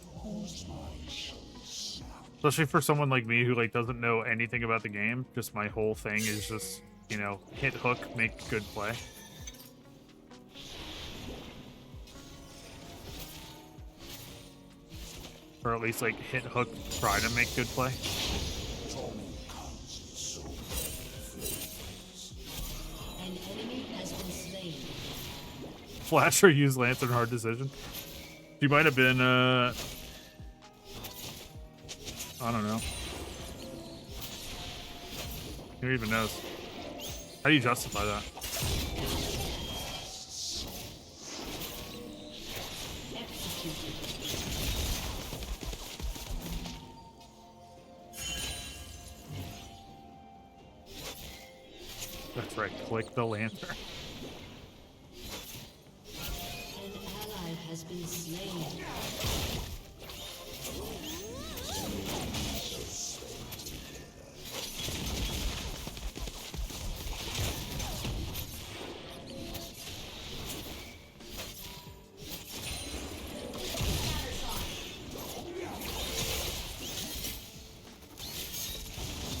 Especially for someone like me who like doesn't know anything about the game. Just my whole thing is just, you know, hit hook, make good play. Or at least like hit hook, try to make good play. An enemy has been slain. Flash or use Lantern, hard decision. She might have been, I don't know. Who even knows? How do you justify that? That's right, click the lantern. An ally has been slain.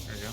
There you go.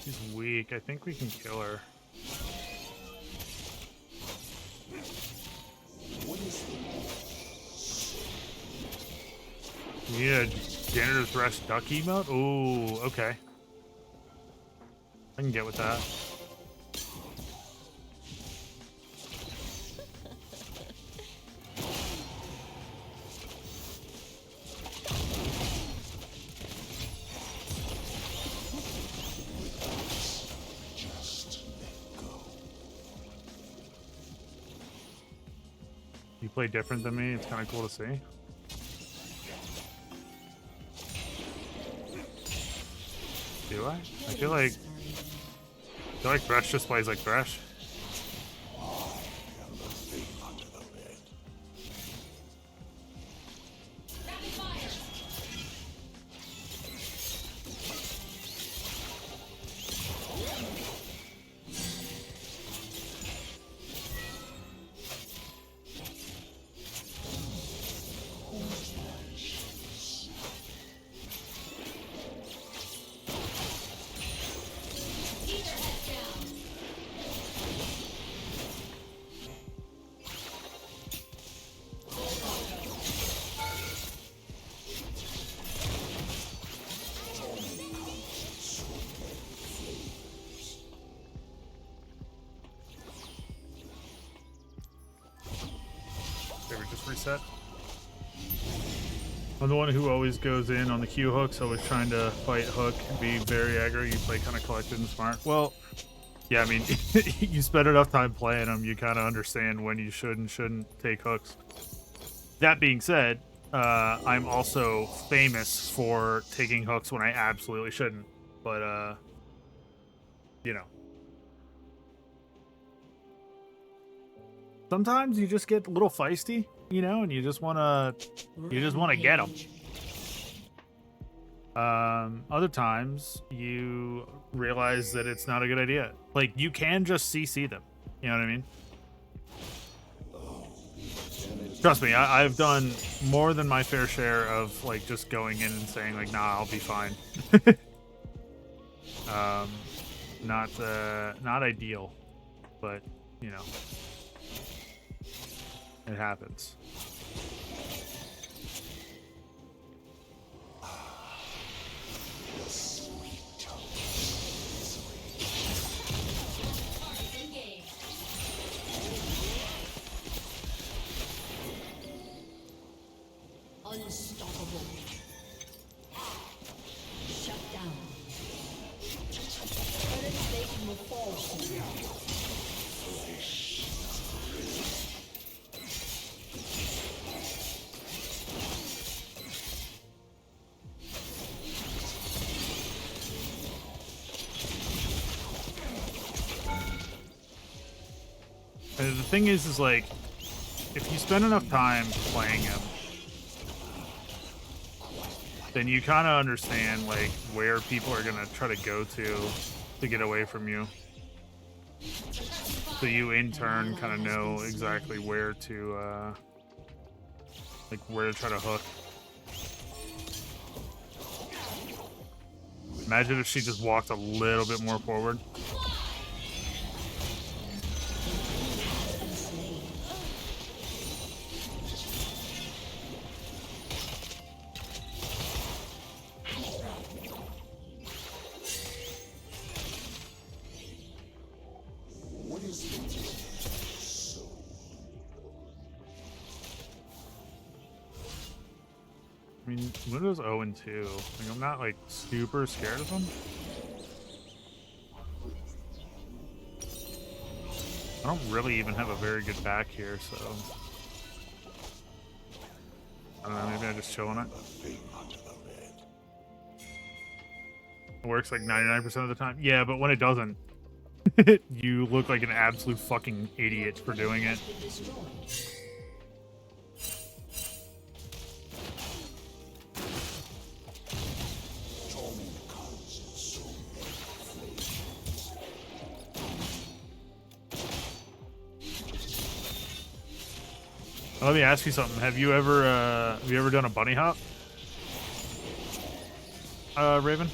She's weak. I think we can kill her. You need a janitor's rest duck emote? Ooh, okay. I can get with that. You play different than me. It's kind of cool to see. Do I? I feel like Thresh just plays like Thresh. Maybe just reset. I'm the one who always goes in on the Q hooks, always trying to fight hook and be very aggro. You play kind of collected and smart. Well, yeah, I mean, you spend enough time playing them, you kind of understand when you should and shouldn't take hooks. That being said, I'm also famous for taking hooks when I absolutely shouldn't. But, you know. Sometimes you just get a little feisty, you know, and you just want to get them. Other times you realize that it's not a good idea. Like, you can just CC them. You know what I mean? Trust me, I've done more than my fair share of, like, just going in and saying, like, nah, I'll be fine. Not ideal, but, you know, it happens. Unstoppable. Shut down. Turret plate will fall soon. And the thing is like, if you spend enough time playing him, then you kind of understand, like, where people are going to try to go to get away from you. So you, in turn, kind of know exactly where to, like, where to try to hook. Imagine if she just walked a little bit more forward. I mean, Windows 0 and 2. Like, I'm not, like, super scared of them. I don't really even have a very good back here, so I don't know, maybe I just chill on it. It works like 99% of the time. Yeah, but when it doesn't, you look like an absolute fucking idiot for doing it. Let me ask you something. Have you ever done a bunny hop? Raven?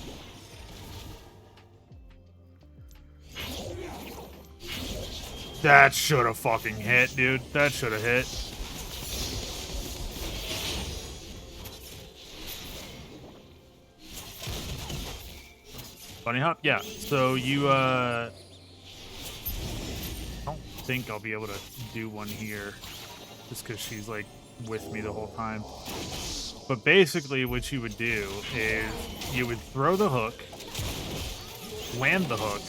That should have fucking hit, dude. That should have hit. Bunny hop? Yeah. So you, I don't think I'll be able to do one here. Just because she's, like, with me the whole time. But basically what you would do is you would throw the hook, land the hook,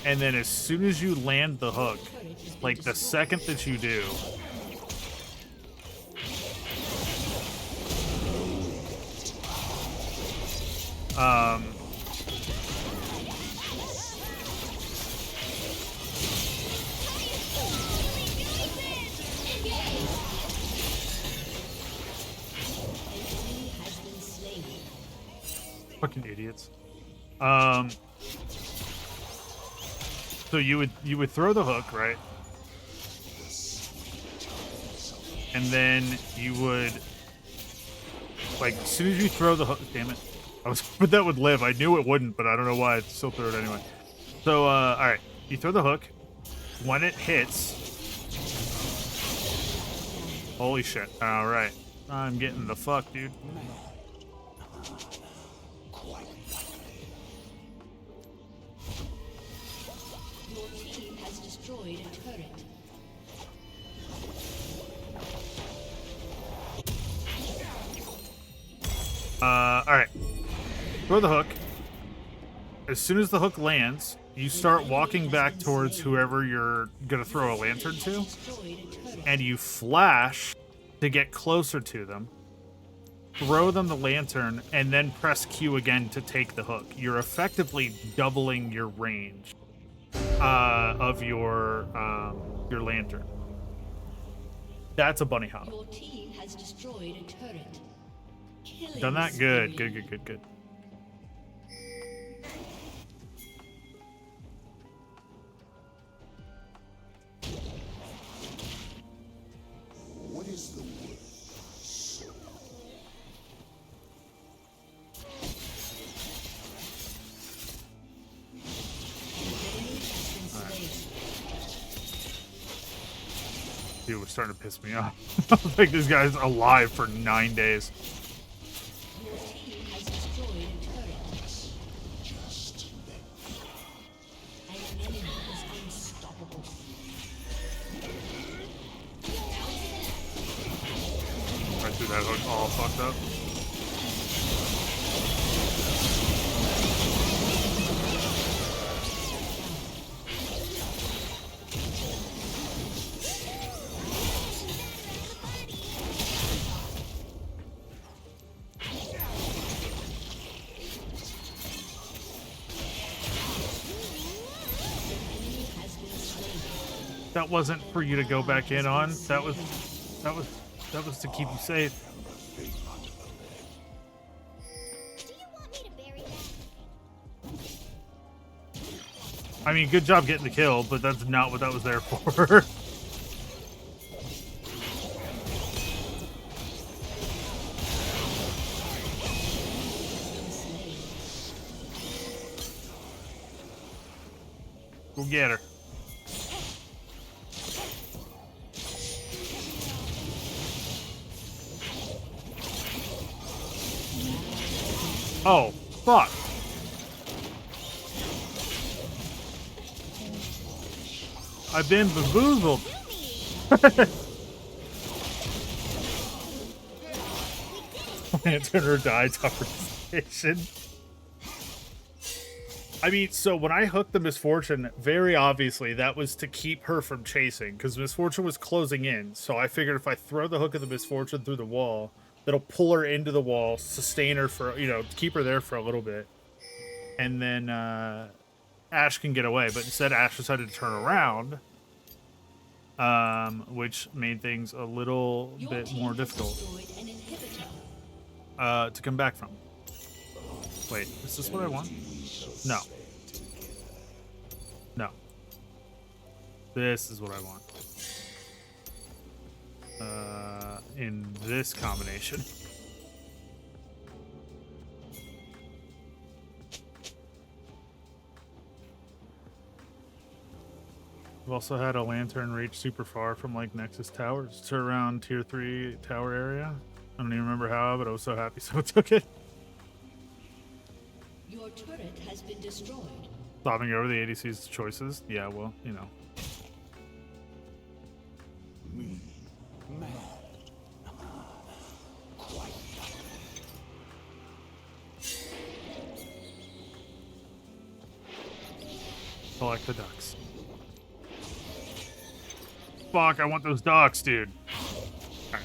and then as soon as you land the hook, like the second that you do, fucking idiots. So you would throw the hook, right? And then you would, like, as soon as you throw the hook, damn it. I was hoping that would live. I knew it wouldn't, but I don't know why. I still threw it anyway. So, alright. You throw the hook. When it hits, holy shit. Alright. I'm getting the fuck, dude. Your team has destroyed a turret. throw the hook. As soon as the hook lands, you start walking back towards whoever you're gonna throw a lantern to, and you flash to get closer to them. Throw them the lantern, and then press Q again to take the hook. You're effectively doubling your range of your lantern. That's a bunny hop. Your team has destroyed a turret. Killing Done that? Good, spree. good. What is the word? Dude, was starting to piss me off. I was like, this guy's alive for 9 days. Your team has destroyed a turret. An enemy is unstoppable. I threw that hook all fucked up. That wasn't for you to go back in on. That was to keep you safe. Do you want me to bury that? I mean, good job getting the kill, but that's not what that was there for. Go get her. Oh, fuck. I've been bamboozled. Lantern or die teleportation. I mean, so when I hooked the Misfortune, very obviously that was to keep her from chasing, because Misfortune was closing in. So I figured if I throw the hook of the Misfortune through the wall, that'll pull her into the wall, sustain her for, keep her there for a little bit. And then Ash can get away. But instead, Ash decided to turn around, which made things a little bit more difficult to come back from. Wait, is this what I want? No. No. This is what I want. In this combination. We've also had a lantern reach super far from like Nexus Towers to around tier 3 tower area. I don't even remember how, but I was so happy so took it. Your turret has been destroyed. Stopping over the ADC's choices? Yeah, well, Collect the ducks. Fuck, I want those ducks, dude. Alright.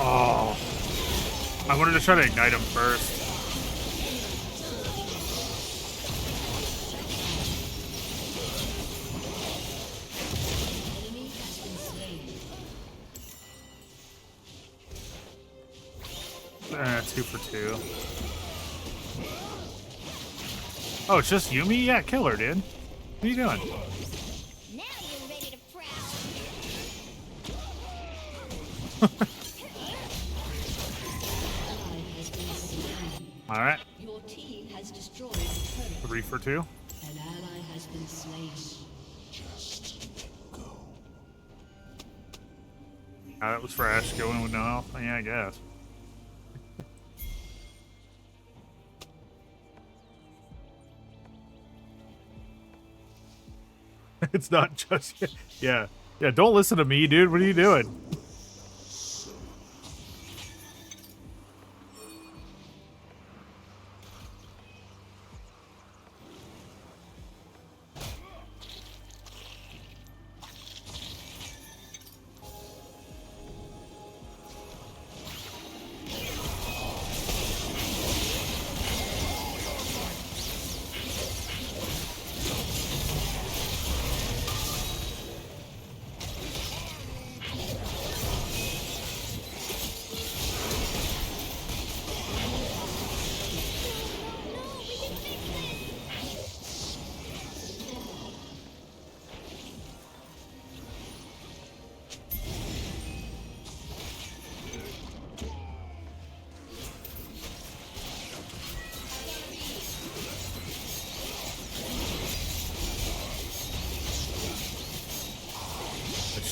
Oh. I wanted to try to ignite him first. Enemy has been slain. 2 for 2. Oh, it's just Yumi? Yeah, kill her, dude. What are you doing? Now you're ready to prowl. Ally has been slain. All right, Your team has destroyed a turret. 3 for 2. An ally has been slain. That was fresh. Going with no health. Yeah, I guess. It's not just yeah. Yeah, don't listen to me, dude. What are you doing?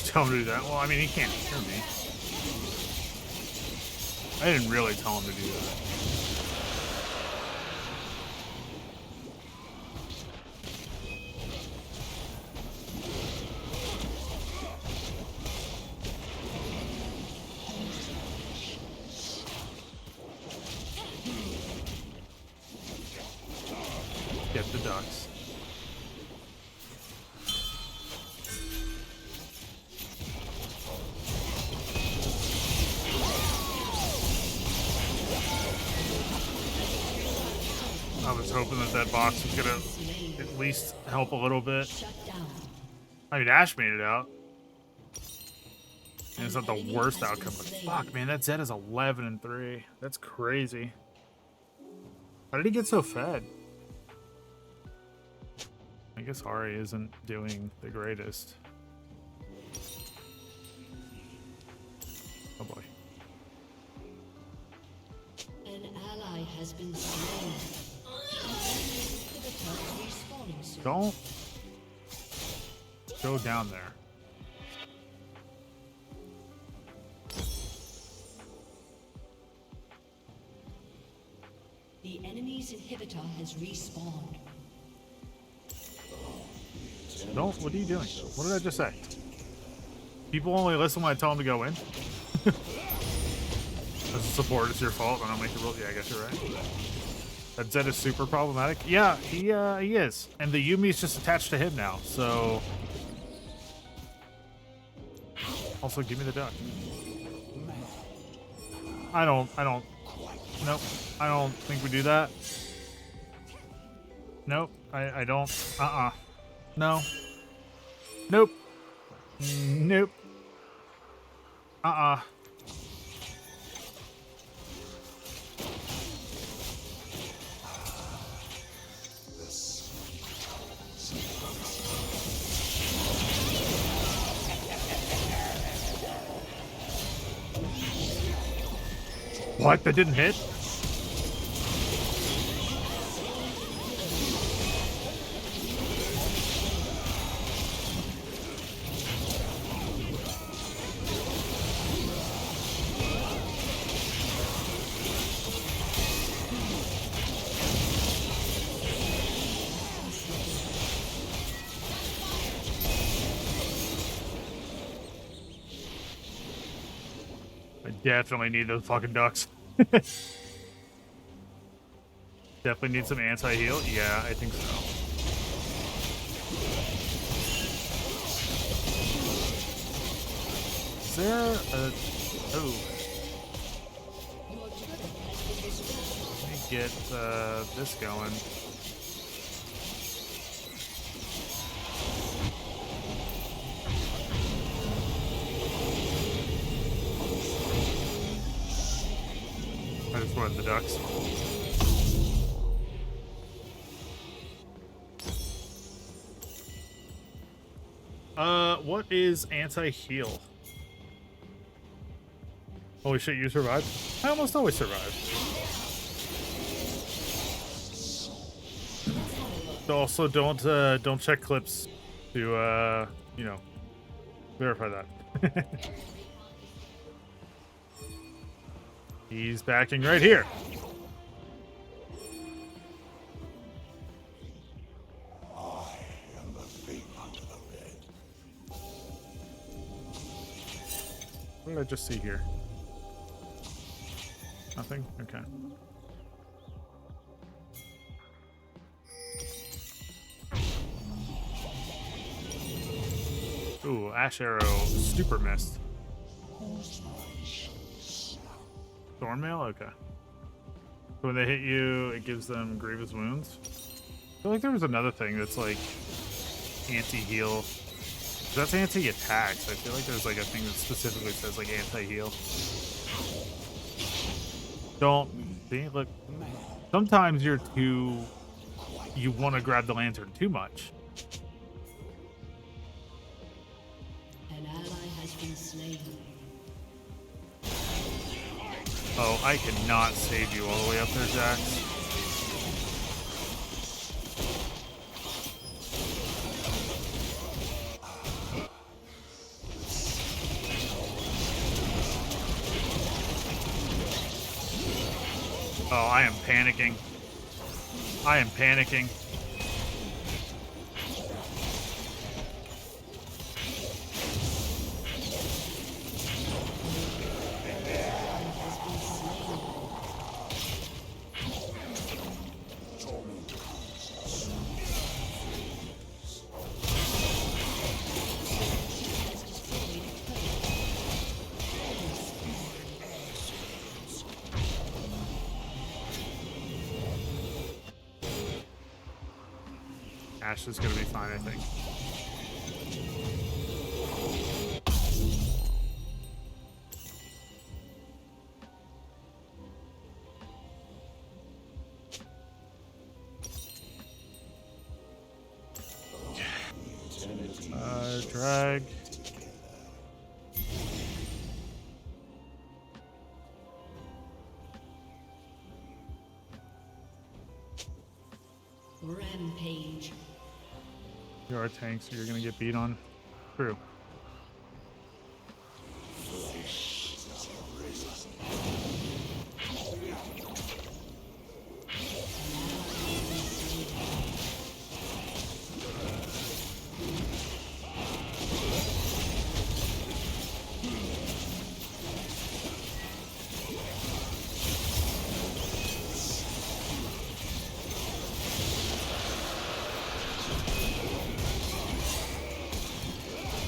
Tell him to do that. Well, I mean, he can't hear me. I didn't really tell him to do that. Get the ducks. I was hoping that that box was gonna at least help a little bit. Shut down. I mean, Ash made it out. And it's not the worst outcome, but fuck, man, that Zed is 11 and 3. That's crazy. How did he get so fed? I guess Ari isn't doing the greatest. Oh boy. An ally has been slain. Inhibitor respawning soon. Don't go down there. The enemy's inhibitor has respawned. Don't. What are you doing? What did I just say? People only listen when I tell them to go in. As a support, it's your fault. I don't make the rules. Yeah, I guess you're right. That Zed is super problematic. Yeah, he is. And the Yumi's just attached to him now. So. Also, give me the duck. I don't. Nope. I don't think we do that. Nope. I don't. No. Nope. Nope. What? That didn't hit? I definitely need those fucking ducks. Definitely need some anti-heal. Yeah, I think so. Is there a... Oh. Let me get this going. I just wanted the ducks. What is anti-heal? Holy shit, you survived? I almost always survive. So also, don't check clips to, you know, verify that. He's backing right here. What did I just see here? Nothing? Okay. Ooh, Ash Arrow, Super Mist. Thornmail? Okay. So when they hit you, it gives them grievous wounds. I feel like there was another thing that's like anti-heal. That's anti-attacks. I feel like there's like a thing that specifically says like anti-heal. Don't see, look. Sometimes you want to grab the lantern too much. An ally has been slain. Oh, I cannot save you all the way up there, Jax. Oh, I am panicking. I am panicking. Ash is gonna be fine, I think. Drag. Rampage. You are a tank, so you're gonna get beat on. True.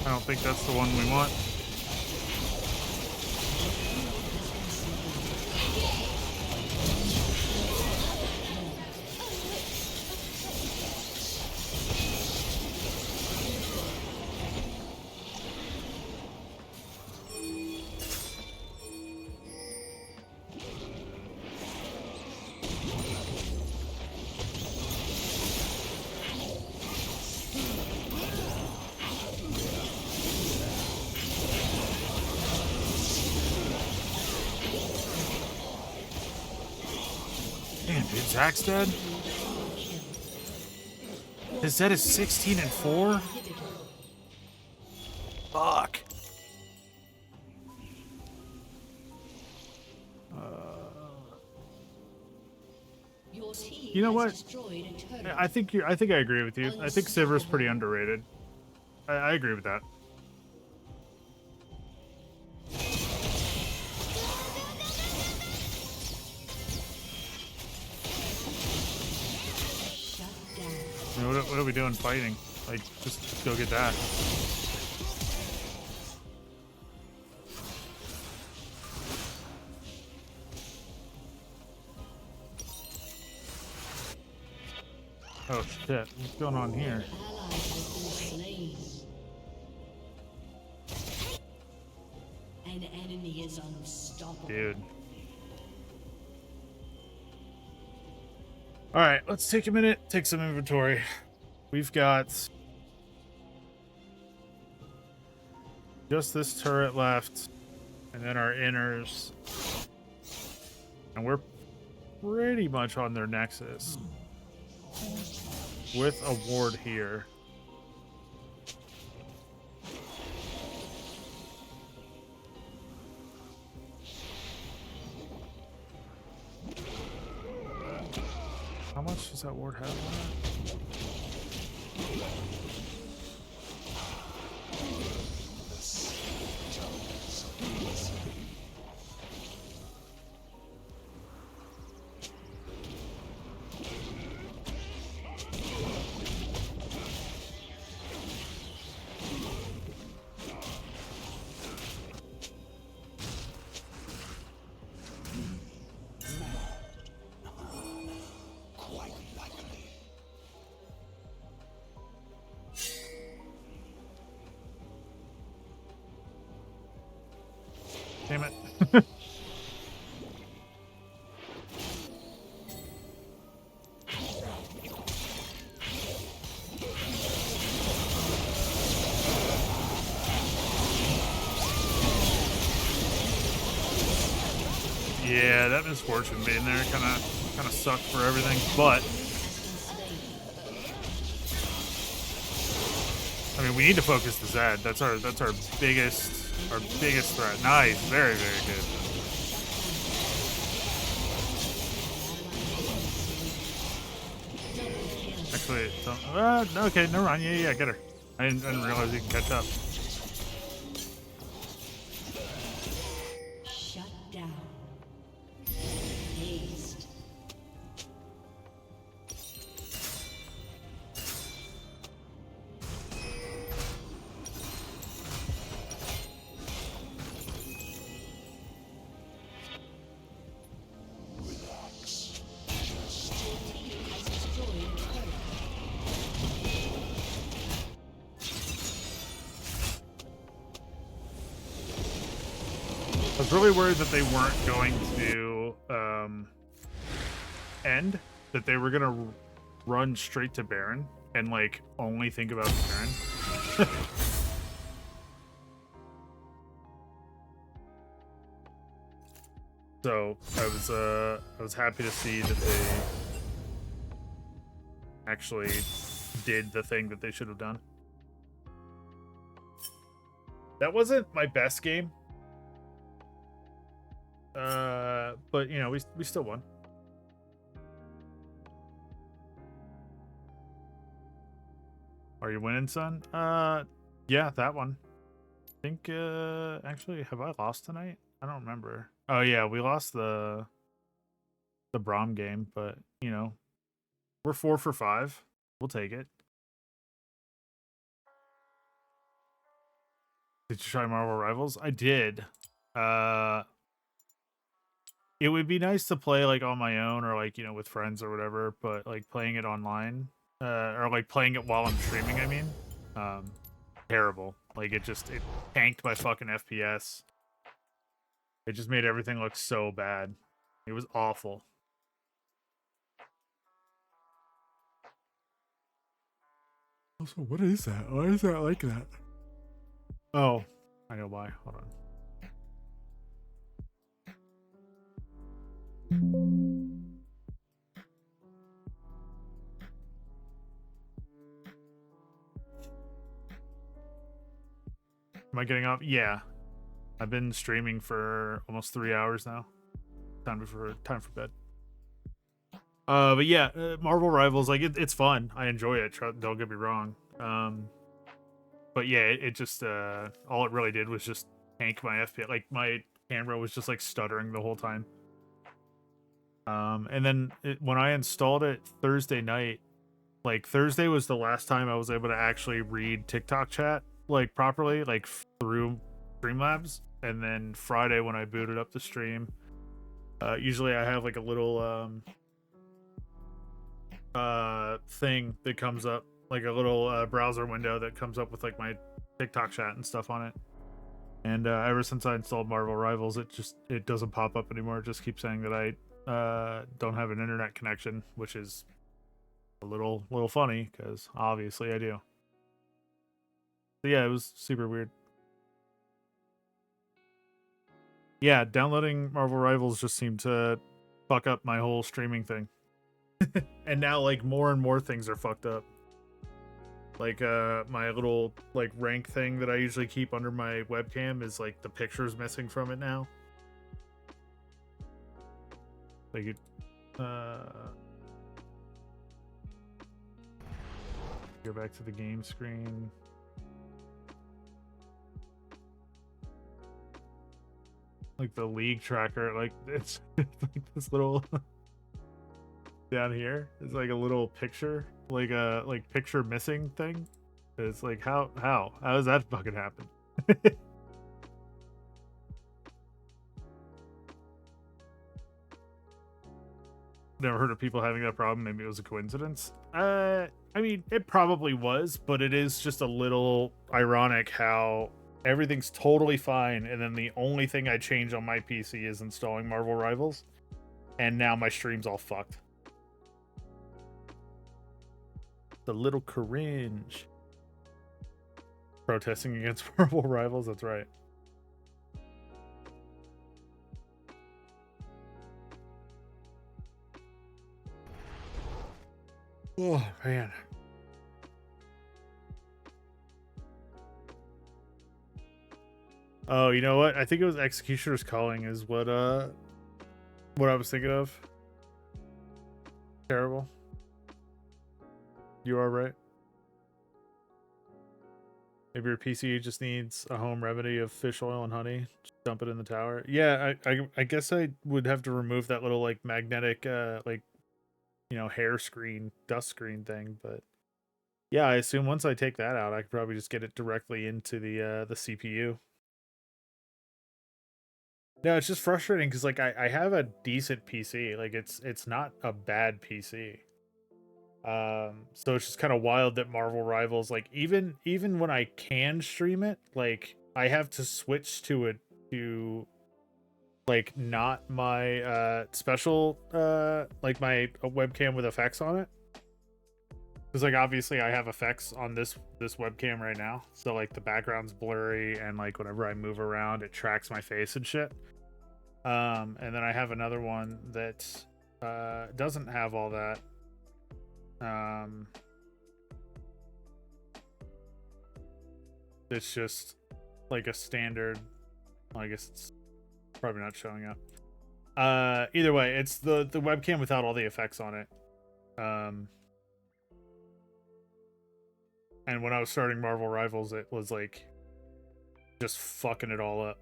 I don't think that's the one we want. Damn, dude, Zach's dead? His dead is 16 and 4? Fuck. Your team You know has what? destroyed a turret. I think I agree with you. I think Sivir's pretty underrated. I agree with that. I mean, what are we doing fighting? Like, just go get that. Oh shit, what's going on here? Ally has been slain. An enemy is unstoppable. Dude. Alright, let's take a minute, take some inventory. We've got just this turret left, and then our inners, and we're pretty much on their nexus with a ward here. How much does that ward have on it? Quite likely. Damn it. Yeah, that misfortune being there kind of sucked for everything, but I mean, we need to focus the Zed. That's our biggest threat. Nice, very good. Actually, okay, never mind. Yeah, get her. I didn't realize you can catch up. Shut down. Aced. I was really worried that they weren't going to end, that they were gonna run straight to Baron and like only think about Baron. So I was happy to see that they actually did the thing that they should have done. That wasn't my best game. But you know, we still won. Are you winning, son? Yeah, that one. I think actually, have I lost tonight? I don't remember. Oh yeah, we lost the Braum game, but you know, we're 4 for 5. We'll take it. Did you try Marvel Rivals? I did. It would be nice to play like on my own or like, you know, with friends or whatever, but like playing it online, or like playing it while I'm streaming, I mean, terrible. Like it tanked my fucking FPS. It just made everything look so bad. It was awful. Also, what is that? Why is that like that? Oh, I know why. Hold on. Am I getting off? Yeah. I've been streaming for almost 3 hours now. Time for bed. But yeah, Marvel Rivals, like it's fun. I enjoy it. Don't get me wrong. But yeah, it just all it really did was just tank my FPS. Like my camera was just like stuttering the whole time. And then when I installed it Thursday night, like Thursday was the last time I was able to actually read TikTok chat like properly, like through Streamlabs. And then Friday when I booted up the stream, usually I have like a little thing that comes up, like a little browser window that comes up with like my TikTok chat and stuff on it. And ever since I installed Marvel Rivals, it doesn't pop up anymore. It just keeps saying that I don't have an internet connection, which is a little funny because obviously I do. So yeah, it was super weird. Yeah, downloading Marvel Rivals just seemed to fuck up my whole streaming thing. And now like more and more things are fucked up. Like my little like rank thing that I usually keep under my webcam is like the picture's missing from it now. Like it go back to the game screen. Like the league tracker, like it's like this little down here is like a little picture, like a picture missing thing. It's like how does that fucking happen? Never heard of people having that problem. Maybe it was a coincidence. I mean, it probably was, but it is just a little ironic how everything's totally fine, and then the only thing I change on my PC is installing Marvel Rivals, and now my stream's all fucked. The little cringe. Protesting against Marvel Rivals, that's right. Oh, man. Oh, you know what? I think it was Executioner's Calling is what I was thinking of. Terrible. You are right. Maybe your PC just needs a home remedy of fish oil and honey. Just dump it in the tower. Yeah, I guess I would have to remove that little like magnetic like, you know, hair screen, dust screen thing, but yeah, I assume once I take that out, I could probably just get it directly into the CPU. No, it's just frustrating because like I have a decent PC. Like it's not a bad PC. So it's just kind of wild that Marvel Rivals, like even when I can stream it, like I have to switch to it to like not my special like my webcam with effects on it. Because like obviously I have effects on this webcam right now, so like the background's blurry and like whenever I move around it tracks my face and shit. And then I have another one that doesn't have all that. It's just like a standard. Well, I guess it's probably not showing up. Either way, it's the webcam without all the effects on it. And when I was starting Marvel Rivals, it was like just fucking it all up.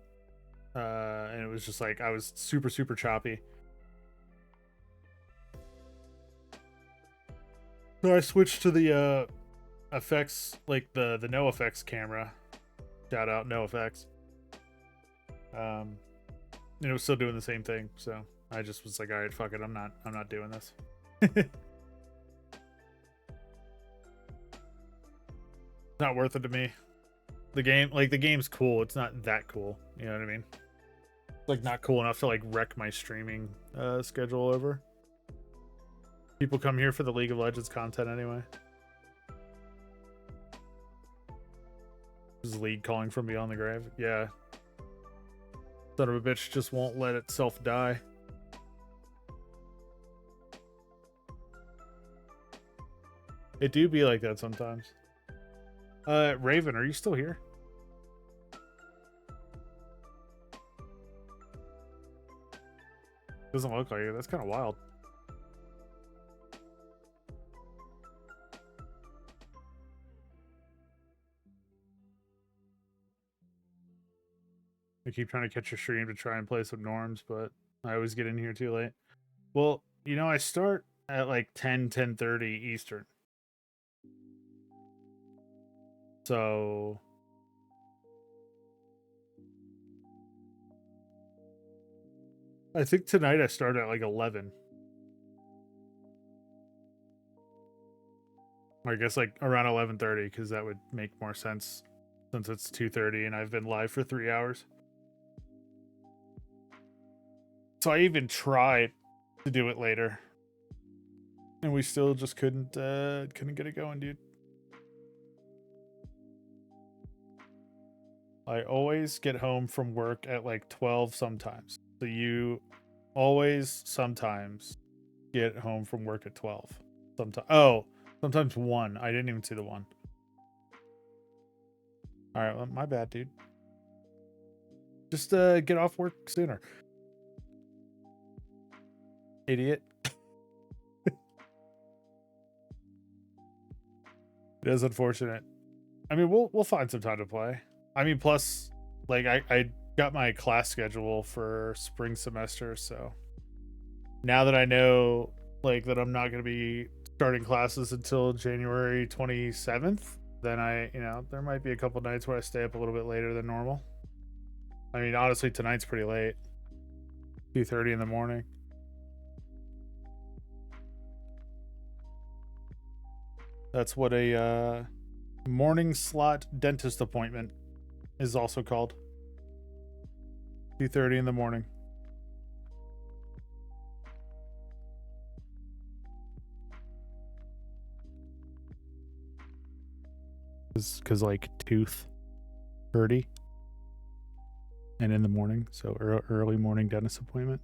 And it was just like I was super choppy. So I switched to the effects, like the no effects camera. Shout out no effects. And it was still doing the same thing, so I just was like, all right, fuck it, I'm not doing this. Not worth it to me. The game's cool. It's not that cool. You know what I mean? It's like not cool enough to like wreck my streaming schedule over. People come here for the League of Legends content anyway. This is League calling from beyond the grave. Yeah. Son of a bitch just won't let itself die. It do be like that sometimes. Raven, are you still here? Doesn't look like it. That's kind of wild. I keep trying to catch your stream to try and play some norms, but I always get in here too late. Well, you know, I start at like 10:30 Eastern. So I think tonight I start at like 11. Or I guess like around 11:30 because that would make more sense since it's 2:30 and I've been live for 3 hours. So I even tried to do it later, and we still just couldn't get it going, dude. I always get home from work at like 12 sometimes. So you always sometimes get home from work at 12. Sometimes. Oh, sometimes 1. I didn't even see the 1. All right, well, my bad, dude. Just get off work sooner. Idiot. It is unfortunate. I mean, we'll find some time to play. I mean, plus, like, I got my class schedule for spring semester, so now that I know, like, that I'm not going to be starting classes until January 27th, then there might be a couple nights where I stay up a little bit later than normal. I mean, honestly, tonight's pretty late. 2:30 in the morning. That's what a morning slot dentist appointment is also called. 2:30 in the morning. Because like tooth 30 and in the morning, so early morning dentist appointment.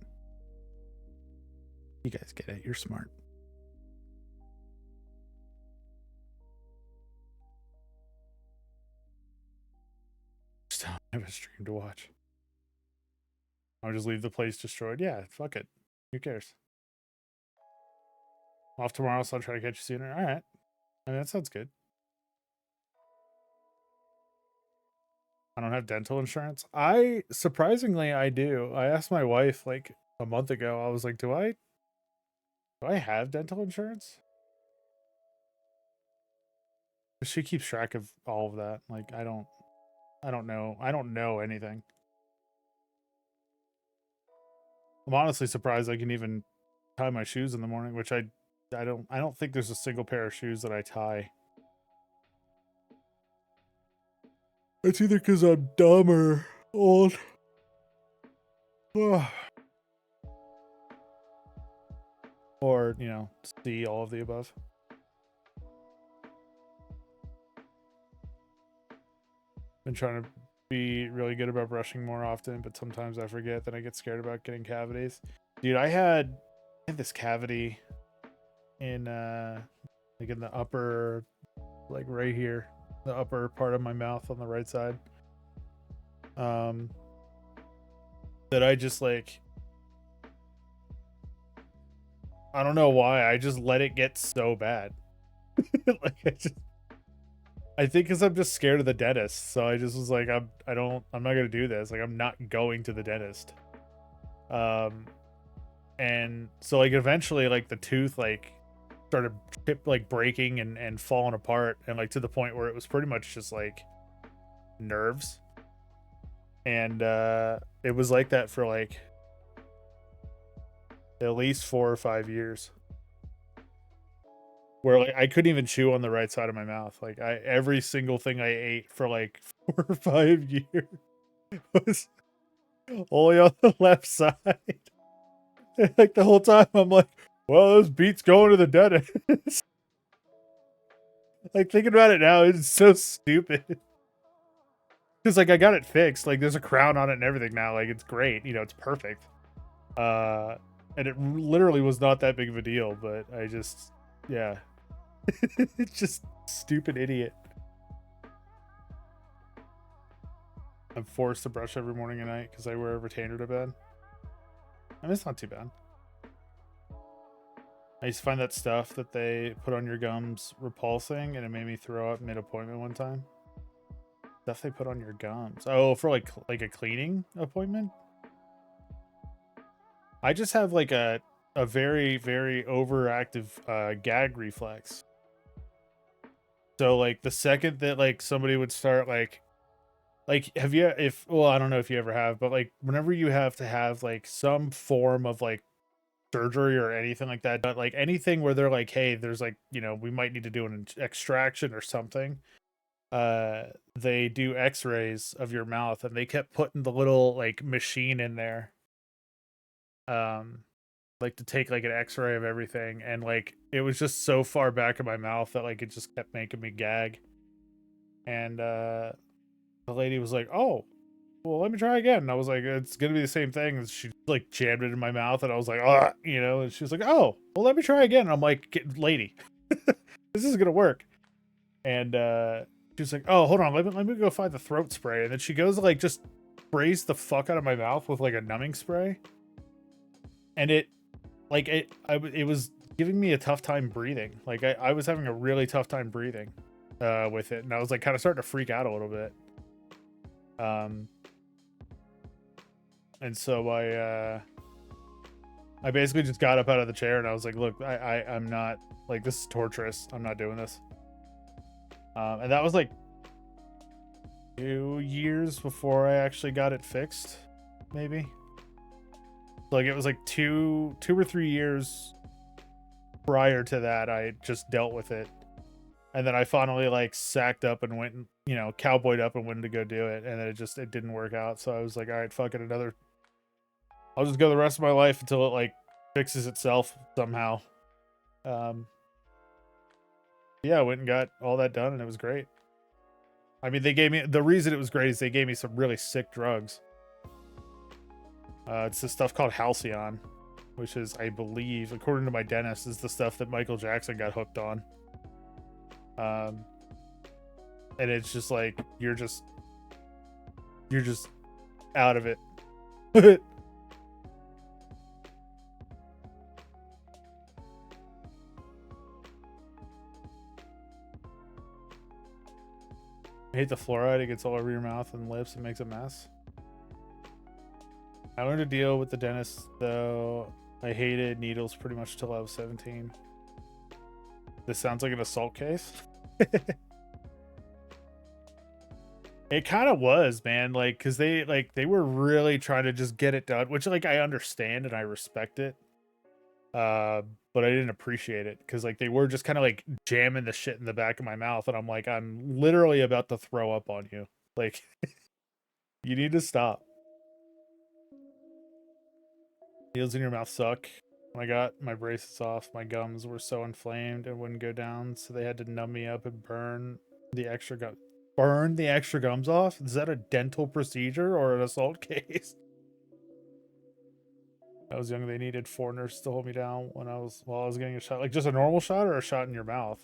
You guys get it. You're smart. Just don't have a stream to watch. I'll just leave the place destroyed. Yeah, fuck it. Who cares? Off tomorrow, so I'll try to catch you sooner. All right. I mean, that sounds good. I don't have dental insurance. Surprisingly, I do. I asked my wife like a month ago. I was like, do I have dental insurance? She keeps track of all of that. Like, I don't know. I don't know anything. I'm honestly surprised I can even tie my shoes in the morning, which I don't think there's a single pair of shoes that I tie. It's either because I'm dumb or old. Or, see all of the above. Been trying to be really good about brushing more often, but sometimes I forget that I get scared about getting cavities. Dude, I had this cavity in like in the upper, like right here, the upper part of my mouth on the right side. That I just like, I don't know why, I just let it get so bad. Like I think because I'm just scared of the dentist, so I just was like, I'm not gonna do this. Like, I'm not going to the dentist. And so like eventually, like the tooth like started breaking and falling apart, and like to the point where it was pretty much just like nerves. And it was like that for like at least 4 or 5 years. Where like I couldn't even chew on the right side of my mouth. Like every single thing I ate for like 4 or 5 years was only on the left side. Like the whole time I'm like, well, this beats going to the dentist. Like thinking about it now, it's so stupid. Because like I got it fixed. Like there's a crown on it and everything now. Like it's great. It's perfect. And it literally was not that big of a deal, but I just, yeah. It's just stupid idiot. I'm forced to brush every morning and night because I wear a retainer to bed. I mean, it's not too bad. I used to find that stuff that they put on your gums repulsing, and it made me throw up mid-appointment one time. Stuff they put on your gums. Oh, for like a cleaning appointment? I just have like a very, very overactive gag reflex. So like the second that like somebody would start like have you, well, I don't know if you ever have, but like whenever you have to have like some form of like surgery or anything like that, but like anything where they're like, hey, there's like, we might need to do an extraction or something, they do x-rays of your mouth, and they kept putting the little like machine in there, like to take like an x-ray of everything, and like it was just so far back in my mouth that like it just kept making me gag. And the lady was like, "Oh, well, let me try again." And I was like, "It's gonna be the same thing." And she like jammed it in my mouth, and I was like, "Ah," you know. And she was like, "Oh, well, let me try again." And I'm like, "Lady, this is gonna work." And she was like, "Oh, hold on, let me go find the throat spray." And then she goes like just sprays the fuck out of my mouth with like a numbing spray, and it was giving me a tough time breathing. Like I was having a really tough time breathing with it, and I was like kind of starting to freak out a little bit. And so I basically just got up out of the chair and I was like, "Look, I'm not, like, this is torturous. I'm not doing this." And that was like 2 years before I actually got it fixed, maybe. Like it was like 2 or 3 years prior to that I just dealt with it. And then I finally like sacked up and went and, you know, cowboyed up and went to go do it. And then it didn't work out. So I was like, all right, fuck it, I'll just go the rest of my life until it like fixes itself somehow. Yeah, I went and got all that done and it was great. I mean, the reason it was great is they gave me some really sick drugs. It's this stuff called Halcyon, which is, I believe, according to my dentist, is the stuff that Michael Jackson got hooked on. And it's just like, you're just out of it. I hate the fluoride. It gets all over your mouth and lips and makes a mess. I learned to deal with the dentist, though. I hated needles pretty much till I was 17. This sounds like an assault case. It kind of was, man. Like, cause they were really trying to just get it done, which like I understand and I respect it. But I didn't appreciate it because like they were just kind of like jamming the shit in the back of my mouth, and I'm like, I'm literally about to throw up on you. Like, you need to stop. Needles in your mouth suck. When I got my braces off, my gums were so inflamed and wouldn't go down, so they had to numb me up and burn the extra gums off. Is that a dental procedure or an assault case? I was young. They needed 4 nurses to hold me down while I was getting a shot, like just a normal shot or a shot in your mouth.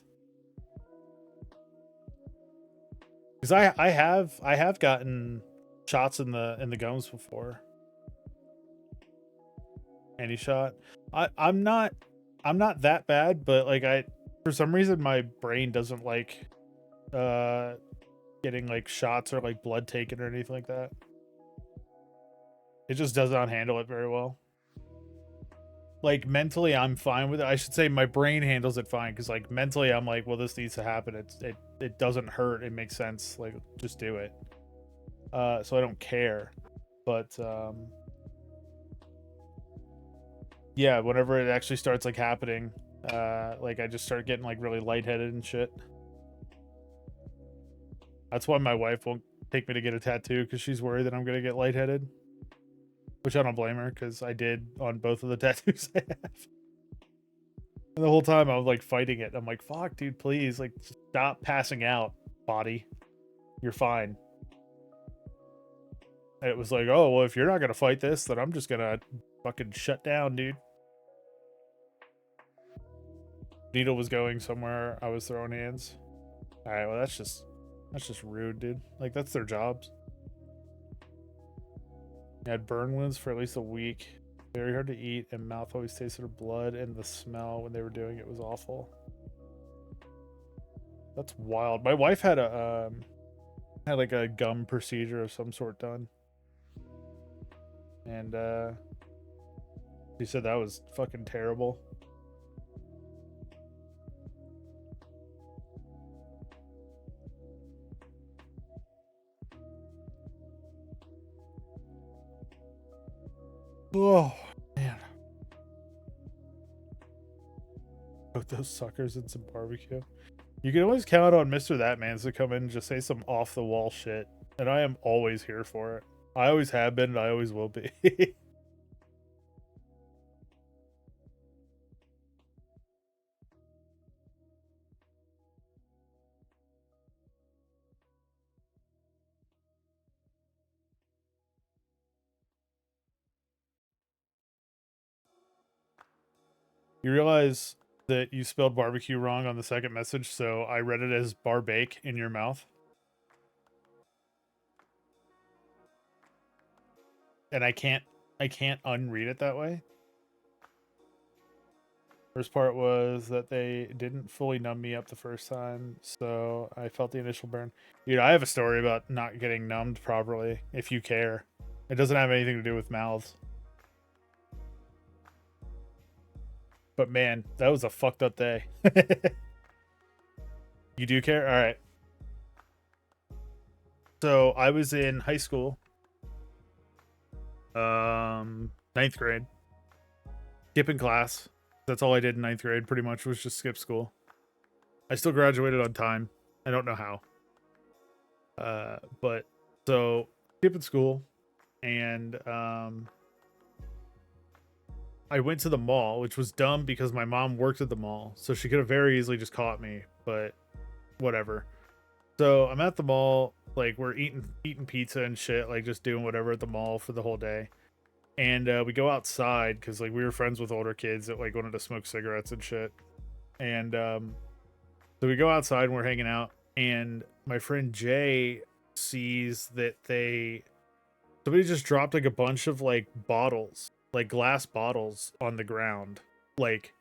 Because I have gotten shots in the gums before. Any shot. I'm not that bad, but like for some reason my brain doesn't like getting like shots or like blood taken or anything like that. It just does not handle it very well. Like mentally I'm fine with it. I should say my brain handles it fine, because like mentally I'm like, well, this needs to happen. It doesn't hurt. It makes sense. Like, just do it. So I don't care. But yeah, whenever it actually starts like happening, like I just start getting like really lightheaded and shit. That's why my wife won't take me to get a tattoo, because she's worried that I'm gonna get lightheaded. Which I don't blame her, because I did on both of the tattoos I have. And the whole time I was like fighting it. I'm like, fuck, dude, please, like, stop passing out, body. You're fine. And it was like, oh, well, if you're not gonna fight this, then I'm just gonna fucking shut down, dude. Needle was going somewhere. I was throwing hands. All right, well, that's just rude, dude. Like, that's their jobs. I had burn wounds for at least a week. Very hard to eat, and mouth always tasted of blood, and the smell when they were doing it was awful. That's wild. My wife had had like a gum procedure of some sort done, and she said that was fucking terrible. Oh, man. Put those suckers in some barbecue. You can always count on Mr. That Man's to come in and just say some off the wall shit. And I am always here for it. I always have been, and I always will be. You realize that you spelled barbecue wrong on the second message, so I read it as barbake in your mouth. And I can't unread it that way. First part was that they didn't fully numb me up the first time, so I felt the initial burn. Dude, I have a story about not getting numbed properly, if you care. It doesn't have anything to do with mouths. But man, that was a fucked up day. You do care? All right. So I was in high school, ninth grade, skipping class. That's all I did in ninth grade, pretty much, was just skip school. I still graduated on time. I don't know how. But so skipping school, and I went to the mall, which was dumb because my mom worked at the mall, so she could have very easily just caught me, but whatever. So I'm at the mall, like we're eating pizza and shit, like just doing whatever at the mall for the whole day. And we go outside because like we were friends with older kids that like wanted to smoke cigarettes and shit. And so we go outside and we're hanging out, and my friend Jay sees that somebody just dropped like a bunch of like bottles, like glass bottles on the ground. Like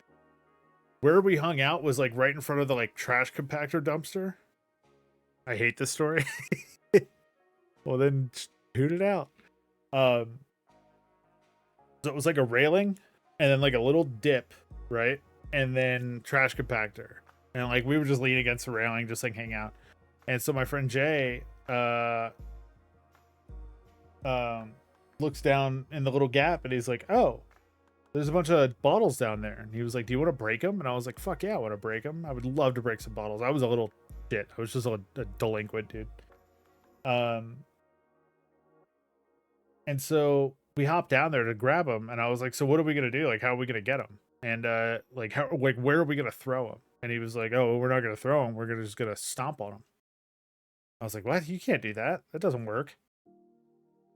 where we hung out was like right in front of the like trash compactor dumpster. I hate this story. Well, then shoot it out. So it was like a railing and then like a little dip, right? And then trash compactor. And like we were just leaning against the railing, just like hang out. And so my friend Jay looks down in the little gap and he's like, "Oh, there's a bunch of bottles down there." And he was like, "Do you want to break them?" And I was like, "Fuck yeah, I want to break them. I would love to break some bottles." I was a little shit. I was just a delinquent dude. And so we hopped down there to grab them, and I was like, "So what are we gonna do? Like, how are we gonna get them? And like, where are we gonna throw them?" And he was like, "Oh, we're not gonna throw them. We're just gonna stomp on them." I was like, "What? You can't do that. That doesn't work."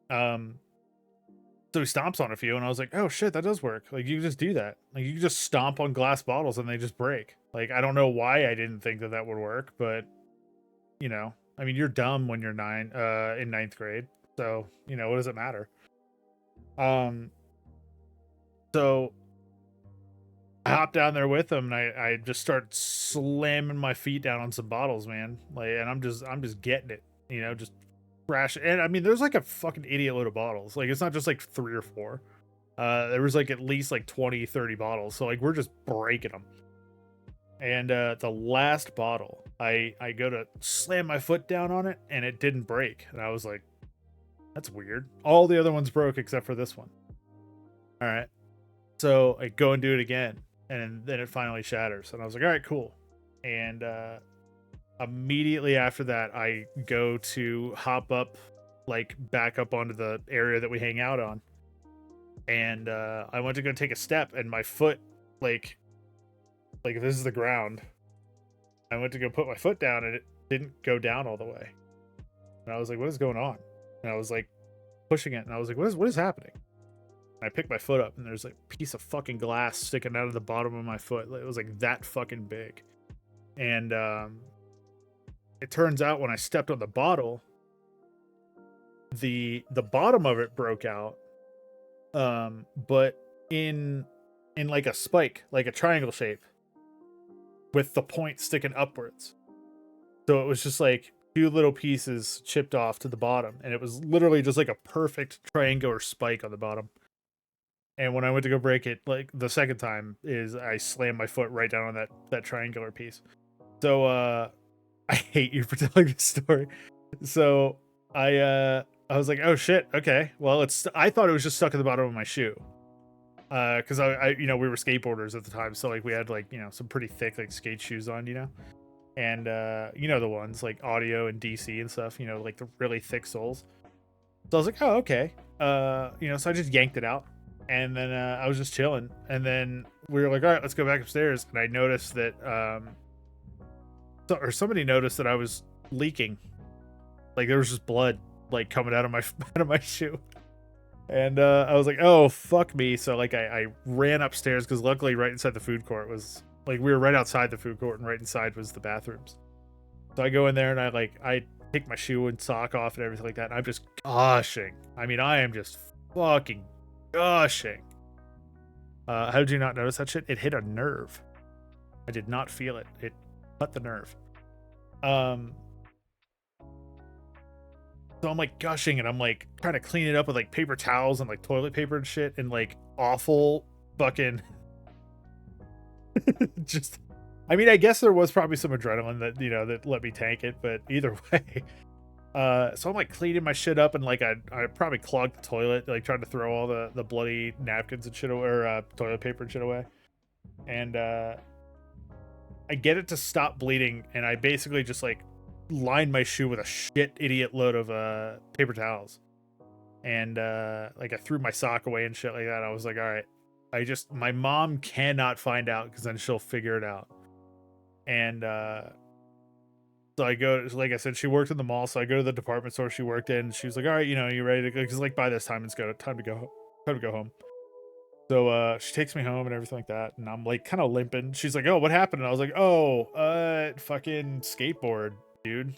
So he stomps on a few, and I was like, "Oh shit, that does work. Like, you can just do that. Like, you can just stomp on glass bottles, and they just break." Like, I don't know why I didn't think that would work, but you know, I mean, you're dumb when you're in ninth grade, so you know, what does it matter? So I hopped down there with him, and I just start slamming my feet down on some bottles, man. Like, and I'm just getting it, you know, just crash. And I mean, there's like a fucking idiot load of bottles. Like, it's not just like 3 or 4. There was like at least like 20, 30 bottles. So like we're just breaking them. And the last bottle, I go to slam my foot down on it, and it didn't break. And I was like, that's weird. All the other ones broke except for this one. All right. So I go and do it again, and then it finally shatters. And I was like, all right, cool. And immediately after that, I go to hop up, like back up onto the area that we hang out on. And I went to go take a step, and my foot, like if this is the ground, I went to go put my foot down, and it didn't go down all the way. And I was like, what is going on? And I was like pushing it, and I was like, what is happening? And I picked my foot up, and there's like a piece of fucking glass sticking out of the bottom of my foot. It was like that fucking big. And it turns out when I stepped on the bottle, the bottom of it broke out, but in like a spike, like a triangle shape, with the point sticking upwards. So it was just like 2 little pieces chipped off to the bottom, and it was literally just like a perfect triangular spike on the bottom. And when I went to go break it, like the second time, I slammed my foot right down on that triangular piece. So I hate you for telling this story. So I was like, oh shit, okay. Well, I thought it was just stuck at the bottom of my shoe. Because I we were skateboarders at the time, so like we had like some pretty thick like skate shoes on, and the ones like Audio and DC and stuff, like the really thick soles. So I was like, oh okay, so I just yanked it out, and then I was just chilling, and then we were like, all right, let's go back upstairs, and I noticed that somebody noticed that I was leaking, like there was just blood like coming out of my shoe. And I was like, oh, fuck me. So like I ran upstairs because luckily right inside the food court was like we were right outside the food court and right inside was the bathrooms. So I go in there and I take my shoe and sock off and everything like that. And I'm just gushing. I mean, I am just fucking gushing. How did you not notice that shit? It hit a nerve. I did not feel it. It cut the nerve. So I'm like gushing and I'm like trying to clean it up with like paper towels and like toilet paper and shit and like awful fucking just I mean, I guess there was probably some adrenaline that, you know, that let me tank it, but either way. So I'm like cleaning my shit up and like I probably clogged the toilet, like trying to throw all the bloody napkins and shit away, or toilet paper and shit away. And I get it to stop bleeding and I basically just like lined my shoe with a shit idiot load of paper towels. And like I threw my sock away and shit like that. I was like, all right, my mom cannot find out because then she'll figure it out. And so I go, like I said, she worked in the mall, so I go to the department store she worked in. She was like, all right, you know, you ready to go? Because like by this time it's time to go home. So she takes me home and everything like that, and I'm like kind of limping. She's like, oh, what happened? And I was like, oh, fucking skateboard, dude.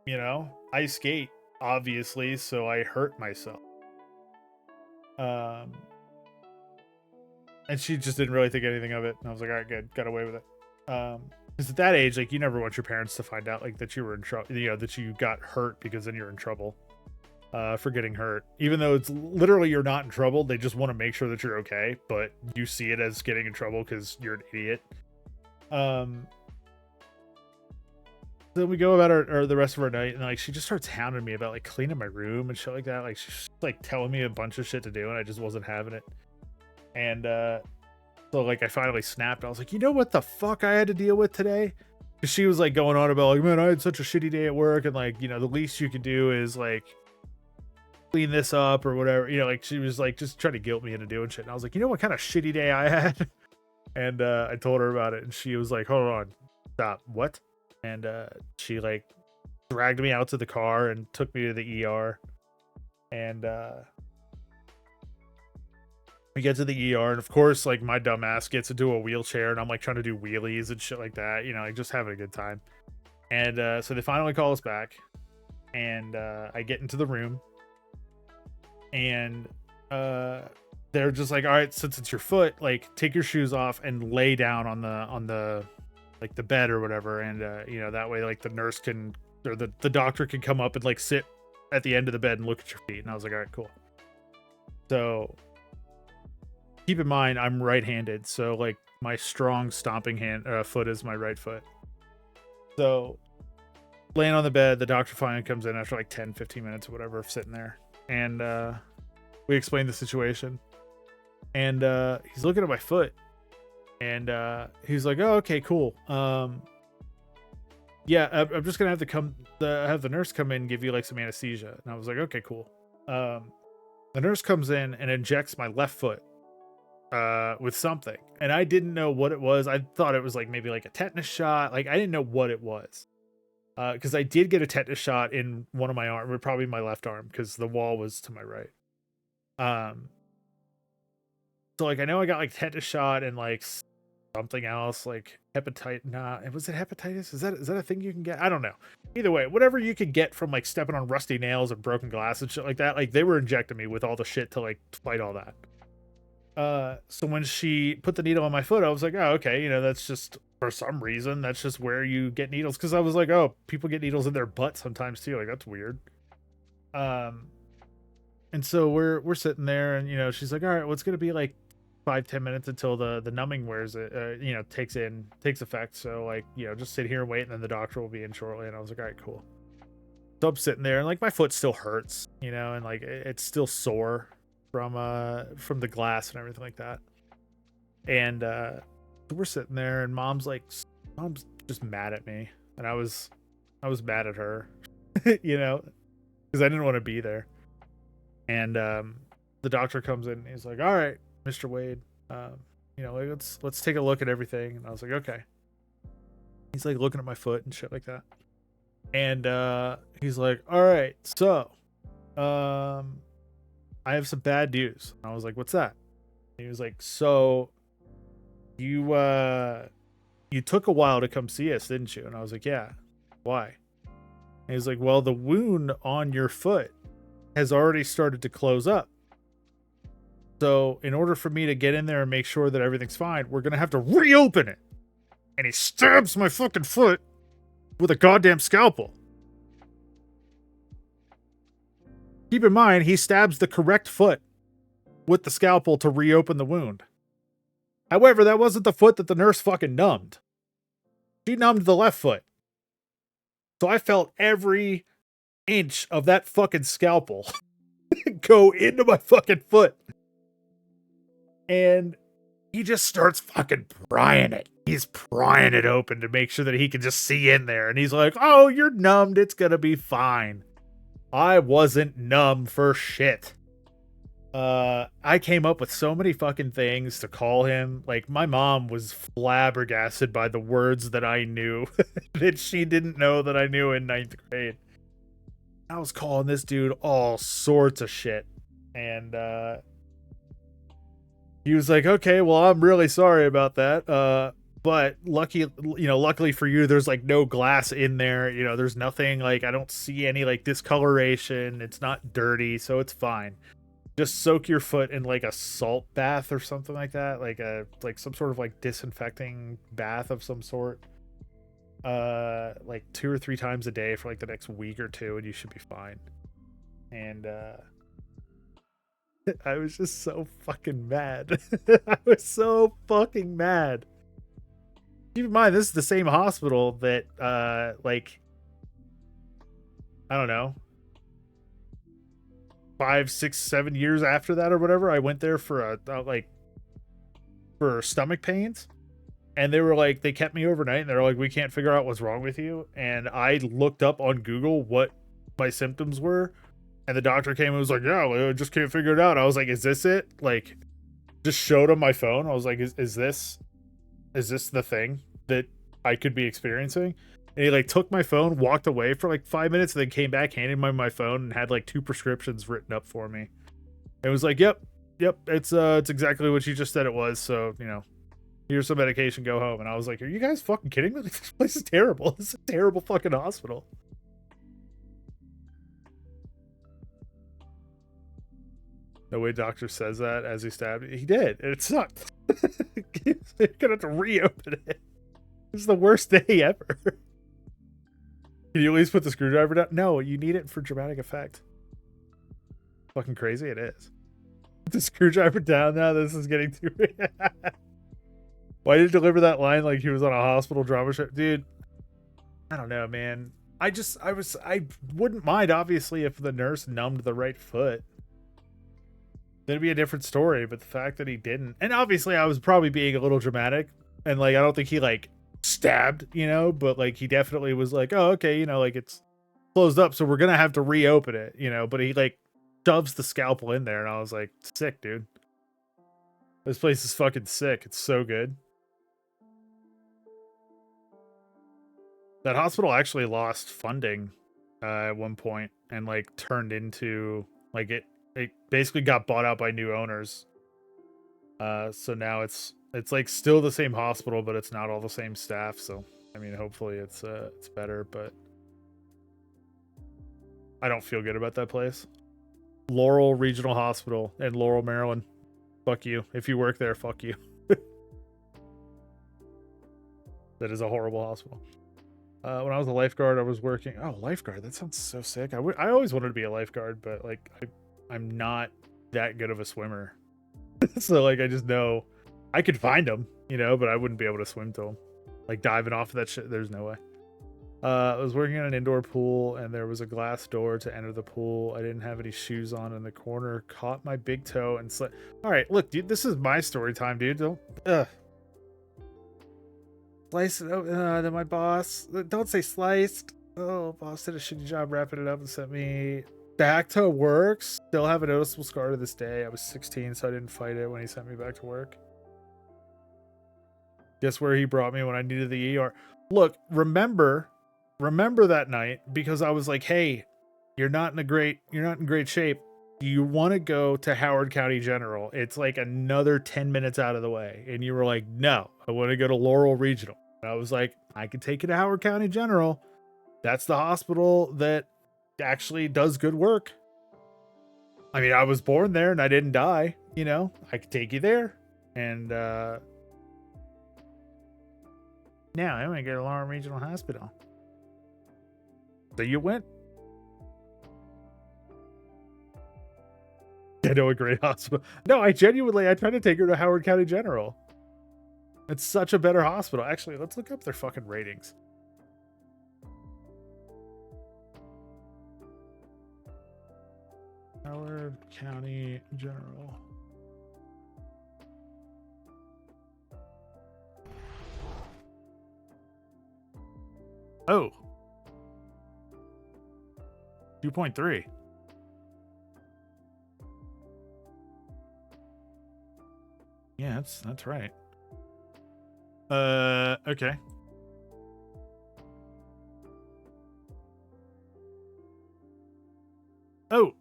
You know, I skate, obviously, so I hurt myself. And she just didn't really think anything of it. And I was like, all right, good, got away with it. Because at that age, like, you never want your parents to find out, like, that you were in trouble, you know, that you got hurt, because then you're in trouble for getting hurt. Even though it's literally you're not in trouble, they just want to make sure that you're okay, but you see it as getting in trouble because you're an idiot. Then we go about the rest of our night, and like she just starts hounding me about like cleaning my room and shit like that. Like she's like telling me a bunch of shit to do, and I just wasn't having it. And so like I finally snapped. I was like, you know what the fuck I had to deal with today? Because she was like going on about like, man, I had such a shitty day at work, and like, you know, the least you can do is like clean this up or whatever. You know, like she was like just trying to guilt me into doing shit. And I was like, you know what kind of shitty day I had? And I told her about it, and she was like, hold on, stop, what? And she like dragged me out to the car and took me to the ER. And we get to the ER, and of course, like my dumb ass gets into a wheelchair, and I'm like trying to do wheelies and shit like that, you know, like just having a good time. And so they finally call us back, and I get into the room, and they're just like, all right, since it's your foot, like take your shoes off and lay down on the like the bed or whatever, and you know, that way like the nurse can, or the doctor can come up and like sit at the end of the bed and look at your feet. And I was like, all right, cool. So keep in mind I'm right-handed, so like my strong stomping foot is my right foot. So laying on the bed, the doctor finally comes in after like 10-15 minutes or whatever of sitting there, and we explain the situation, and he's looking at my foot. And he's like, oh, okay, cool. Yeah, I'm just gonna have to have the nurse come in and give you like some anesthesia. And I was like, okay, cool. The nurse comes in and injects my left foot with something, and I didn't know what it was. I thought it was like maybe like a tetanus shot. Like I didn't know what it was, because I did get a tetanus shot in one of my arm, or probably my left arm, because the wall was to my right. So like I know I got like tetanus shot and like something else, like hepatitis. Nah, was it hepatitis? Is that a thing you can get? I don't know. Either way, whatever you could get from like stepping on rusty nails and broken glass and shit like that, like they were injecting me with all the shit to like fight all that. So when she put the needle on my foot, I was like, oh, okay, you know, that's just, for some reason, that's just where you get needles. Because I was like, oh, people get needles in their butt sometimes too. Like that's weird. And so we're sitting there, and you know, she's like, all right, well, it's gonna be like 5-10 minutes until the numbing wears it, you know, takes effect. So like, you know, just sit here and wait, and then the doctor will be in shortly. And I was like, all right, cool. So I'm sitting there, and like my foot still hurts, you know, and like it's still sore from the glass and everything like that. And so we're sitting there, and mom's just mad at me, and I was mad at her, you know, because I didn't want to be there. And the doctor comes in, and he's like, all right, Mr. Wade, you know, like, let's take a look at everything. And I was like, okay. He's like looking at my foot and shit like that. And he's like, all right, so I have some bad news. And I was like, what's that? And he was like, so you took a while to come see us, didn't you? And I was like, yeah. Why? And he was like, well, the wound on your foot has already started to close up. So in order for me to get in there and make sure that everything's fine, we're going to have to reopen it. And he stabs my fucking foot with a goddamn scalpel. Keep in mind, he stabs the correct foot with the scalpel to reopen the wound. However, that wasn't the foot that the nurse fucking numbed. She numbed the left foot. So I felt every inch of that fucking scalpel go into my fucking foot. And he just starts fucking prying it. He's prying it open to make sure that he can just see in there. And he's like, oh, you're numbed. It's going to be fine. I wasn't numb for shit. I came up with so many fucking things to call him. Like, my mom was flabbergasted by the words that I knew that she didn't know that I knew in 9th grade. I was calling this dude all sorts of shit. And, he was like, okay, well, I'm really sorry about that. But luckily for you, there's like no glass in there. You know, there's nothing like, I don't see any like discoloration. It's not dirty, so it's fine. Just soak your foot in like a salt bath or something like that. Like some sort of like disinfecting bath of some sort. Like 2 or 3 times a day for like the next week or two, and you should be fine. And, I was just so fucking mad. I was so fucking mad. Keep in mind, this is the same hospital that, like, I don't know, 5, 6, 7 years after that or whatever, I went there for for stomach pains. And they were like, they kept me overnight and they're like, we can't figure out what's wrong with you. And I looked up on Google what my symptoms were. And the doctor came and was like, yeah, I just can't figure it out. I was like, is this it? Like, just showed him my phone. I was like, is this the thing that I could be experiencing? And he like took my phone, walked away for like 5 minutes, and then came back, handed me my phone, and had like 2 prescriptions written up for me. It was like, yep, it's exactly what you just said it was. So, you know, here's some medication, go home. And I was like, are you guys fucking kidding me? Like, this place is terrible. This is a terrible fucking hospital. The way doctor says that as he stabbed me, he did. And it sucked. You're gonna have to reopen it. This is the worst day ever. Can you at least put the screwdriver down? No, you need it for dramatic effect. Fucking crazy it is. Put the screwdriver down now. This is getting too. Why did you deliver that line like he was on a hospital drama show? Dude, I don't know, man. I wouldn't mind, obviously, if the nurse numbed the right foot. Then it'd be a different story, but the fact that he didn't, and obviously I was probably being a little dramatic, and like I don't think he like stabbed, you know, but like he definitely was like, oh, okay, you know, like it's closed up, so we're gonna have to reopen it, you know, but he like shoves the scalpel in there, and I was like, sick, dude. This place is fucking sick. It's so good. That hospital actually lost funding at one point and like turned into like it basically got bought out by new owners. So now it's like still the same hospital, but it's not all the same staff. So I mean, hopefully it's better, but I don't feel good about that place. Laurel Regional Hospital in Laurel, Maryland. Fuck you. If you work there, fuck you. That is a horrible hospital. When I was a lifeguard, I was working. Oh, lifeguard. That sounds so sick. I always wanted to be a lifeguard, but like I'm not that good of a swimmer. So like I just know I could find them, you know, but I wouldn't be able to swim to them. Like diving off of that shit, there's no way. I was working in an indoor pool and there was a glass door to enter the pool. I didn't have any shoes on in the corner, caught my big toe and slipped. All right, look, dude, this is my story time, dude. Don't slice it up. Then my boss, don't say sliced. Oh, boss did a shitty job wrapping it up and sent me back to work. Still have a noticeable scar to this day. I was 16, so I didn't fight it when he sent me back to work. Guess where he brought me when I needed the ER. Look, remember that night, because I was like, hey, you're not in great shape. you want to go to Howard County General? It's like another 10 minutes out of the way. And you were like, no, I want to go to Laurel Regional. And I was like, I can take you to Howard County General. That's the hospital that actually does good work. I mean, I was born there and I didn't die. You know, I could take you there. And now I want to go to Laurel Regional Hospital. So you went. I know, a great hospital. No, I tried to take her to Howard County General. It's such a better hospital. Actually, let's look up their fucking ratings. Howard County General. Oh. 2.3. Yeah, that's right. Okay. Oh.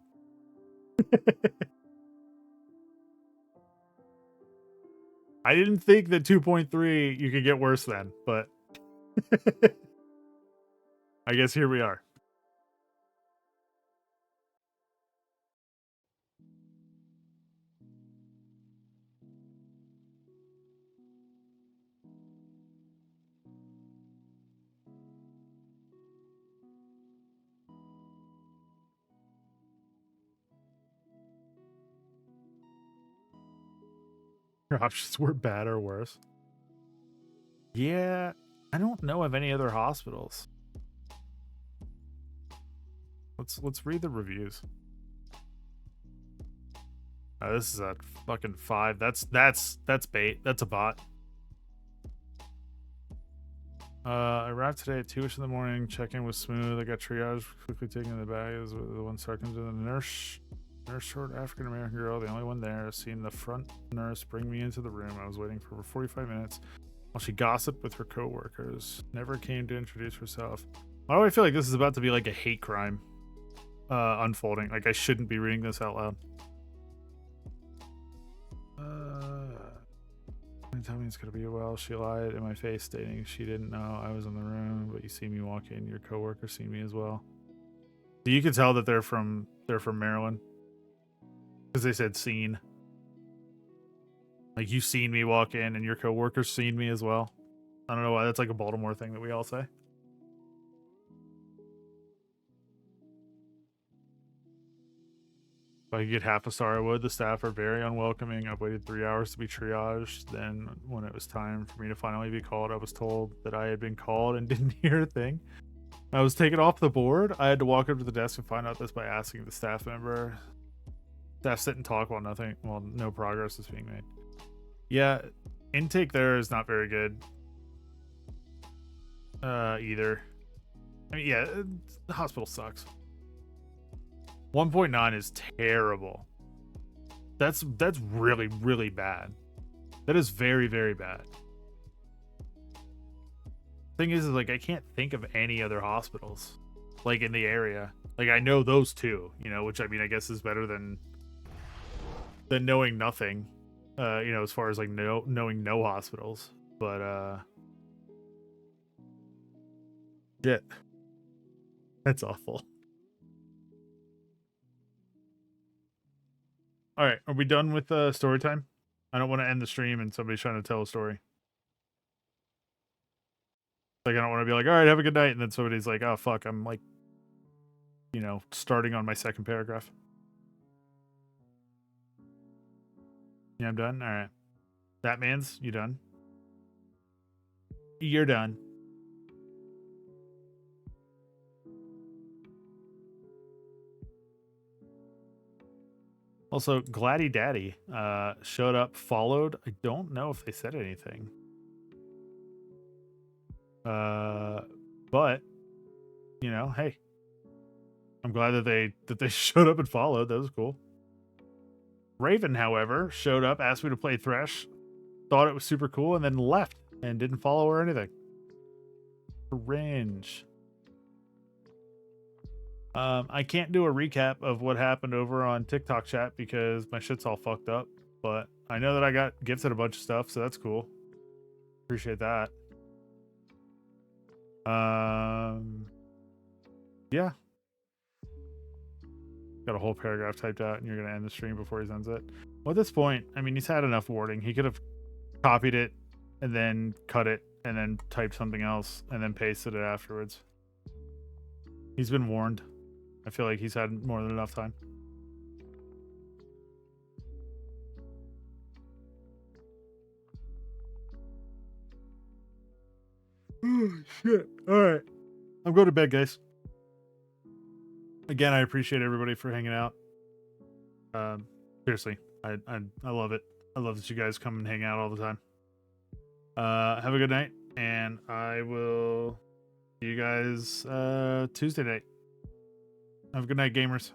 I didn't think that 2.3 you could get worse than, but I guess here we are. Your options were bad or worse. Yeah, I don't know of any other hospitals. Let's read the reviews. Oh, this is a fucking 5. That's bait. That's a bot. I arrived today at 2ish in the morning. Check-in was smooth. I got triage, quickly taken in the bag. Is the one second to the nurse, short African American girl, the only one there. Seen the front nurse bring me into the room. I was waiting for over 45 minutes while she gossiped with her coworkers. Never came to introduce herself. Why do I feel like this is about to be like a hate crime unfolding? Like I shouldn't be reading this out loud. Tell me it's gonna be a while. She lied in my face, stating she didn't know I was in the room. But you see me walk in. Your coworker seen me as well. So you can tell that they're from Maryland because they said seen. Like you seen me walk in, and your coworker's seen me as well. I don't know why that's like a Baltimore thing that we all say. If I could get half a star, I would. The staff are very unwelcoming. I've waited 3 hours to be triaged. Then, when it was time for me to finally be called, I was told that I had been called and didn't hear a thing. I was taken off the board. I had to walk up to the desk and find out this by asking the staff member. Staff sit and talk while no progress is being made. Yeah, intake there is not very good. Either. I mean, yeah, the hospital sucks. 1.9 is terrible. That's really, really bad. That is very, very bad. Thing is like I can't think of any other hospitals like in the area. Like I know those two, you know, which I mean I guess is better than knowing nothing. You know, as far as like knowing no hospitals. But shit. That's awful. All right, are we done with story time? I don't want to end the stream and somebody's trying to tell a story. Like, I don't want to be like, all right, have a good night. And then somebody's like, oh, fuck, I'm like, you know, starting on my second paragraph. Yeah, I'm done. All right. That man's, you done? You're done. Also, Gladdy Daddy showed up, followed. I don't know if they said anything. But you know, hey, I'm glad that they showed up and followed. That was cool. Raven, however, showed up, asked me to play Thresh, thought it was super cool, and then left and didn't follow or anything. Cringe. I can't do a recap of what happened over on TikTok chat because my shit's all fucked up. But I know that I got gifted a bunch of stuff, so that's cool. Appreciate that. Yeah. Got a whole paragraph typed out, and you're gonna end the stream before he sends it. Well, at this point, I mean, he's had enough wording. He could have copied it and then cut it and then typed something else and then pasted it afterwards. He's been warned. I feel like he's had more than enough time. Oh, shit. All right. I'm going to bed, guys. Again, I appreciate everybody for hanging out. Seriously, I love it. I love that you guys come and hang out all the time. Have a good night, and I will see you guys Tuesday night. Have a good night, gamers.